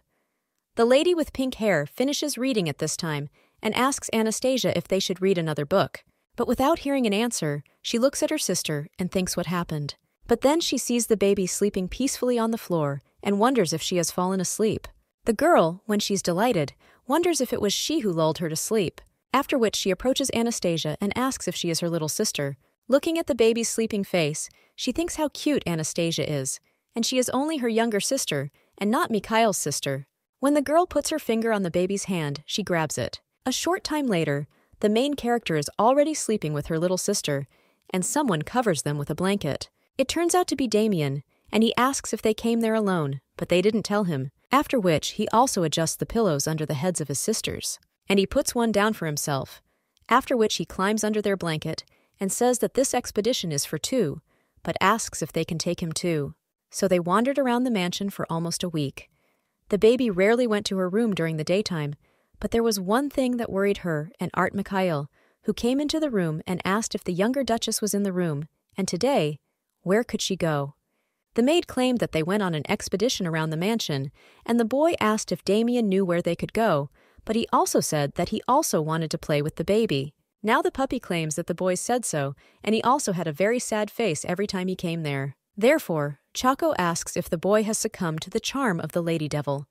The lady with pink hair finishes reading at this time and asks Anastasia if they should read another book. But without hearing an answer, she looks at her sister and thinks what happened. But then she sees the baby sleeping peacefully on the floor and wonders if she has fallen asleep. The girl, when she's delighted, wonders if it was she who lulled her to sleep, after which she approaches Anastasia and asks if she is her little sister. Looking at the baby's sleeping face, she thinks how cute Anastasia is, and she is only her younger sister and not Mikhail's sister. When the girl puts her finger on the baby's hand, she grabs it. A short time later, the main character is already sleeping with her little sister, and someone covers them with a blanket. It turns out to be Damien, and he asks if they came there alone, but they didn't tell him, after which he also adjusts the pillows under the heads of his sisters. And he puts one down for himself, after which he climbs under their blanket and says that this expedition is for two, but asks if they can take him too. So they wandered around the mansion for almost a week. The baby rarely went to her room during the daytime, but there was one thing that worried her and Art Mikhail, who came into the room and asked if the younger Duchess was in the room, and today, where could she go? The maid claimed that they went on an expedition around the mansion, and the boy asked if Damien knew where they could go, but he also said that he also wanted to play with the baby. Now the puppy claims that the boy said so, and he also had a very sad face every time he came there. Therefore, Chaco asks if the boy has succumbed to the charm of the lady devil.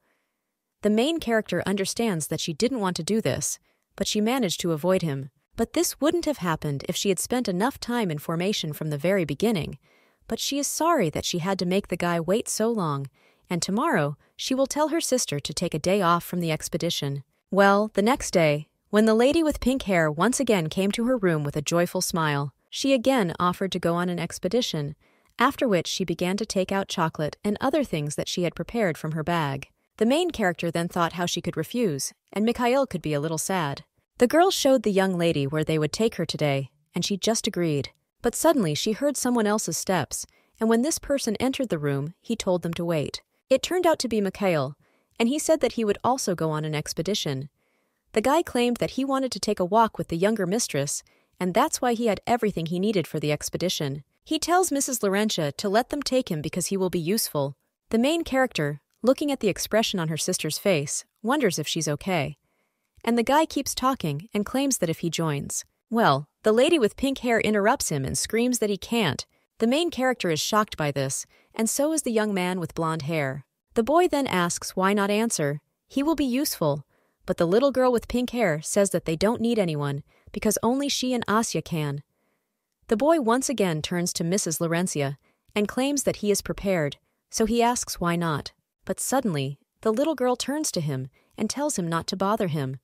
The main character understands that she didn't want to do this, but she managed to avoid him. But this wouldn't have happened if she had spent enough time in formation from the very beginning. But she is sorry that she had to make the guy wait so long, and tomorrow she will tell her sister to take a day off from the expedition. Well, the next day, when the lady with pink hair once again came to her room with a joyful smile, she again offered to go on an expedition, after which she began to take out chocolate and other things that she had prepared from her bag. The main character then thought how she could refuse, and Mikhail could be a little sad. The girl showed the young lady where they would take her today, and she just agreed. But suddenly she heard someone else's steps, and when this person entered the room, he told them to wait. It turned out to be Mikhail, and he said that he would also go on an expedition. The guy claimed that he wanted to take a walk with the younger mistress, and that's why he had everything he needed for the expedition. He tells Mrs. Laurentia to let them take him because he will be useful. The main character, looking at the expression on her sister's face, wonders if she's okay. And the guy keeps talking and claims that if he joins. Well, the lady with pink hair interrupts him and screams that he can't. The main character is shocked by this, and so is the young man with blonde hair. The boy then asks why not answer. He will be useful, but the little girl with pink hair says that they don't need anyone because only she and Asya can. The boy once again turns to Mrs. Laurentia and claims that he is prepared, so he asks why not. But suddenly, the little girl turns to him and tells him not to bother him.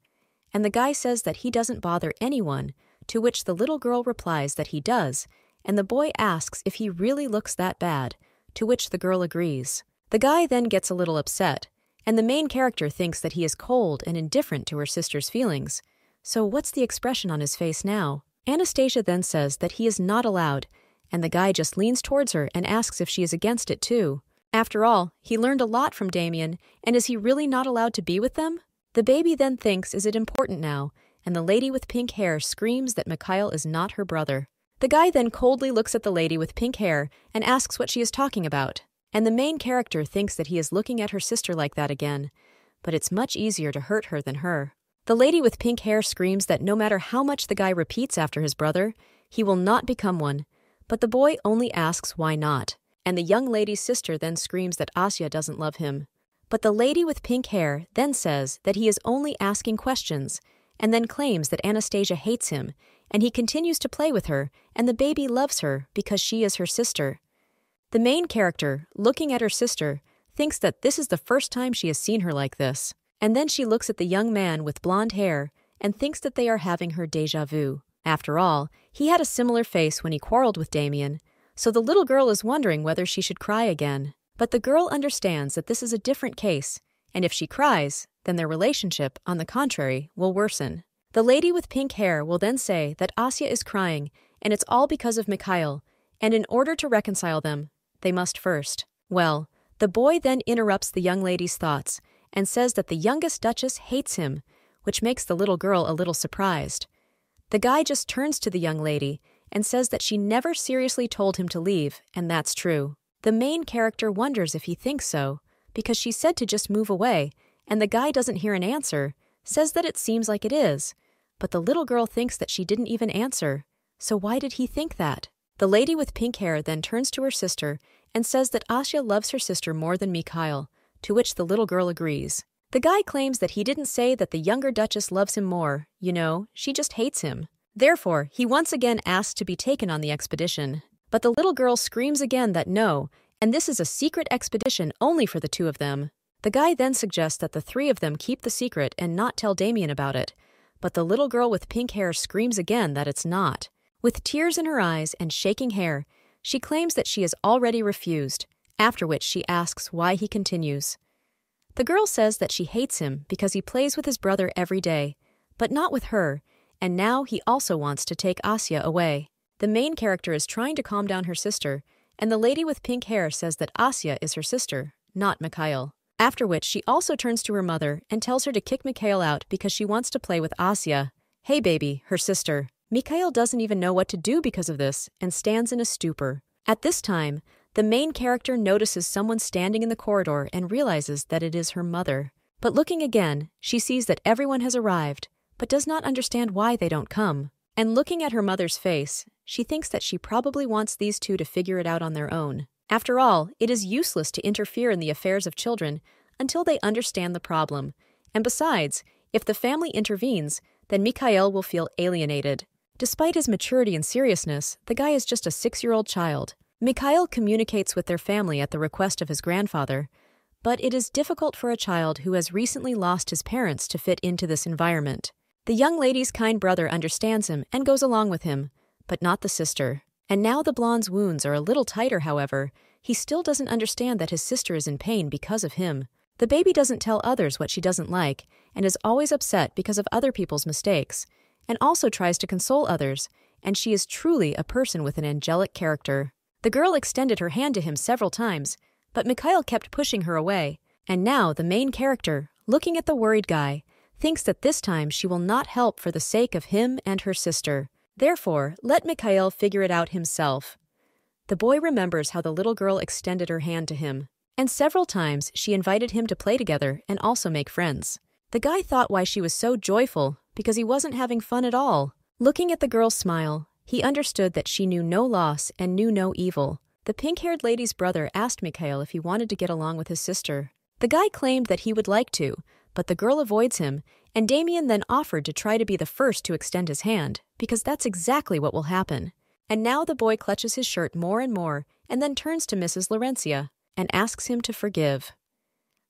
And the guy says that he doesn't bother anyone, to which the little girl replies that he does, and the boy asks if he really looks that bad, to which the girl agrees. The guy then gets a little upset, and the main character thinks that he is cold and indifferent to her sister's feelings, So what's the expression on his face now? Anastasia then says that he is not allowed, and the guy just leans towards her and asks if she is against it too. After all, he learned a lot from Damien, and is he really not allowed to be with them? The baby then thinks, is it important now? And the lady with pink hair screams that Mikhail is not her brother. The guy then coldly looks at the lady with pink hair and asks what she is talking about. And the main character thinks that he is looking at her sister like that again. But it's much easier to hurt her than her. The lady with pink hair screams that no matter how much the guy repeats after his brother, he will not become one. But the boy only asks why not. And the young lady's sister then screams that Asya doesn't love him. But the lady with pink hair then says that he is only asking questions, and then claims that Anastasia hates him, and he continues to play with her, and the baby loves her because she is her sister. The main character, looking at her sister, thinks that this is the first time she has seen her like this, and then she looks at the young man with blonde hair and thinks that they are having her déjà vu. After all, he had a similar face when he quarreled with Damien, so the little girl is wondering whether she should cry again. But the girl understands that this is a different case, and if she cries, then their relationship, on the contrary, will worsen. The lady with pink hair will then say that Asya is crying, and it's all because of Mikhail, and in order to reconcile them, they must first. Well, the boy then interrupts the young lady's thoughts and says that the youngest duchess hates him, which makes the little girl a little surprised. The guy just turns to the young lady and says that she never seriously told him to leave, and that's true. The main character wonders if he thinks so, because she said to just move away, and the guy doesn't hear an answer, says that it seems like it is. But the little girl thinks that she didn't even answer, so why did he think that? The lady with pink hair then turns to her sister and says that Asya loves her sister more than Mikhail, to which the little girl agrees. The guy claims that he didn't say that the younger duchess loves him more, she just hates him. Therefore, he once again asks to be taken on the expedition. But the little girl screams again that no, and this is a secret expedition only for the two of them. The guy then suggests that the three of them keep the secret and not tell Damien about it. But the little girl with pink hair screams again that it's not. With tears in her eyes and shaking hair, she claims that she has already refused, after which she asks why he continues. The girl says that she hates him because he plays with his brother every day, but not with her, and now he also wants to take Asya away. The main character is trying to calm down her sister, and the lady with pink hair says that Asya is her sister, not Mikhail. After which she also turns to her mother and tells her to kick Mikhail out because she wants to play with Asya. Hey baby, her sister. Mikhail doesn't even know what to do because of this and stands in a stupor. At this time, the main character notices someone standing in the corridor and realizes that it is her mother. But looking again, she sees that everyone has arrived, but does not understand why they don't come. And looking at her mother's face, she thinks that she probably wants these two to figure it out on their own. After all, it is useless to interfere in the affairs of children until they understand the problem. And besides, if the family intervenes, then Mikhail will feel alienated. Despite his maturity and seriousness, the guy is just a 6-year-old child. Mikhail communicates with their family at the request of his grandfather, but it is difficult for a child who has recently lost his parents to fit into this environment. The young lady's kind brother understands him and goes along with him, but not the sister. And now the blonde's wounds are a little tighter, however, he still doesn't understand that his sister is in pain because of him. The baby doesn't tell others what she doesn't like, and is always upset because of other people's mistakes, and also tries to console others, and she is truly a person with an angelic character. The girl extended her hand to him several times, but Mikhail kept pushing her away, and now the main character, looking at the worried guy, thinks that this time she will not help for the sake of him and her sister. Therefore, let Mikhail figure it out himself. The boy remembers how the little girl extended her hand to him, and several times she invited him to play together and also make friends. The guy thought why she was so joyful, because he wasn't having fun at all. Looking at the girl's smile, he understood that she knew no loss and knew no evil. The pink-haired lady's brother asked Mikhail if he wanted to get along with his sister. The guy claimed that he would like to, but the girl avoids him, and Damien then offered to try to be the first to extend his hand, because that's exactly what will happen. And now the boy clutches his shirt more and more, and then turns to Mrs. Laurentia, and asks him to forgive.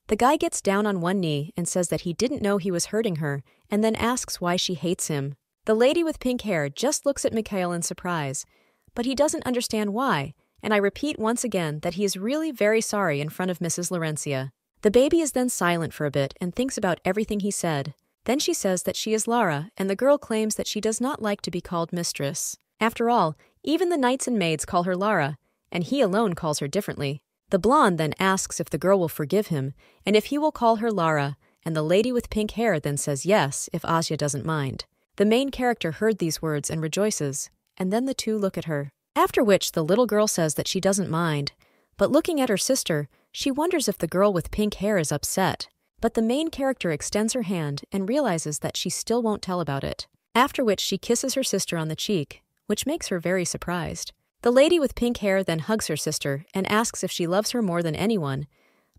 The guy gets down on one knee and says that he didn't know he was hurting her, and then asks why she hates him. The lady with pink hair just looks at Mikhail in surprise, but he doesn't understand why, and I repeat once again that he is really very sorry in front of Mrs. Laurentia. The baby is then silent for a bit and thinks about everything he said. Then she says that she is Lara, and the girl claims that she does not like to be called mistress. After all, even the knights and maids call her Lara, and he alone calls her differently. The blonde then asks if the girl will forgive him, and if he will call her Lara, and the lady with pink hair then says yes if Asya doesn't mind. The main character heard these words and rejoices, and then the two look at her. After which the little girl says that she doesn't mind, but looking at her sister, she wonders if the girl with pink hair is upset. But the main character extends her hand and realizes that she still won't tell about it. After which she kisses her sister on the cheek, which makes her very surprised. The lady with pink hair then hugs her sister and asks if she loves her more than anyone,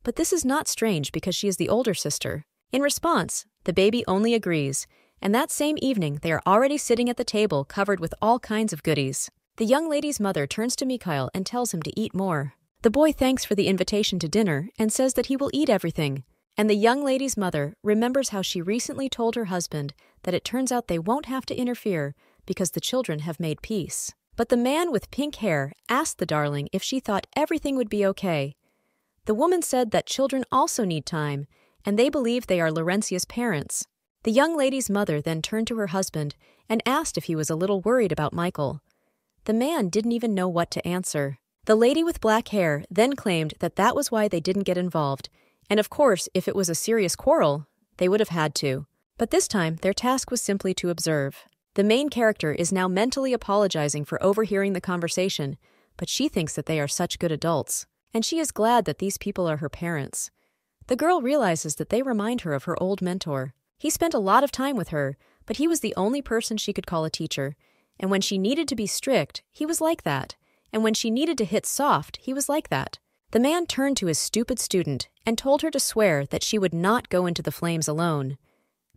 but this is not strange because she is the older sister. In response, the baby only agrees, and that same evening they are already sitting at the table covered with all kinds of goodies. The young lady's mother turns to Mikhail and tells him to eat more. The boy thanks for the invitation to dinner and says that he will eat everything, and the young lady's mother remembers how she recently told her husband that it turns out they won't have to interfere because the children have made peace. But the man with pink hair asked the darling if she thought everything would be okay. The woman said that children also need time, and they believe they are Laurencia's parents. The young lady's mother then turned to her husband and asked if he was a little worried about Michael. The man didn't even know what to answer. The lady with black hair then claimed that that was why they didn't get involved, and of course, if it was a serious quarrel, they would have had to. But this time, their task was simply to observe. The main character is now mentally apologizing for overhearing the conversation, but she thinks that they are such good adults, and she is glad that these people are her parents. The girl realizes that they remind her of her old mentor. He spent a lot of time with her, but he was the only person she could call a teacher, and when she needed to be strict, he was like that, and when she needed to hit soft, he was like that. The man turned to his stupid student and told her to swear that she would not go into the flames alone.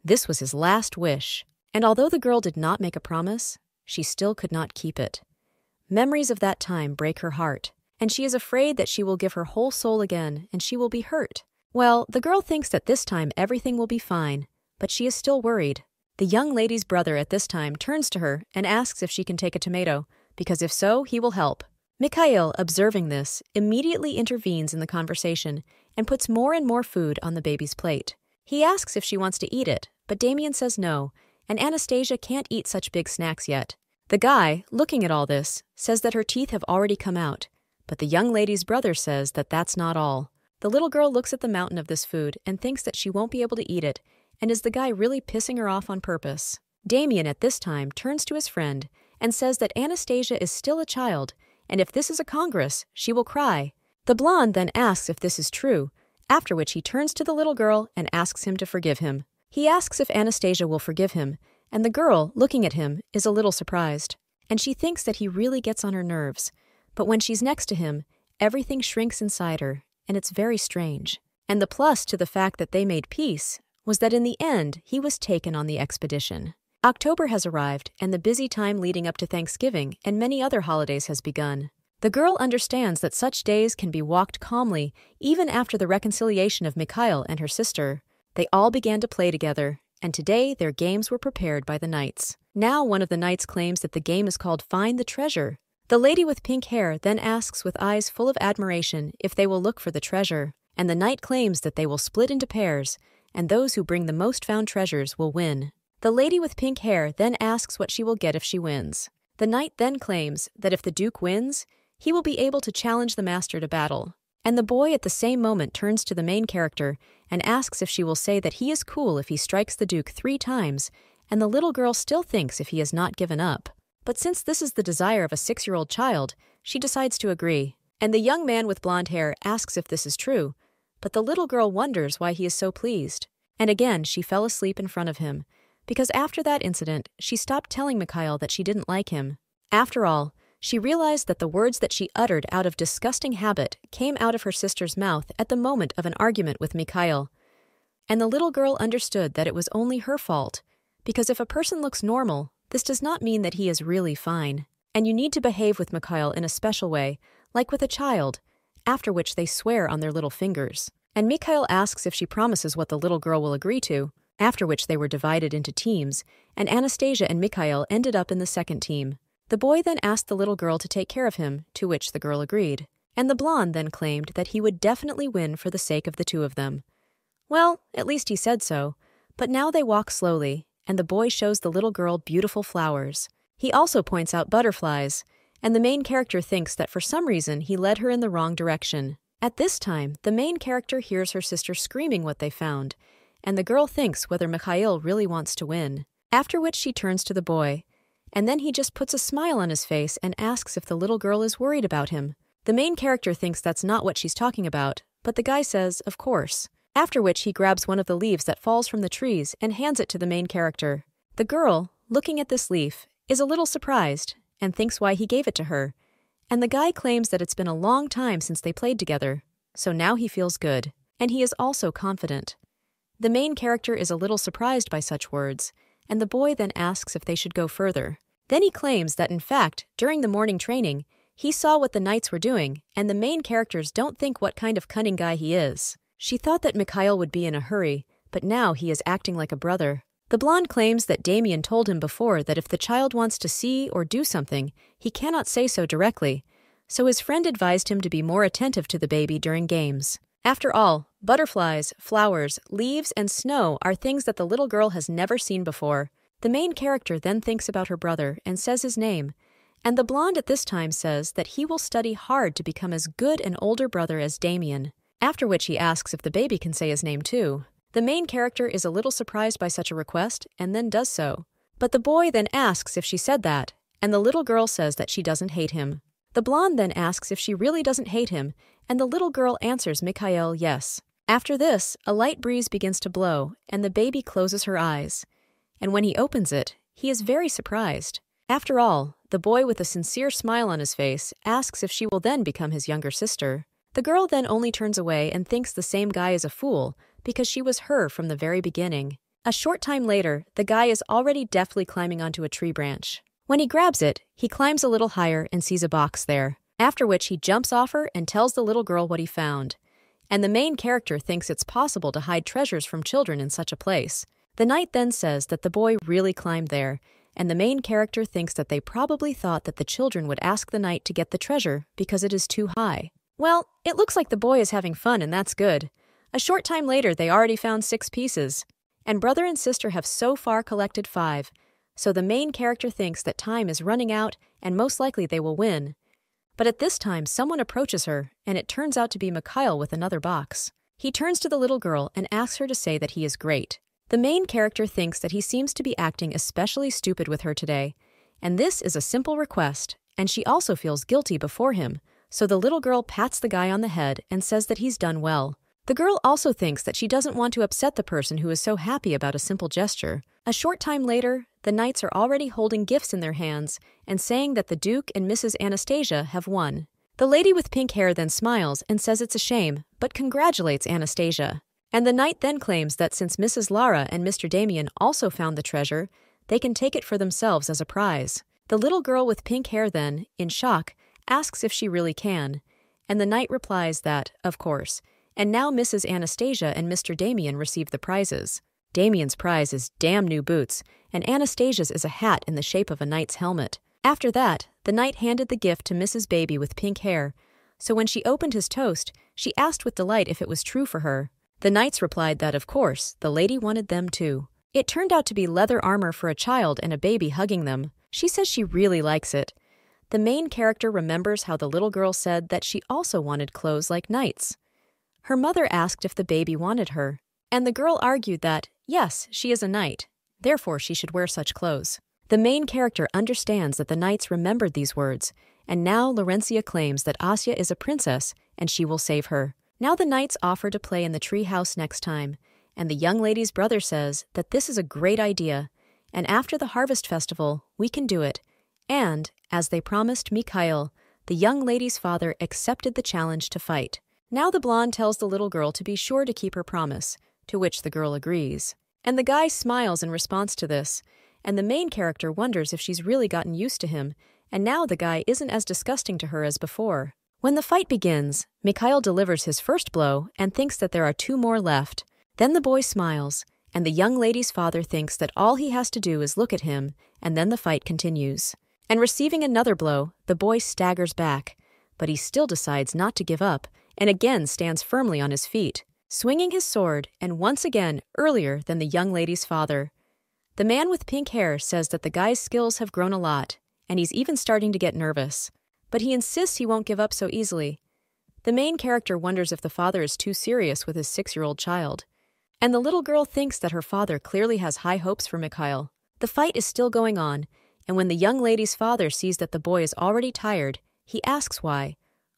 This was his last wish. And although the girl did not make a promise, she still could not keep it. Memories of that time break her heart, and she is afraid that she will give her whole soul again and she will be hurt. Well, the girl thinks that this time everything will be fine, but she is still worried. The young lady's brother at this time turns to her and asks if she can take a tomato, because if so, he will help. Mikhail, observing this, immediately intervenes in the conversation and puts more and more food on the baby's plate. He asks if she wants to eat it, but Damien says no, and Anastasia can't eat such big snacks yet. The guy, looking at all this, says that her teeth have already come out, but the young lady's brother says that that's not all. The little girl looks at the mountain of this food and thinks that she won't be able to eat it, and is the guy really pissing her off on purpose? Damien at this time turns to his friend and says that Anastasia is still a child, and if this is a congress, she will cry. The blonde then asks if this is true, after which he turns to the little girl and asks him to forgive him. He asks if Anastasia will forgive him, and the girl, looking at him, is a little surprised, and she thinks that he really gets on her nerves. But when she's next to him, everything shrinks inside her, and it's very strange. And the plus to the fact that they made peace was that in the end, he was taken on the expedition. October has arrived, and the busy time leading up to Thanksgiving and many other holidays has begun. The girl understands that such days can be walked calmly even after the reconciliation of Mikhail and her sister. They all began to play together, and today their games were prepared by the knights. Now one of the knights claims that the game is called Find the Treasure. The lady with pink hair then asks with eyes full of admiration if they will look for the treasure, and the knight claims that they will split into pairs, and those who bring the most found treasures will win. The lady with pink hair then asks what she will get if she wins. The knight then claims that if the duke wins, he will be able to challenge the master to battle. And the boy at the same moment turns to the main character and asks if she will say that he is cool if he strikes the duke 3 times, and the little girl still thinks if he has not given up. But since this is the desire of a 6-year-old child, she decides to agree. And the young man with blonde hair asks if this is true, but the little girl wonders why he is so pleased. And again, she fell asleep in front of him, because after that incident, she stopped telling Mikhail that she didn't like him. After all, she realized that the words that she uttered out of disgusting habit came out of her sister's mouth at the moment of an argument with Mikhail. And the little girl understood that it was only her fault, because if a person looks normal, this does not mean that he is really fine. And you need to behave with Mikhail in a special way, like with a child, after which they swear on their little fingers. And Mikhail asks if she promises what the little girl will agree to, after which they were divided into teams, and Anastasia and Mikhail ended up in the second team. The boy then asked the little girl to take care of him, to which the girl agreed. And the blonde then claimed that he would definitely win for the sake of the two of them. Well, at least he said so, But now they walk slowly, and the boy shows the little girl beautiful flowers. He also points out butterflies, and the main character thinks that for some reason he led her in the wrong direction. At this time, the main character hears her sister screaming what they found, and the girl thinks whether Mikhail really wants to win. After which she turns to the boy, and then he just puts a smile on his face and asks if the little girl is worried about him. The main character thinks that's not what she's talking about, but the guy says, of course. After which he grabs one of the leaves that falls from the trees and hands it to the main character. The girl, looking at this leaf, is a little surprised and thinks why he gave it to her. And the guy claims that it's been a long time since they played together, so now he feels good, and he is also confident. The main character is a little surprised by such words, and the boy then asks if they should go further. Then he claims that in fact, during the morning training, he saw what the knights were doing, and the main characters don't think what kind of cunning guy he is. She thought that Mikhail would be in a hurry, but now he is acting like a brother. The blonde claims that Damien told him before that if the child wants to see or do something, he cannot say so directly, so his friend advised him to be more attentive to the baby during games. After all, butterflies, flowers, leaves, and snow are things that the little girl has never seen before. The main character then thinks about her brother and says his name, and the blonde at this time says that he will study hard to become as good an older brother as Damien, after which he asks if the baby can say his name too. The main character is a little surprised by such a request and then does so. But the boy then asks if she said that, and the little girl says that she doesn't hate him. The blonde then asks if she really doesn't hate him, and the little girl answers Mikhail yes. After this, a light breeze begins to blow, and the baby closes her eyes. And when he opens it, he is very surprised. After all, the boy with a sincere smile on his face asks if she will then become his younger sister. The girl then only turns away and thinks the same guy is a fool, because she was her from the very beginning. A short time later, the guy is already deftly climbing onto a tree branch. When he grabs it, he climbs a little higher and sees a box there, after which he jumps off her and tells the little girl what he found. And the main character thinks it's possible to hide treasures from children in such a place. The knight then says that the boy really climbed there, and the main character thinks that they probably thought that the children would ask the knight to get the treasure because it is too high. Well, it looks like the boy is having fun, and that's good. A short time later, they already found 6 pieces, and brother and sister have so far collected 5, so the main character thinks that time is running out and most likely they will win. But at this time, someone approaches her, and it turns out to be Mikhail with another box. He turns to the little girl and asks her to say that he is great. The main character thinks that he seems to be acting especially stupid with her today, and this is a simple request, and she also feels guilty before him, so the little girl pats the guy on the head and says that he's done well. The girl also thinks that she doesn't want to upset the person who is so happy about a simple gesture. A short time later, the knights are already holding gifts in their hands and saying that the Duke and Mrs. Anastasia have won. The lady with pink hair then smiles and says it's a shame, but congratulates Anastasia. And the knight then claims that since Mrs. Lara and Mr. Damien also found the treasure, they can take it for themselves as a prize. The little girl with pink hair then, in shock, asks if she really can, and the knight replies that, of course, and now Mrs. Anastasia and Mr. Damien receive the prizes. Damien's prize is damn new boots, and Anastasia's is a hat in the shape of a knight's helmet. After that, the knight handed the gift to Mrs. Baby with pink hair, so when she opened his toast, she asked with delight if it was true for her. The knights replied that, of course, the lady wanted them too. It turned out to be leather armor for a child and a baby hugging them. She says she really likes it. The main character remembers how the little girl said that she also wanted clothes like knights. Her mother asked if the baby wanted her, and the girl argued that, yes, she is a knight, therefore she should wear such clothes. The main character understands that the knights remembered these words, and now Laurencia claims that Asya is a princess and she will save her. Now the knights offer to play in the tree house next time, and the young lady's brother says that this is a great idea, and after the harvest festival, we can do it. And, as they promised Mikhail, the young lady's father accepted the challenge to fight. Now the blonde tells the little girl to be sure to keep her promise, to which the girl agrees. And the guy smiles in response to this, and the main character wonders if she's really gotten used to him, and now the guy isn't as disgusting to her as before. When the fight begins, Mikhail delivers his first blow and thinks that there are 2 more left. Then the boy smiles, and the young lady's father thinks that all he has to do is look at him, and then the fight continues. And receiving another blow, the boy staggers back, but he still decides not to give up, and again stands firmly on his feet. swinging his sword, and once again earlier than the young lady's father. The man with pink hair says that the guy's skills have grown a lot, and he's even starting to get nervous. But he insists he won't give up so easily. The main character wonders if the father is too serious with his 6-year-old child. And the little girl thinks that her father clearly has high hopes for Mikhail. The fight is still going on, and when the young lady's father sees that the boy is already tired, he asks why.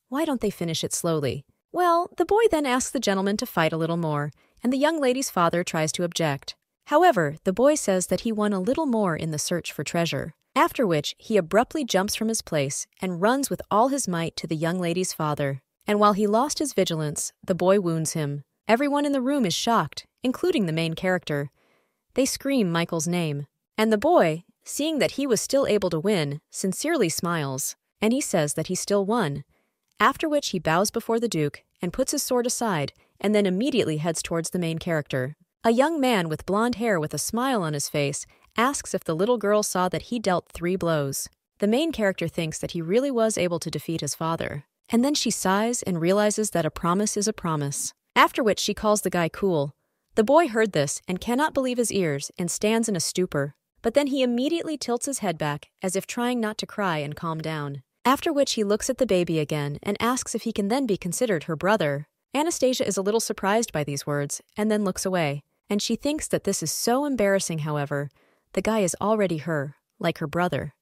Why don't they finish it slowly? Well, the boy then asks the gentleman to fight a little more, and the young lady's father tries to object. However, the boy says that he won a little more in the search for treasure, after which he abruptly jumps from his place and runs with all his might to the young lady's father. And while he lost his vigilance, the boy wounds him. Everyone in the room is shocked, including the main character. They scream Michael's name, and the boy, seeing that he was still able to win, sincerely smiles, and he says that he still won, after which he bows before the Duke and puts his sword aside and then immediately heads towards the main character. A young man with blonde hair with a smile on his face asks if the little girl saw that he dealt 3 blows. The main character thinks that he really was able to defeat his father, and then she sighs and realizes that a promise is a promise, after which she calls the guy cool. The boy heard this and cannot believe his ears and stands in a stupor, but then he immediately tilts his head back as if trying not to cry and calm down. After which he looks at the baby again and asks if he can then be considered her brother. Anastasia is a little surprised by these words and then looks away, and she thinks that this is so embarrassing. However, the guy is already her, like her brother.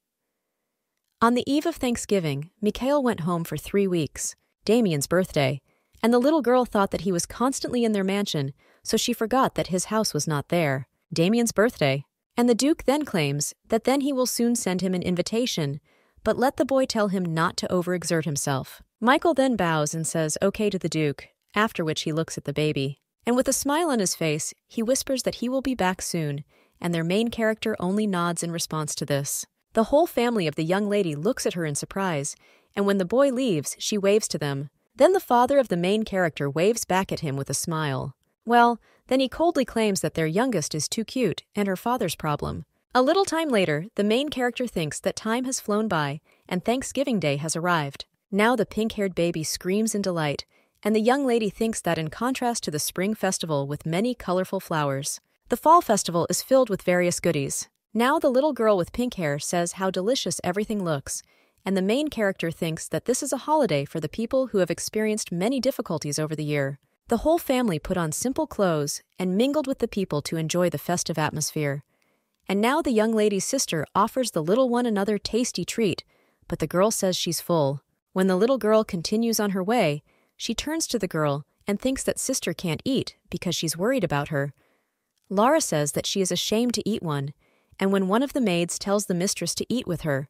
On the eve of Thanksgiving, Mikhail went home for 3 weeks, Damien's birthday, and the little girl thought that he was constantly in their mansion, so she forgot that his house was not there, Damien's birthday. And the Duke then claims that then he will soon send him an invitation, but let the boy tell him not to overexert himself. Michael then bows and says okay to the Duke, after which he looks at the baby. And with a smile on his face, he whispers that he will be back soon, and their main character only nods in response to this. The whole family of the young lady looks at her in surprise, and when the boy leaves, she waves to them. Then the father of the main character waves back at him with a smile. Well, then he coldly claims that their youngest is too cute and her father's problem. A little time later, the main character thinks that time has flown by and Thanksgiving Day has arrived. Now the pink-haired baby screams in delight, and the young lady thinks that in contrast to the spring festival with many colorful flowers, the fall festival is filled with various goodies. Now the little girl with pink hair says how delicious everything looks, and the main character thinks that this is a holiday for the people who have experienced many difficulties over the year. The whole family put on simple clothes and mingled with the people to enjoy the festive atmosphere. And now the young lady's sister offers the little one another tasty treat, but the girl says she's full. When the little girl continues on her way, she turns to the girl and thinks that sister can't eat because she's worried about her. Lara says that she is ashamed to eat one, and when one of the maids tells the mistress to eat with her.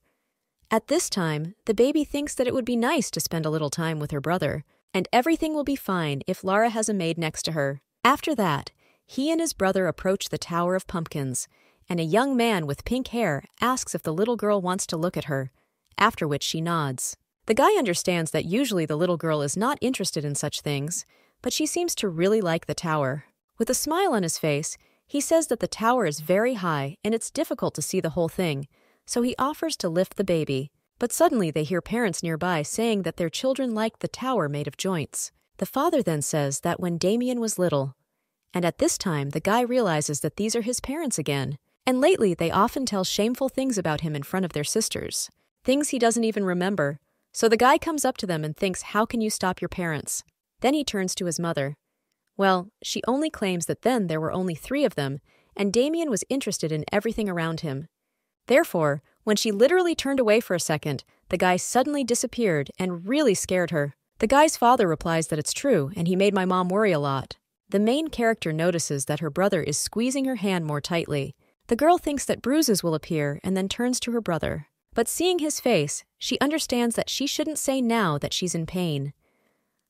At this time, the baby thinks that it would be nice to spend a little time with her brother, and everything will be fine if Lara has a maid next to her. After that, he and his brother approach the Tower of Pumpkins, and a young man with pink hair asks if the little girl wants to look at her, after which she nods. The guy understands that usually the little girl is not interested in such things, but she seems to really like the tower. With a smile on his face, he says that the tower is very high and it's difficult to see the whole thing, so he offers to lift the baby. But suddenly they hear parents nearby saying that their children liked the tower made of joints. The father then says that when Damien was little, and at this time the guy realizes that these are his parents again. And lately, they often tell shameful things about him in front of their sisters, things he doesn't even remember. So the guy comes up to them and thinks, how can you stop your parents? Then he turns to his mother. Well, she only claims that then there were only 3 of them, and Damien was interested in everything around him. Therefore, when she literally turned away for a second, the guy suddenly disappeared and really scared her. The guy's father replies that it's true, and he made my mom worry a lot. The main character notices that her brother is squeezing her hand more tightly. The girl thinks that bruises will appear and then turns to her brother. But seeing his face, she understands that she shouldn't say now that she's in pain.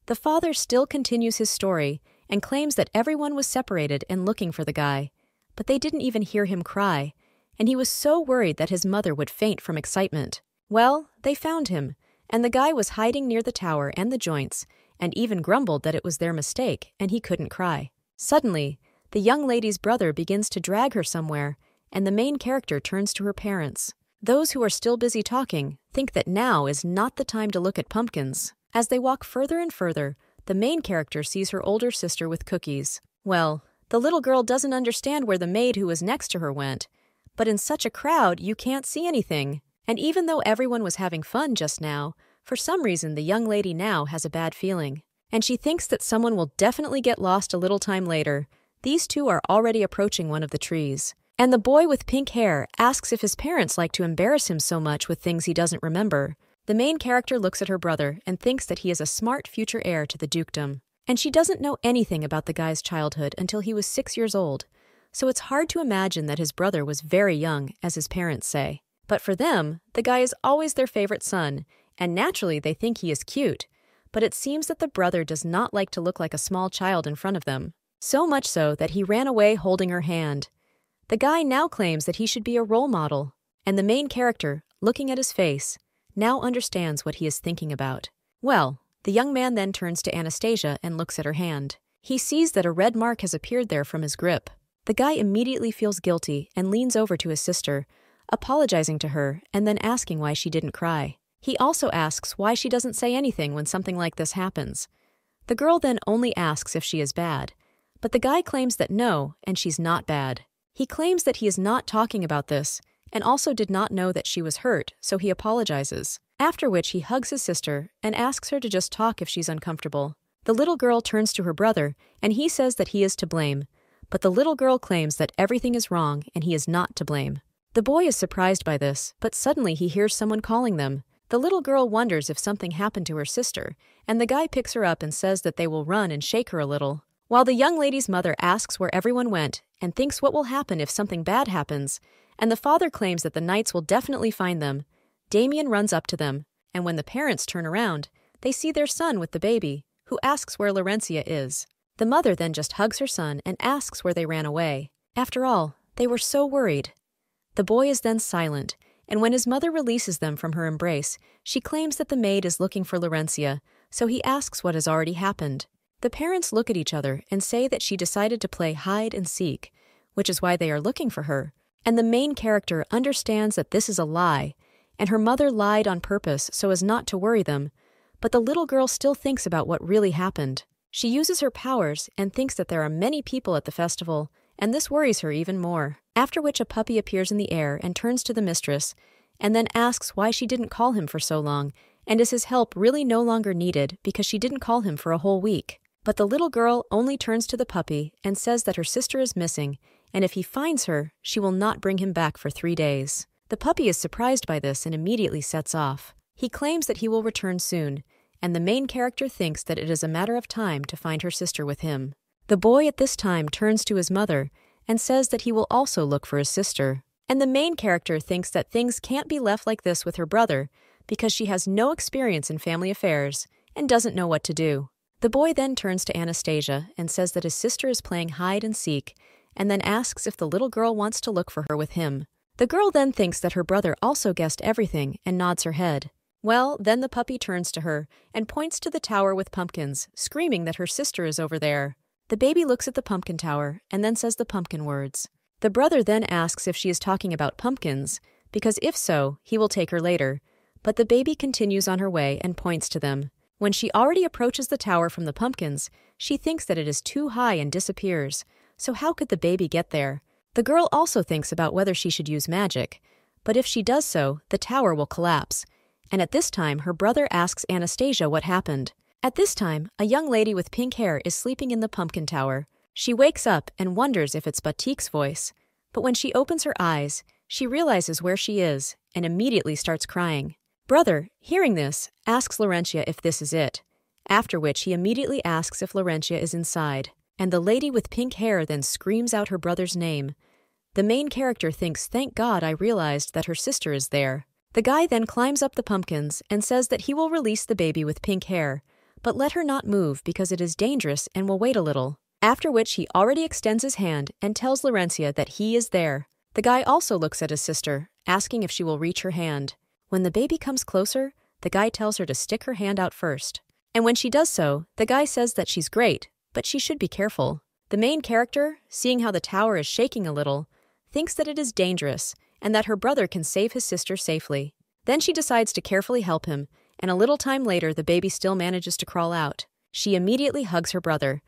The father still continues his story and claims that everyone was separated and looking for the guy, but they didn't even hear him cry, and he was so worried that his mother would faint from excitement. Well, they found him, and the guy was hiding near the tower and the joints, and even grumbled that it was their mistake and he couldn't cry. Suddenly, the young lady's brother begins to drag her somewhere, and the main character turns to her parents. Those who are still busy talking think that now is not the time to look at pumpkins. As they walk further and further, the main character sees her older sister with cookies. Well, the little girl doesn't understand where the maid who was next to her went, but in such a crowd you can't see anything. And even though everyone was having fun just now, for some reason the young lady now has a bad feeling. And she thinks that someone will definitely get lost a little time later. These two are already approaching one of the trees. And the boy with pink hair asks if his parents like to embarrass him so much with things he doesn't remember. The main character looks at her brother and thinks that he is a smart future heir to the dukedom. And she doesn't know anything about the guy's childhood until he was 6 years old, so it's hard to imagine that his brother was very young, as his parents say. But for them, the guy is always their favorite son, and naturally they think he is cute, but it seems that the brother does not like to look like a small child in front of them. So much so that he ran away holding her hand. The guy now claims that he should be a role model, and the main character, looking at his face, now understands what he is thinking about. Well, the young man then turns to Anastasia and looks at her hand. He sees that a red mark has appeared there from his grip. The guy immediately feels guilty and leans over to his sister, apologizing to her and then asking why she didn't cry. He also asks why she doesn't say anything when something like this happens. The girl then only asks if she is bad, but the guy claims that no, and she's not bad. He claims that he is not talking about this, and also did not know that she was hurt, so he apologizes. After which he hugs his sister and asks her to just talk if she's uncomfortable. The little girl turns to her brother, and he says that he is to blame, but the little girl claims that everything is wrong and he is not to blame. The boy is surprised by this, but suddenly he hears someone calling them. The little girl wonders if something happened to her sister, and the guy picks her up and says that they will run and shake her a little. While the young lady's mother asks where everyone went and thinks what will happen if something bad happens, and the father claims that the knights will definitely find them, Damien runs up to them, and when the parents turn around, they see their son with the baby, who asks where Laurencia is. The mother then just hugs her son and asks where they ran away. After all, they were so worried. The boy is then silent, and when his mother releases them from her embrace, she claims that the maid is looking for Laurencia, so he asks what has already happened. The parents look at each other and say that she decided to play hide and seek, which is why they are looking for her, and the main character understands that this is a lie, and her mother lied on purpose so as not to worry them, but the little girl still thinks about what really happened. She uses her powers and thinks that there are many people at the festival, and this worries her even more. After which a puppy appears in the air and turns to the mistress, and then asks why she didn't call him for so long, and is his help really no longer needed because she didn't call him for a whole week. But the little girl only turns to the puppy and says that her sister is missing, and if he finds her, she will not bring him back for 3 days. The puppy is surprised by this and immediately sets off. He claims that he will return soon, and the main character thinks that it is a matter of time to find her sister with him. The boy at this time turns to his mother and says that he will also look for his sister. And the main character thinks that things can't be left like this with her brother because she has no experience in family affairs and doesn't know what to do. The boy then turns to Anastasia and says that his sister is playing hide and seek, and then asks if the little girl wants to look for her with him. The girl then thinks that her brother also guessed everything and nods her head. Well, then the puppy turns to her and points to the tower with pumpkins, screaming that her sister is over there. The baby looks at the pumpkin tower and then says the pumpkin words. The brother then asks if she is talking about pumpkins, because if so, he will take her later, but the baby continues on her way and points to them. When she already approaches the tower from the pumpkins, she thinks that it is too high and disappears, so how could the baby get there? The girl also thinks about whether she should use magic, but if she does so, the tower will collapse, and at this time her brother asks Anastasia what happened. At this time, a young lady with pink hair is sleeping in the pumpkin tower. She wakes up and wonders if it's Batik's voice, but when she opens her eyes, she realizes where she is and immediately starts crying. Brother, hearing this, asks Laurencia if this is it, after which he immediately asks if Laurencia is inside, and the lady with pink hair then screams out her brother's name. The main character thinks, thank God I realized that her sister is there. The guy then climbs up the pumpkins and says that he will release the baby with pink hair, but let her not move because it is dangerous and will wait a little. After which he already extends his hand and tells Laurencia that he is there. The guy also looks at his sister, asking if she will reach her hand. When the baby comes closer, the guy tells her to stick her hand out first. And when she does so, the guy says that she's great, but she should be careful. The main character, seeing how the tower is shaking a little, thinks that it is dangerous and that her brother can save his sister safely. Then she decides to carefully help him, and a little time later the baby still manages to crawl out. She immediately hugs her brother,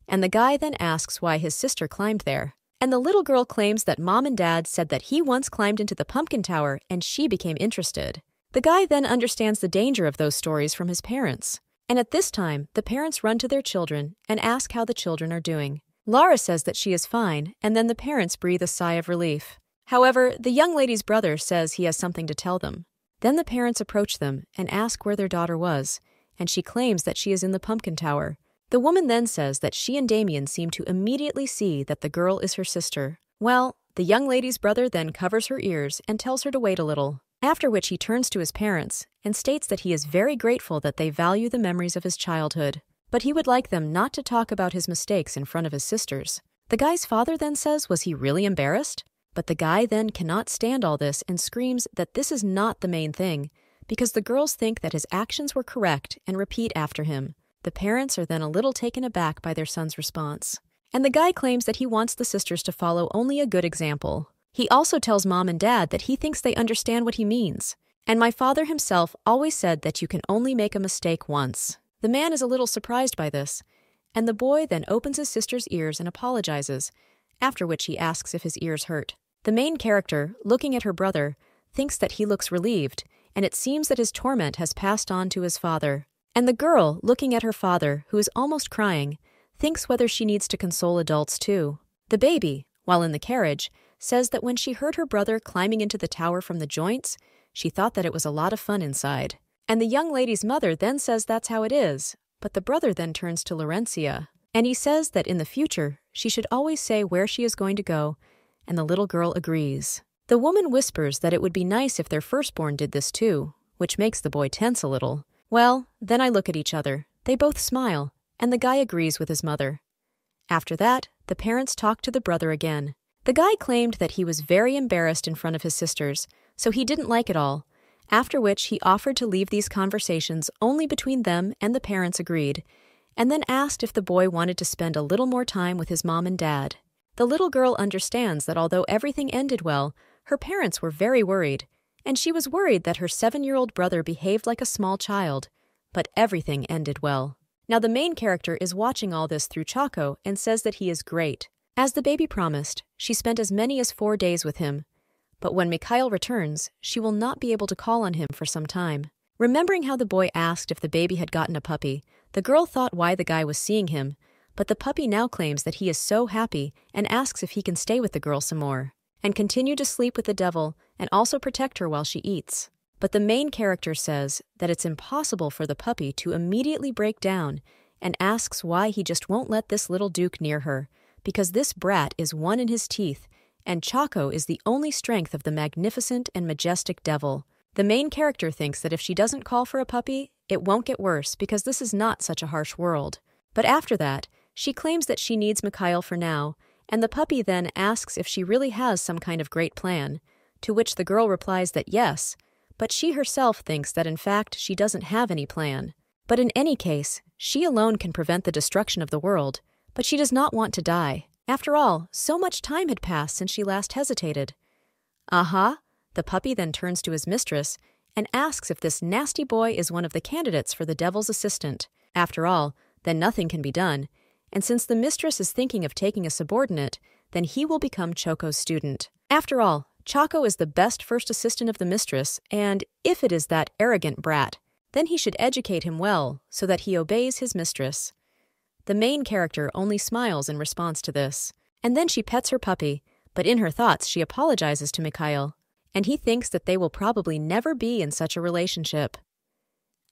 and the guy then asks why his sister climbed there. And the little girl claims that mom and dad said that he once climbed into the pumpkin tower and she became interested. The guy then understands the danger of those stories from his parents. And at this time, the parents run to their children and ask how the children are doing. Lara says that she is fine, and then the parents breathe a sigh of relief. However, the young lady's brother says he has something to tell them. Then the parents approach them and ask where their daughter was, and she claims that she is in the pumpkin tower. The woman then says that she and Damien seem to immediately see that the girl is her sister. Well, the young lady's brother then covers her ears and tells her to wait a little, after which he turns to his parents and states that he is very grateful that they value the memories of his childhood, but he would like them not to talk about his mistakes in front of his sisters. The guy's father then says, was he really embarrassed? But the guy then cannot stand all this and screams that this is not the main thing, because the girls think that his actions were correct and repeat after him. The parents are then a little taken aback by their son's response. And the guy claims that he wants the sisters to follow only a good example. He also tells mom and dad that he thinks they understand what he means. And my father himself always said that you can only make a mistake once. The man is a little surprised by this, and the boy then opens his sister's ears and apologizes, after which he asks if his ears hurt. The main character, looking at her brother, thinks that he looks relieved, and it seems that his torment has passed on to his father. And the girl, looking at her father, who is almost crying, thinks whether she needs to console adults too. The baby, while in the carriage, says that when she heard her brother climbing into the tower from the joints, she thought that it was a lot of fun inside. And the young lady's mother then says that's how it is, but the brother then turns to Laurencia, and he says that in the future, she should always say where she is going to go, and the little girl agrees. The woman whispers that it would be nice if their firstborn did this too, which makes the boy tense a little. Well, then I look at each other. They both smile, and the guy agrees with his mother. After that, the parents talk to the brother again. The guy claimed that he was very embarrassed in front of his sisters, so he didn't like it all, after which he offered to leave these conversations only between them, and the parents agreed, and then asked if the boy wanted to spend a little more time with his mom and dad. The little girl understands that although everything ended well, her parents were very worried, and she was worried that her 7-year-old brother behaved like a small child, but everything ended well. Now the main character is watching all this through Chaco and says that he is great. As the baby promised, she spent as many as 4 days with him, but when Mikhail returns, she will not be able to call on him for some time. Remembering how the boy asked if the baby had gotten a puppy, the girl thought why the guy was seeing him, but the puppy now claims that he is so happy and asks if he can stay with the girl some more, and continue to sleep with the devil and also protect her while she eats. But the main character says that it's impossible for the puppy to immediately break down and asks why he just won't let this little duke near her, because this brat is one in his teeth, and Chaco is the only strength of the magnificent and majestic devil. The main character thinks that if she doesn't call for a puppy, it won't get worse because this is not such a harsh world. But after that, she claims that she needs Mikhail for now, and the puppy then asks if she really has some kind of great plan, to which the girl replies that yes, but she herself thinks that in fact she doesn't have any plan. But in any case, she alone can prevent the destruction of the world, but she does not want to die. After all, so much time had passed since she last hesitated. The puppy then turns to his mistress and asks if this nasty boy is one of the candidates for the devil's assistant. After all, then nothing can be done, and since the mistress is thinking of taking a subordinate, then he will become Choco's student. After all, Chaco is the best first assistant of the mistress, and if it is that arrogant brat, then he should educate him well so that he obeys his mistress. The main character only smiles in response to this, and then she pets her puppy, but in her thoughts she apologizes to Mikhail, and he thinks that they will probably never be in such a relationship.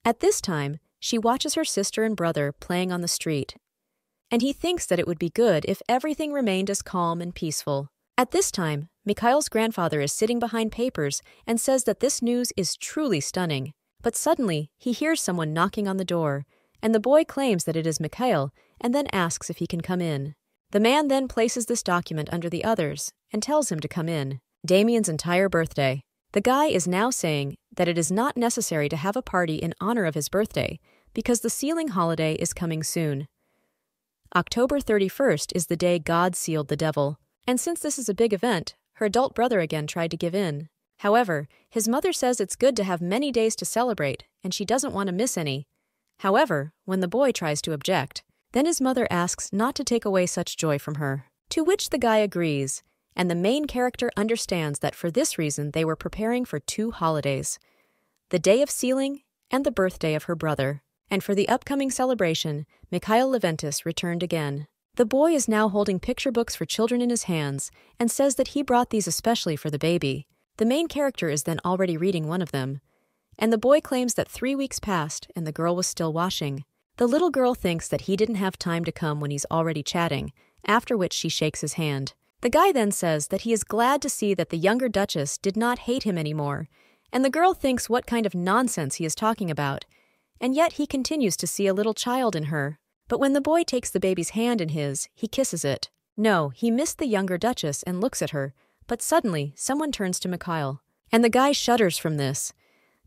At this time, she watches her sister and brother playing on the street, and he thinks that it would be good if everything remained as calm and peaceful. At this time, Mikhail's grandfather is sitting behind papers and says that this news is truly stunning. But suddenly, he hears someone knocking on the door, and the boy claims that it is Mikhail and then asks if he can come in. The man then places this document under the others and tells him to come in. Damien's entire birthday. The guy is now saying that it is not necessary to have a party in honor of his birthday because the sealing holiday is coming soon. October 31st is the day God sealed the devil, and since this is a big event, her adult brother again tried to give in. However, his mother says it's good to have many days to celebrate, and she doesn't want to miss any. However, when the boy tries to object, then his mother asks not to take away such joy from her, to which the guy agrees, and the main character understands that for this reason they were preparing for two holidays, the day of sealing and the birthday of her brother. And for the upcoming celebration, Mikhail Leventis returned again. The boy is now holding picture books for children in his hands and says that he brought these especially for the baby. The main character is then already reading one of them, and the boy claims that 3 weeks passed and the girl was still washing. The little girl thinks that he didn't have time to come when he's already chatting, after which she shakes his hand. The guy then says that he is glad to see that the younger Duchess did not hate him anymore, and the girl thinks what kind of nonsense he is talking about, and yet he continues to see a little child in her. But when the boy takes the baby's hand in his, he kisses it. No, he missed the younger Duchess and looks at her, but suddenly someone turns to Mikhail, and the guy shudders from this.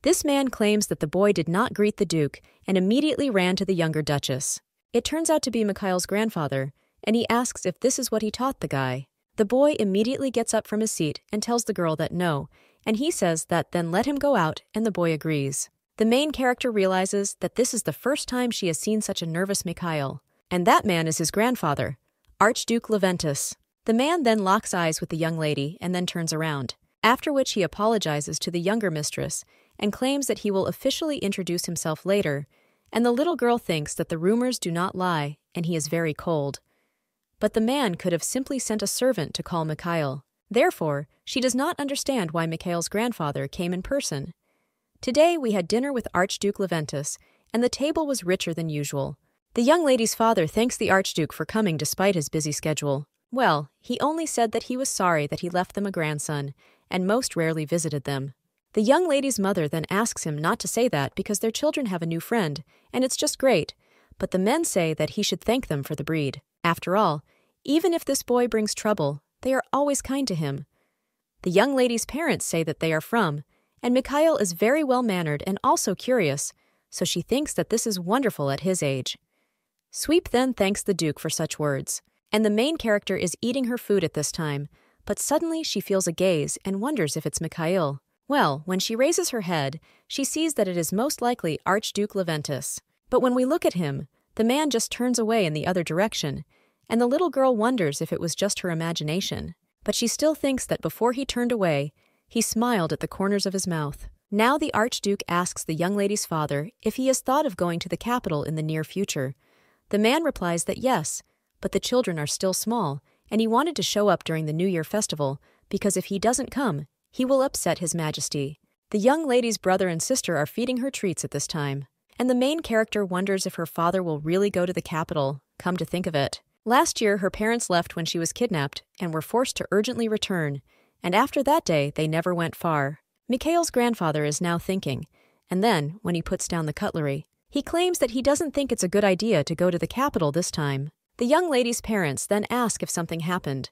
This man claims that the boy did not greet the Duke and immediately ran to the younger Duchess. It turns out to be Mikhail's grandfather, and he asks if this is what he taught the guy. The boy immediately gets up from his seat and tells the girl that no, and he says that then let him go out, and the boy agrees. The main character realizes that this is the first time she has seen such a nervous Mikhail, and that man is his grandfather, Archduke Leventis. The man then locks eyes with the young lady and then turns around, after which he apologizes to the younger mistress and claims that he will officially introduce himself later, and the little girl thinks that the rumors do not lie and he is very cold. But the man could have simply sent a servant to call Mikhail. Therefore, she does not understand why Mikhail's grandfather came in person. Today we had dinner with Archduke Leventis, and the table was richer than usual. The young lady's father thanks the Archduke for coming despite his busy schedule. Well, he only said that he was sorry that he left them a grandson, and most rarely visited them. The young lady's mother then asks him not to say that because their children have a new friend, and it's just great, but the men say that he should thank them for the breed. After all, even if this boy brings trouble, they are always kind to him. The young lady's parents say that they are from, and Mikhail is very well-mannered and also curious, so she thinks that this is wonderful at his age. Sweep then thanks the Duke for such words, and the main character is eating her food at this time, but suddenly she feels a gaze and wonders if it's Mikhail. Well, when she raises her head, she sees that it is most likely Archduke Leventis. But when we look at him, the man just turns away in the other direction, and the little girl wonders if it was just her imagination. But she still thinks that before he turned away, he smiled at the corners of his mouth. Now the Archduke asks the young lady's father if he has thought of going to the capital in the near future. The man replies that yes, but the children are still small, and he wanted to show up during the New Year festival because if he doesn't come, he will upset His Majesty. The young lady's brother and sister are feeding her treats at this time, and the main character wonders if her father will really go to the capital, come to think of it. Last year, her parents left when she was kidnapped and were forced to urgently return, and after that day, they never went far. Mikhail's grandfather is now thinking, and then, when he puts down the cutlery, he claims that he doesn't think it's a good idea to go to the capital this time. The young lady's parents then ask if something happened.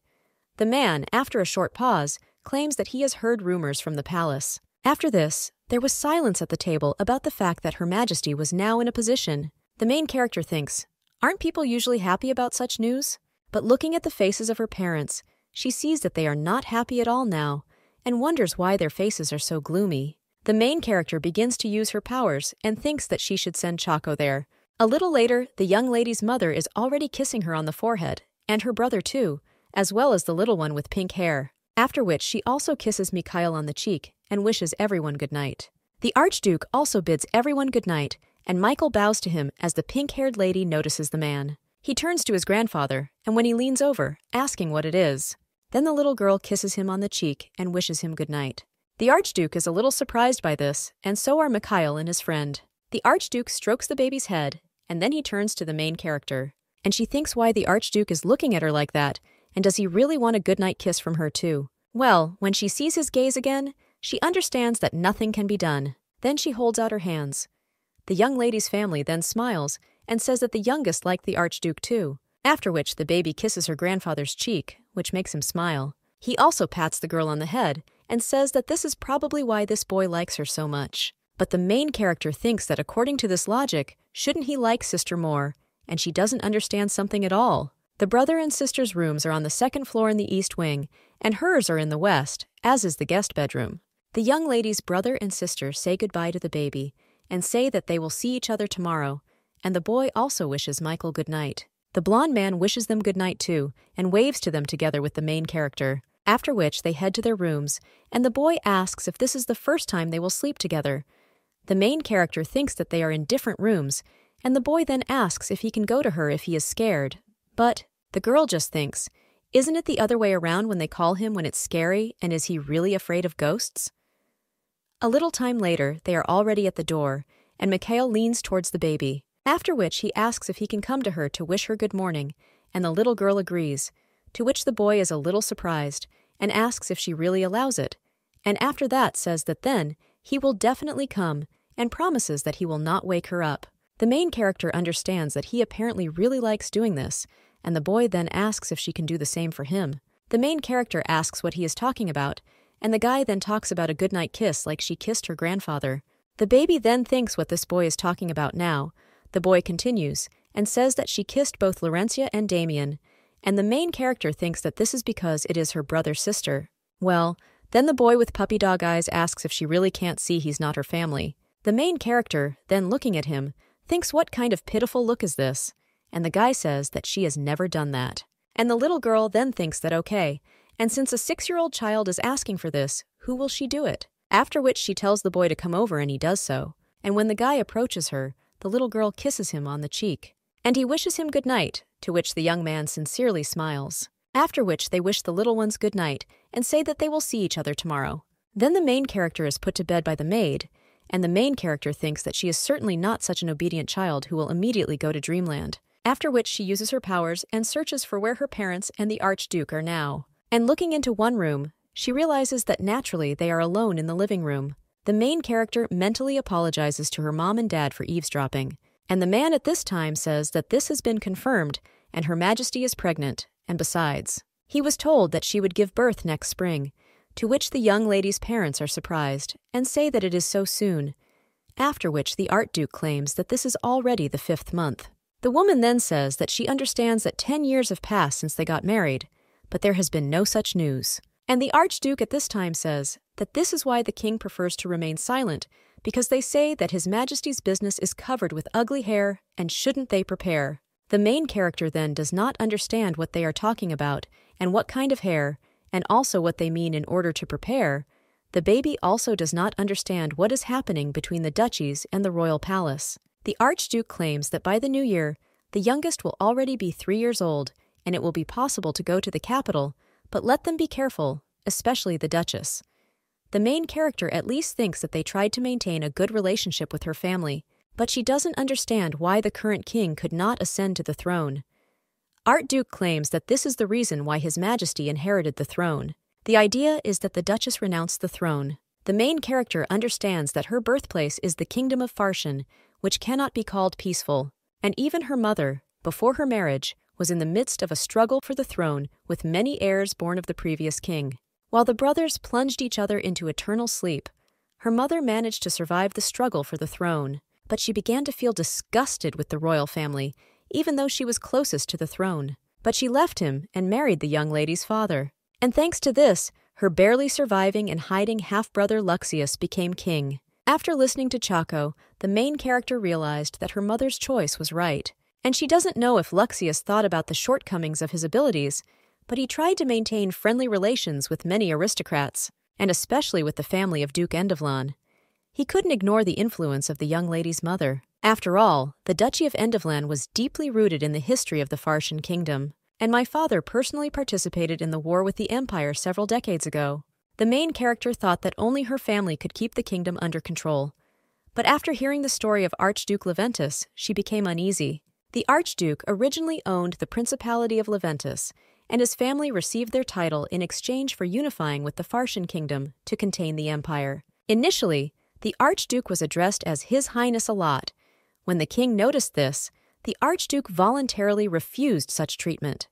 The man, after a short pause, claims that he has heard rumors from the palace. After this, there was silence at the table about the fact that Her Majesty was now in a position. The main character thinks, aren't people usually happy about such news? But looking at the faces of her parents, she sees that they are not happy at all now, and wonders why their faces are so gloomy. The main character begins to use her powers and thinks that she should send Chaco there. A little later, the young lady's mother is already kissing her on the forehead, and her brother too, as well as the little one with pink hair, after which she also kisses Mikhail on the cheek and wishes everyone good night. The Archduke also bids everyone good night, and Michael bows to him as the pink-haired lady notices the man. He turns to his grandfather, and when he leans over, asking what it is, then the little girl kisses him on the cheek and wishes him good night. The Archduke is a little surprised by this, and so are Mikhail and his friend. The Archduke strokes the baby's head, and then he turns to the main character, and she thinks why the Archduke is looking at her like that, and does he really want a goodnight kiss from her too? Well, when she sees his gaze again, she understands that nothing can be done. Then she holds out her hands. The young lady's family then smiles and says that the youngest liked the Archduke too, after which the baby kisses her grandfather's cheek, which makes him smile. He also pats the girl on the head and says that this is probably why this boy likes her so much. But the main character thinks that according to this logic, shouldn't he like sister more, and she doesn't understand something at all. The brother and sister's rooms are on the second floor in the east wing, and hers are in the west, as is the guest bedroom. The young lady's brother and sister say goodbye to the baby and say that they will see each other tomorrow, and the boy also wishes Michael good night. The blonde man wishes them good night too, and waves to them together with the main character, after which they head to their rooms, and the boy asks if this is the first time they will sleep together. The main character thinks that they are in different rooms, and the boy then asks if he can go to her if he is scared. But the girl just thinks, isn't it the other way around when they call him when it's scary, and is he really afraid of ghosts? A little time later, they are already at the door, and Mikhail leans towards the baby, after which he asks if he can come to her to wish her good morning, and the little girl agrees, to which the boy is a little surprised, and asks if she really allows it, and after that says that then he will definitely come, and promises that he will not wake her up. The main character understands that he apparently really likes doing this, and the boy then asks if she can do the same for him. The main character asks what he is talking about, and the guy then talks about a goodnight kiss like she kissed her grandfather. The baby then thinks what this boy is talking about now. The boy continues, and says that she kissed both Laurentia and Damien, and the main character thinks that this is because it is her brother's sister. Well, then the boy with puppy dog eyes asks if she really can't see he's not her family. The main character, then looking at him, thinks what kind of pitiful look is this, and the guy says that she has never done that. And the little girl then thinks that okay, and since a 6-year-old child is asking for this, who will she do it? After which she tells the boy to come over and he does so, and when the guy approaches her, the little girl kisses him on the cheek. And he wishes him good night, to which the young man sincerely smiles. After which they wish the little ones good night and say that they will see each other tomorrow. Then the main character is put to bed by the maid, and the main character thinks that she is certainly not such an obedient child who will immediately go to dreamland. After which she uses her powers and searches for where her parents and the Archduke are now. And looking into one room, she realizes that naturally they are alone in the living room. The main character mentally apologizes to her mom and dad for eavesdropping, and the man at this time says that this has been confirmed and Her Majesty is pregnant, and besides, he was told that she would give birth next spring, to which the young lady's parents are surprised and say that it is so soon, after which the Archduke claims that this is already the 5th month. The woman then says that she understands that 10 years have passed since they got married, but there has been no such news. And the Archduke at this time says that this is why the king prefers to remain silent, because they say that His Majesty's business is covered with ugly hair, and shouldn't they prepare? The main character then does not understand what they are talking about, and what kind of hair, and also what they mean in order to prepare. The baby also does not understand what is happening between the duchies and the royal palace. The Archduke claims that by the new year, the youngest will already be 3 years old, and it will be possible to go to the capital, but let them be careful, especially the Duchess. The main character at least thinks that they tried to maintain a good relationship with her family, but she doesn't understand why the current king could not ascend to the throne. Archduke claims that this is the reason why His Majesty inherited the throne. The idea is that the Duchess renounced the throne. The main character understands that her birthplace is the kingdom of Farshan, which cannot be called peaceful, and even her mother, before her marriage, was in the midst of a struggle for the throne with many heirs born of the previous king. While the brothers plunged each other into eternal sleep, her mother managed to survive the struggle for the throne, but she began to feel disgusted with the royal family, even though she was closest to the throne. But she left him and married the young lady's father. And thanks to this, her barely surviving and hiding half-brother Luxius became king. After listening to Chaco, the main character realized that her mother's choice was right. And she doesn't know if Luxius thought about the shortcomings of his abilities, but he tried to maintain friendly relations with many aristocrats, and especially with the family of Duke Endovlan. He couldn't ignore the influence of the young lady's mother. After all, the Duchy of Endovlan was deeply rooted in the history of the Farshan kingdom, and my father personally participated in the war with the Empire several decades ago. The main character thought that only her family could keep the kingdom under control. But after hearing the story of Archduke Leventus, she became uneasy. The Archduke originally owned the Principality of Leventus, and his family received their title in exchange for unifying with the Farshan kingdom to contain the empire. Initially, the Archduke was addressed as His Highness a lot. When the king noticed this, the Archduke voluntarily refused such treatment.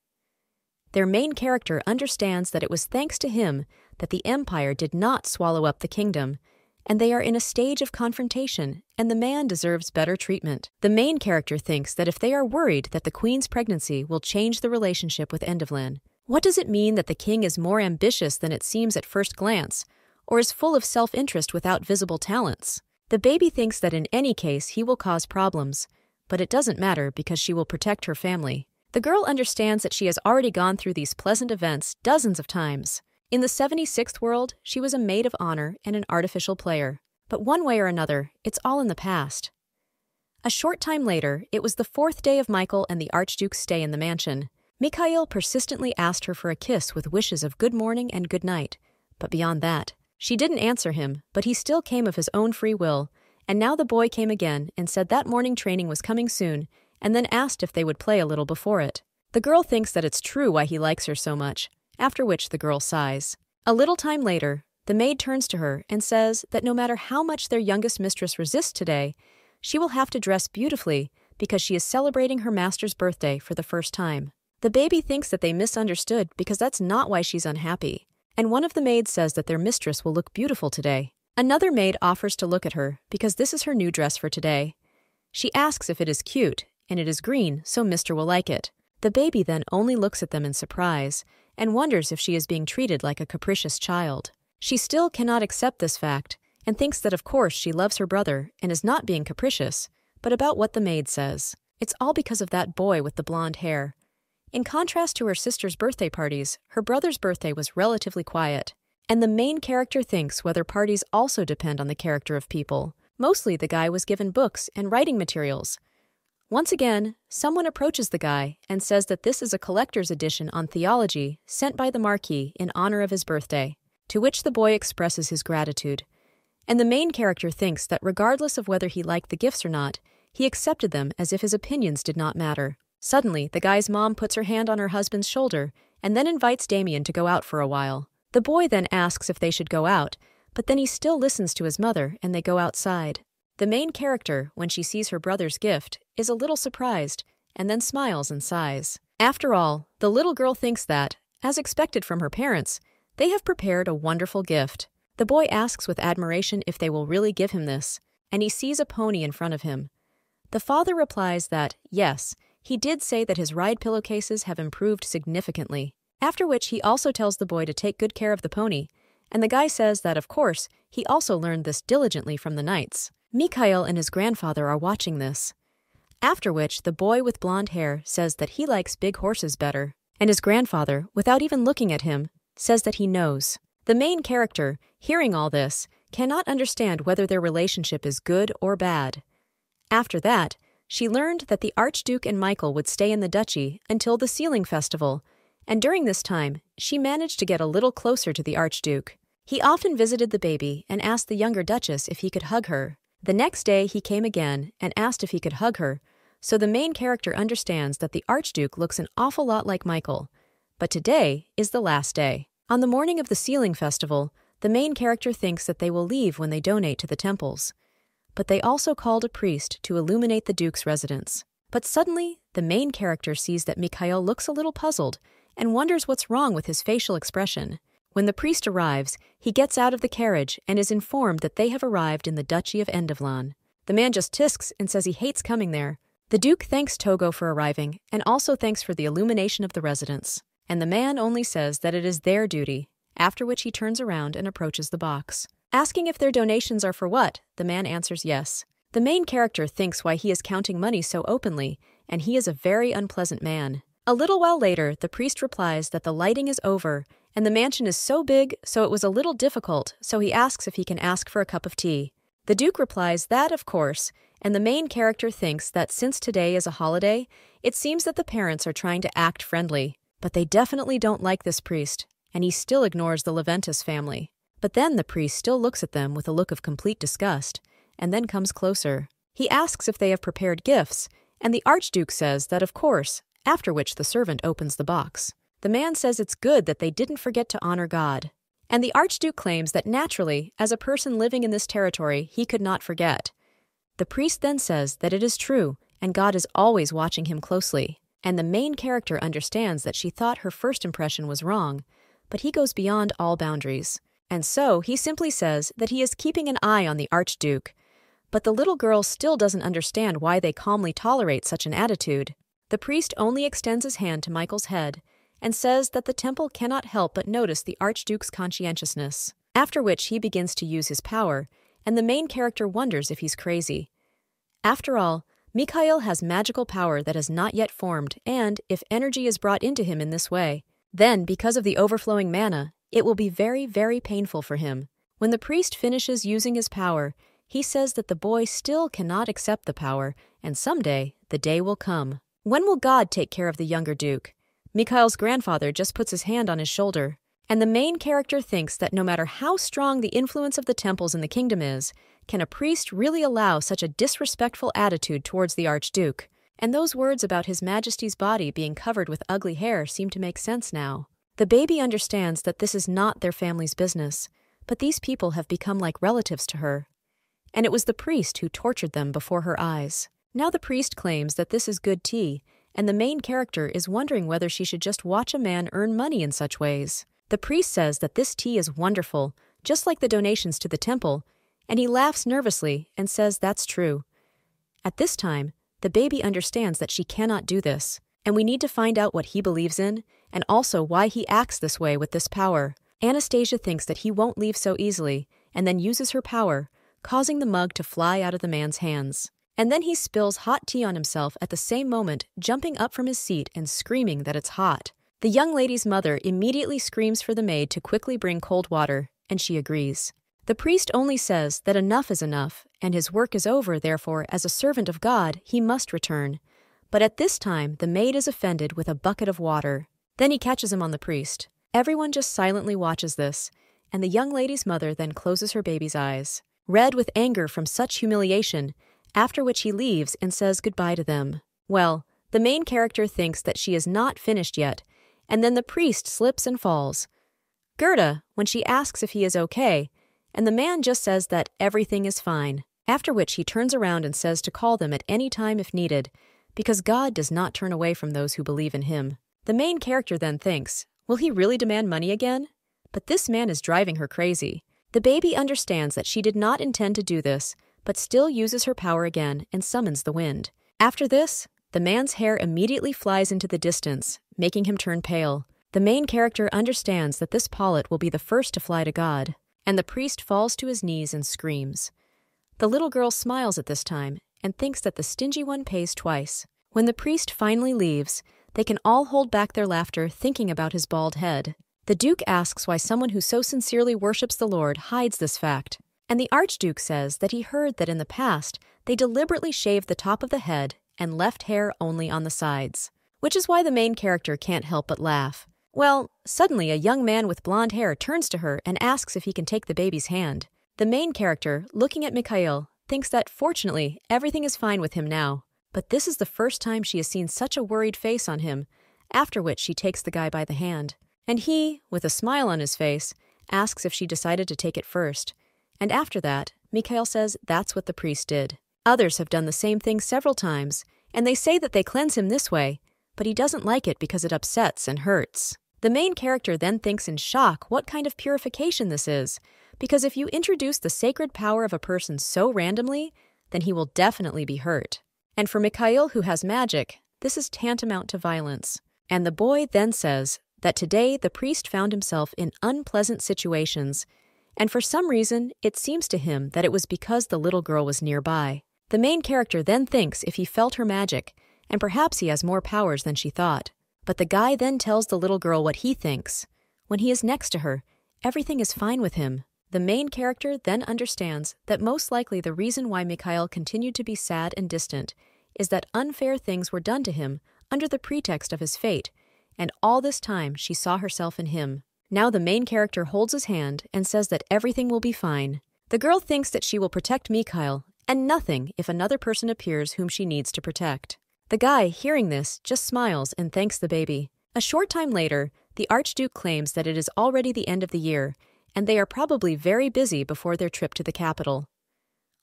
Their main character understands that it was thanks to him that the empire did not swallow up the kingdom, and they are in a stage of confrontation, and the man deserves better treatment. The main character thinks that if they are worried that the queen's pregnancy will change the relationship with Endovlan, what does it mean that the king is more ambitious than it seems at first glance, or is full of self-interest without visible talents? The baby thinks that in any case he will cause problems, but it doesn't matter because she will protect her family. The girl understands that she has already gone through these pleasant events dozens of times. In the 76th world, she was a maid of honor and an artificial player. But one way or another, it's all in the past. A short time later, it was the 4th day of Michael and the Archduke's stay in the mansion. Mikhail persistently asked her for a kiss with wishes of good morning and good night. But beyond that, she didn't answer him, but he still came of his own free will, and now the boy came again and said that morning training was coming soon, and then asked if they would play a little before it. The girl thinks that it's true why he likes her so much, after which the girl sighs. A little time later, the maid turns to her and says that no matter how much their youngest mistress resists today, she will have to dress beautifully because she is celebrating her master's birthday for the first time. The baby thinks that they misunderstood because that's not why she's unhappy, and one of the maids says that their mistress will look beautiful today. Another maid offers to look at her because this is her new dress for today. She asks if it is cute, and it is green, so Mr. will like it. The baby then only looks at them in surprise and wonders if she is being treated like a capricious child. She still cannot accept this fact and thinks that of course she loves her brother and is not being capricious, but about what the maid says. It's all because of that boy with the blonde hair. In contrast to her sister's birthday parties, her brother's birthday was relatively quiet. And the main character thinks whether parties also depend on the character of people. Mostly the guy was given books and writing materials. Once again, someone approaches the guy and says that this is a collector's edition on theology sent by the Marquis in honor of his birthday, to which the boy expresses his gratitude. And the main character thinks that regardless of whether he liked the gifts or not, he accepted them as if his opinions did not matter. Suddenly, the guy's mom puts her hand on her husband's shoulder and then invites Damien to go out for a while. The boy then asks if they should go out, but then he still listens to his mother and they go outside. The main character, when she sees her brother's gift, is a little surprised and then smiles and sighs. After all, the little girl thinks that, as expected from her parents, they have prepared a wonderful gift. The boy asks with admiration if they will really give him this, and he sees a pony in front of him. The father replies that, yes, he did say that his ride pillowcases have improved significantly. After which he also tells the boy to take good care of the pony, and the guy says that, of course, he also learned this diligently from the knights. Mikhail and his grandfather are watching this. After which, the boy with blonde hair says that he likes big horses better, and his grandfather, without even looking at him, says that he knows. The main character, hearing all this, cannot understand whether their relationship is good or bad. After that, she learned that the Archduke and Michael would stay in the duchy until the sealing festival, and during this time, she managed to get a little closer to the Archduke. He often visited the baby and asked the younger Duchess if he could hug her. The next day, he came again and asked if he could hug her, so the main character understands that the Archduke looks an awful lot like Michael. But today is the last day. On the morning of the sealing festival, the main character thinks that they will leave when they donate to the temples. But they also called a priest to illuminate the Duke's residence. But suddenly, the main character sees that Mikhail looks a little puzzled and wonders what's wrong with his facial expression. When the priest arrives, he gets out of the carriage and is informed that they have arrived in the Duchy of Endovlan. The man just tisks and says he hates coming there. The Duke thanks Togo for arriving and also thanks for the illumination of the residence. And the man only says that it is their duty, after which he turns around and approaches the box. Asking if their donations are for what, the man answers yes. The main character thinks why he is counting money so openly, and he is a very unpleasant man. A little while later, the priest replies that the lighting is over, and the mansion is so big, so it was a little difficult, so he asks if he can ask for a cup of tea. The Duke replies that, of course, and the main character thinks that since today is a holiday, it seems that the parents are trying to act friendly. But they definitely don't like this priest, and he still ignores the Leventis family. But then the priest still looks at them with a look of complete disgust, and then comes closer. He asks if they have prepared gifts, and the Archduke says that of course, after which the servant opens the box. The man says it's good that they didn't forget to honor God. And the Archduke claims that naturally, as a person living in this territory, he could not forget. The priest then says that it is true, and God is always watching him closely. And the main character understands that she thought her first impression was wrong, but he goes beyond all boundaries. And so he simply says that he is keeping an eye on the Archduke. But the little girl still doesn't understand why they calmly tolerate such an attitude. The priest only extends his hand to Michael's head and says that the temple cannot help but notice the Archduke's conscientiousness, after which he begins to use his power, and the main character wonders if he's crazy. After all, Mikhail has magical power that has not yet formed, and if energy is brought into him in this way, then, because of the overflowing mana, it will be very, very painful for him. When the priest finishes using his power, he says that the boy still cannot accept the power, and someday the day will come. When will God take care of the younger duke? Mikhail's grandfather just puts his hand on his shoulder, and the main character thinks that no matter how strong the influence of the temples in the kingdom is, can a priest really allow such a disrespectful attitude towards the Archduke? And those words about His Majesty's body being covered with ugly hair seem to make sense now. The baby understands that this is not their family's business, but these people have become like relatives to her. And it was the priest who tortured them before her eyes. Now the priest claims that this is good tea, and the main character is wondering whether she should just watch a man earn money in such ways. The priest says that this tea is wonderful, just like the donations to the temple, and he laughs nervously and says that's true. At this time, the baby understands that she cannot do this, and we need to find out what he believes in, and also why he acts this way with this power. Anastasia thinks that he won't leave so easily, and then uses her power, causing the mug to fly out of the man's hands. And then he spills hot tea on himself at the same moment, jumping up from his seat and screaming that it's hot. The young lady's mother immediately screams for the maid to quickly bring cold water, and she agrees. The priest only says that enough is enough, and his work is over, therefore, as a servant of God, he must return. But at this time, the maid is offended with a bucket of water. Then he catches him on the priest. Everyone just silently watches this, and the young lady's mother then closes her baby's eyes, red with anger from such humiliation, after which he leaves and says goodbye to them. Well, the main character thinks that she is not finished yet, and then the priest slips and falls. Gerda, when she asks if he is okay, and the man just says that everything is fine, after which he turns around and says to call them at any time if needed, because God does not turn away from those who believe in him. The main character then thinks, will he really demand money again? But this man is driving her crazy. The baby understands that she did not intend to do this, but still uses her power again and summons the wind. After this, the man's hair immediately flies into the distance, making him turn pale. The main character understands that this Paulet will be the first to fly to God, and the priest falls to his knees and screams. The little girl smiles at this time and thinks that the stingy one pays twice. When the priest finally leaves, they can all hold back their laughter thinking about his bald head. The Duke asks why someone who so sincerely worships the Lord hides this fact, and the Archduke says that he heard that in the past they deliberately shaved the top of the head and left hair only on the sides, which is why the main character can't help but laugh. Well, suddenly a young man with blonde hair turns to her and asks if he can take the baby's hand. The main character, looking at Mikhail, thinks that fortunately everything is fine with him now, but this is the first time she has seen such a worried face on him, after which she takes the guy by the hand. And he, with a smile on his face, asks if she decided to take it first. And after that, Mikhail says that's what the priest did. Others have done the same thing several times, and they say that they cleanse him this way, but he doesn't like it because it upsets and hurts. The main character then thinks in shock what kind of purification this is, because if you introduce the sacred power of a person so randomly, then he will definitely be hurt. And for Mikhail, who has magic, this is tantamount to violence. And the boy then says that today the priest found himself in unpleasant situations, and for some reason it seems to him that it was because the little girl was nearby. The main character then thinks if he felt her magic, and perhaps he has more powers than she thought. But the guy then tells the little girl what he thinks. When he is next to her, everything is fine with him. The main character then understands that most likely the reason why Mikhail continued to be sad and distant is that unfair things were done to him under the pretext of his fate, and all this time she saw herself in him. Now the main character holds his hand and says that everything will be fine. The girl thinks that she will protect Mikhail, and nothing if another person appears whom she needs to protect. The guy, hearing this, just smiles and thanks the baby. A short time later, the Archduke claims that it is already the end of the year, and they are probably very busy before their trip to the capital.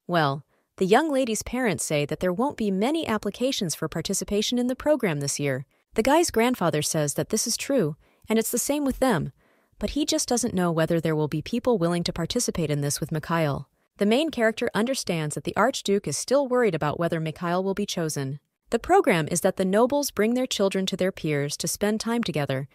Well, the young lady's parents say that there won't be many applications for participation in the program this year. The guy's grandfather says that this is true, and it's the same with them, but he just doesn't know whether there will be people willing to participate in this with Mikhail. The main character understands that the Archduke is still worried about whether Mikhail will be chosen. The program is that the nobles bring their children to their peers to spend time together,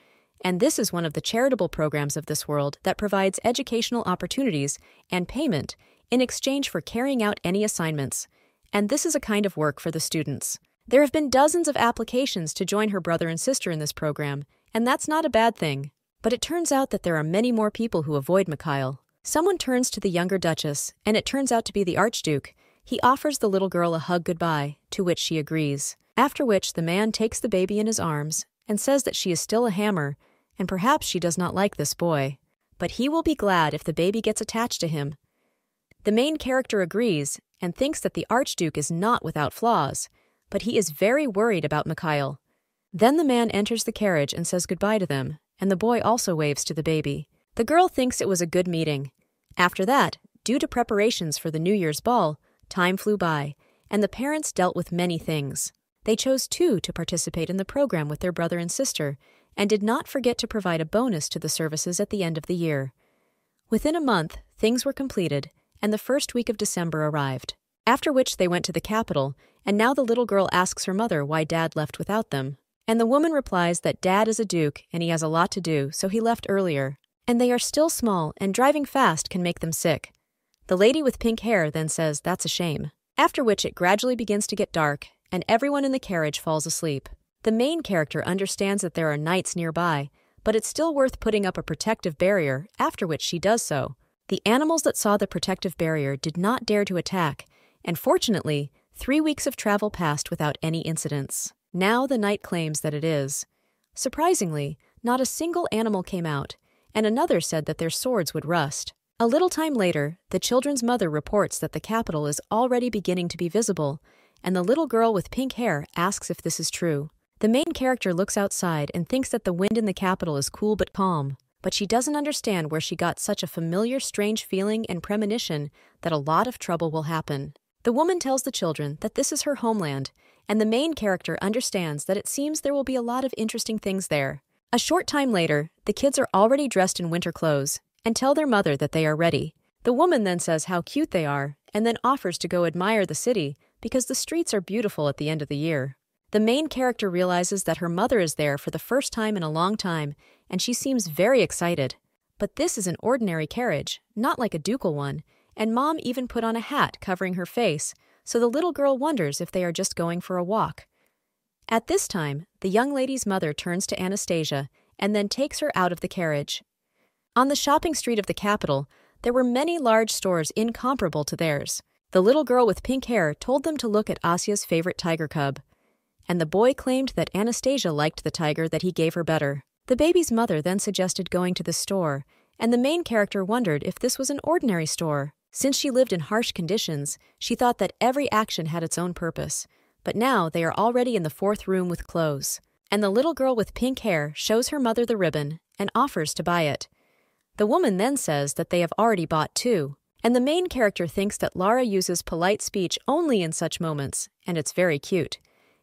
and this is one of the charitable programs of this world that provides educational opportunities and payment in exchange for carrying out any assignments, and this is a kind of work for the students. There have been dozens of applications to join her brother and sister in this program, and that's not a bad thing. But it turns out that there are many more people who avoid Mikhail. Someone turns to the younger Duchess, and it turns out to be the Archduke. He offers the little girl a hug goodbye, to which she agrees. After which the man takes the baby in his arms and says that she is still a hammer, and perhaps she does not like this boy. But he will be glad if the baby gets attached to him. The main character agrees and thinks that the Archduke is not without flaws, but he is very worried about Mikhail. Then the man enters the carriage and says goodbye to them, and the boy also waves to the baby. The girl thinks it was a good meeting. After that, due to preparations for the New Year's ball, time flew by, and the parents dealt with many things. They chose two to participate in the program with their brother and sister, and did not forget to provide a bonus to the services at the end of the year. Within a month, things were completed, and the first week of December arrived. After which they went to the capital, and now the little girl asks her mother why Dad left without them. And the woman replies that Dad is a duke and he has a lot to do, so he left earlier. And they are still small, and driving fast can make them sick. The lady with pink hair then says that's a shame. After which it gradually begins to get dark, and everyone in the carriage falls asleep. The main character understands that there are knights nearby, but it's still worth putting up a protective barrier, after which she does so. The animals that saw the protective barrier did not dare to attack, and fortunately, 3 weeks of travel passed without any incidents. Now the knight claims that it is. Surprisingly, not a single animal came out, and another said that their swords would rust. A little time later, the children's mother reports that the capital is already beginning to be visible, and the little girl with pink hair asks if this is true. The main character looks outside and thinks that the wind in the capital is cool but calm, but she doesn't understand where she got such a familiar strange feeling and premonition that a lot of trouble will happen. The woman tells the children that this is her homeland, and the main character understands that it seems there will be a lot of interesting things there. A short time later, the kids are already dressed in winter clothes and tell their mother that they are ready. The woman then says how cute they are and then offers to go admire the city because the streets are beautiful at the end of the year. The main character realizes that her mother is there for the first time in a long time, and she seems very excited. But this is an ordinary carriage, not like a ducal one, and Mom even put on a hat covering her face, so the little girl wonders if they are just going for a walk. At this time, the young lady's mother turns to Anastasia and then takes her out of the carriage. On the shopping street of the capital, there were many large stores incomparable to theirs. The little girl with pink hair told them to look at Asia's favorite tiger cub, and the boy claimed that Anastasia liked the tiger that he gave her better. The baby's mother then suggested going to the store, and the main character wondered if this was an ordinary store. Since she lived in harsh conditions, she thought that every action had its own purpose. But now they are already in the 4th room with clothes, and the little girl with pink hair shows her mother the ribbon and offers to buy it. The woman then says that they have already bought 2, and the main character thinks that Lara uses polite speech only in such moments, and it's very cute.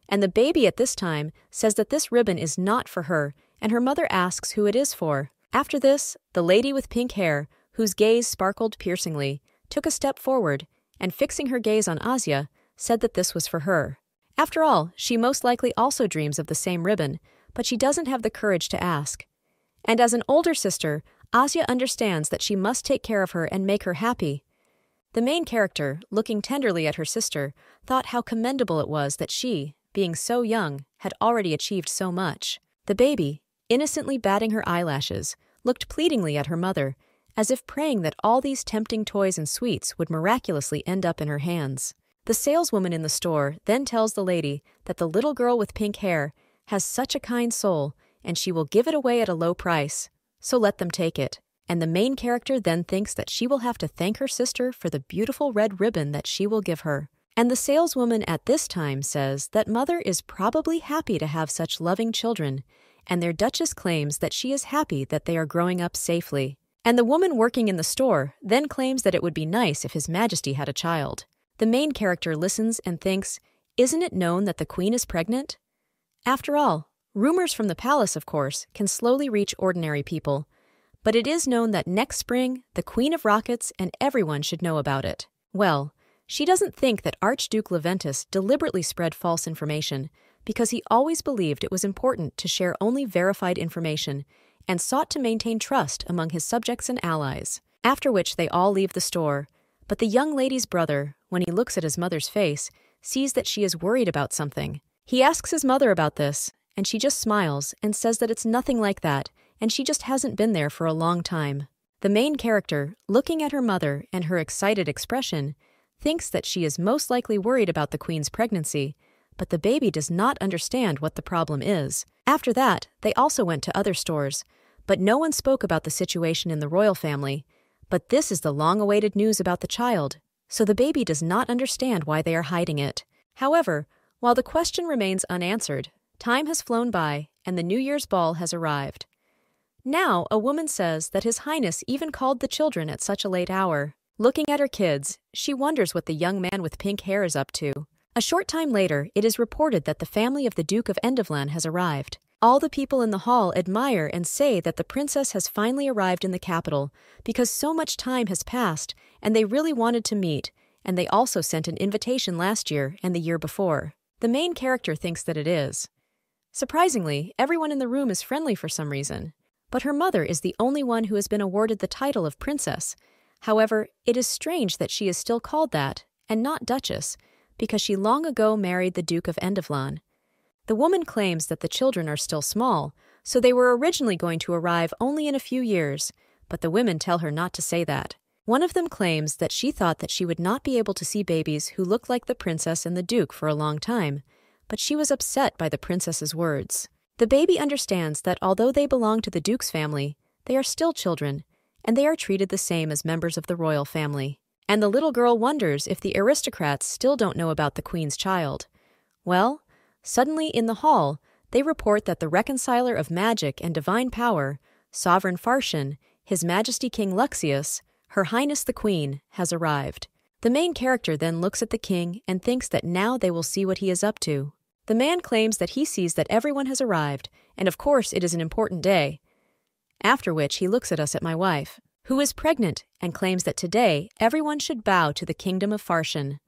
And the baby at this time says that this ribbon is not for her, and her mother asks who it is for. After this, the lady with pink hair, whose gaze sparkled piercingly, took a step forward, and fixing her gaze on Asia, said that this was for her. After all, she most likely also dreams of the same ribbon, but she doesn't have the courage to ask. And as an older sister, Asia understands that she must take care of her and make her happy. The main character, looking tenderly at her sister, thought how commendable it was that she, being so young, had already achieved so much. The baby, innocently batting her eyelashes, looked pleadingly at her mother, as if praying that all these tempting toys and sweets would miraculously end up in her hands. The saleswoman in the store then tells the lady that the little girl with pink hair has such a kind soul, and she will give it away at a low price, so let them take it. And the main character then thinks that she will have to thank her sister for the beautiful red ribbon that she will give her. And the saleswoman at this time says that Mother is probably happy to have such loving children, and their Duchess claims that she is happy that they are growing up safely. And the woman working in the store then claims that it would be nice if His Majesty had a child. The main character listens and thinks, isn't it known that the Queen is pregnant? After all, rumors from the palace, of course, can slowly reach ordinary people, but it is known that next spring, the Queen of Rockets and everyone should know about it. Well, she doesn't think that Archduke Leventus deliberately spread false information because he always believed it was important to share only verified information and sought to maintain trust among his subjects and allies. After which they all leave the store, But the young lady's brother, when he looks at his mother's face, sees that she is worried about something. He asks his mother about this, and she just smiles and says that it's nothing like that, and she just hasn't been there for a long time. The main character, looking at her mother and her excited expression, thinks that she is most likely worried about the queen's pregnancy, but the baby does not understand what the problem is. After that, they also went to other stores, but no one spoke about the situation in the royal family. But this is the long-awaited news about the child, so the baby does not understand why they are hiding it. However, while the question remains unanswered, time has flown by and the New Year's ball has arrived. Now, a woman says that His Highness even called the children at such a late hour. Looking at her kids, she wonders what the young man with pink hair is up to. A short time later, it is reported that the family of the Duke of Endovlan has arrived. All the people in the hall admire and say that the princess has finally arrived in the capital because so much time has passed and they really wanted to meet, and they also sent an invitation last year and the year before. The main character thinks that it is. Surprisingly, everyone in the room is friendly for some reason. But her mother is the only one who has been awarded the title of princess. However, it is strange that she is still called that, and not duchess, because she long ago married the Duke of Endovlan. The woman claims that the children are still small, so they were originally going to arrive only in a few years, but the women tell her not to say that. One of them claims that she thought that she would not be able to see babies who looked like the princess and the duke for a long time, but she was upset by the princess's words. The baby understands that although they belong to the duke's family, they are still children, and they are treated the same as members of the royal family. And the little girl wonders if the aristocrats still don't know about the queen's child. Well, suddenly in the hall, they report that the reconciler of magic and divine power, Sovereign Farshin, His Majesty King Luxius, Her Highness the Queen, has arrived. The main character then looks at the king and thinks that now they will see what he is up to. The man claims that he sees that everyone has arrived, and of course it is an important day. After which he looks at us at my wife, who is pregnant, and claims that today everyone should bow to the kingdom of Farshin.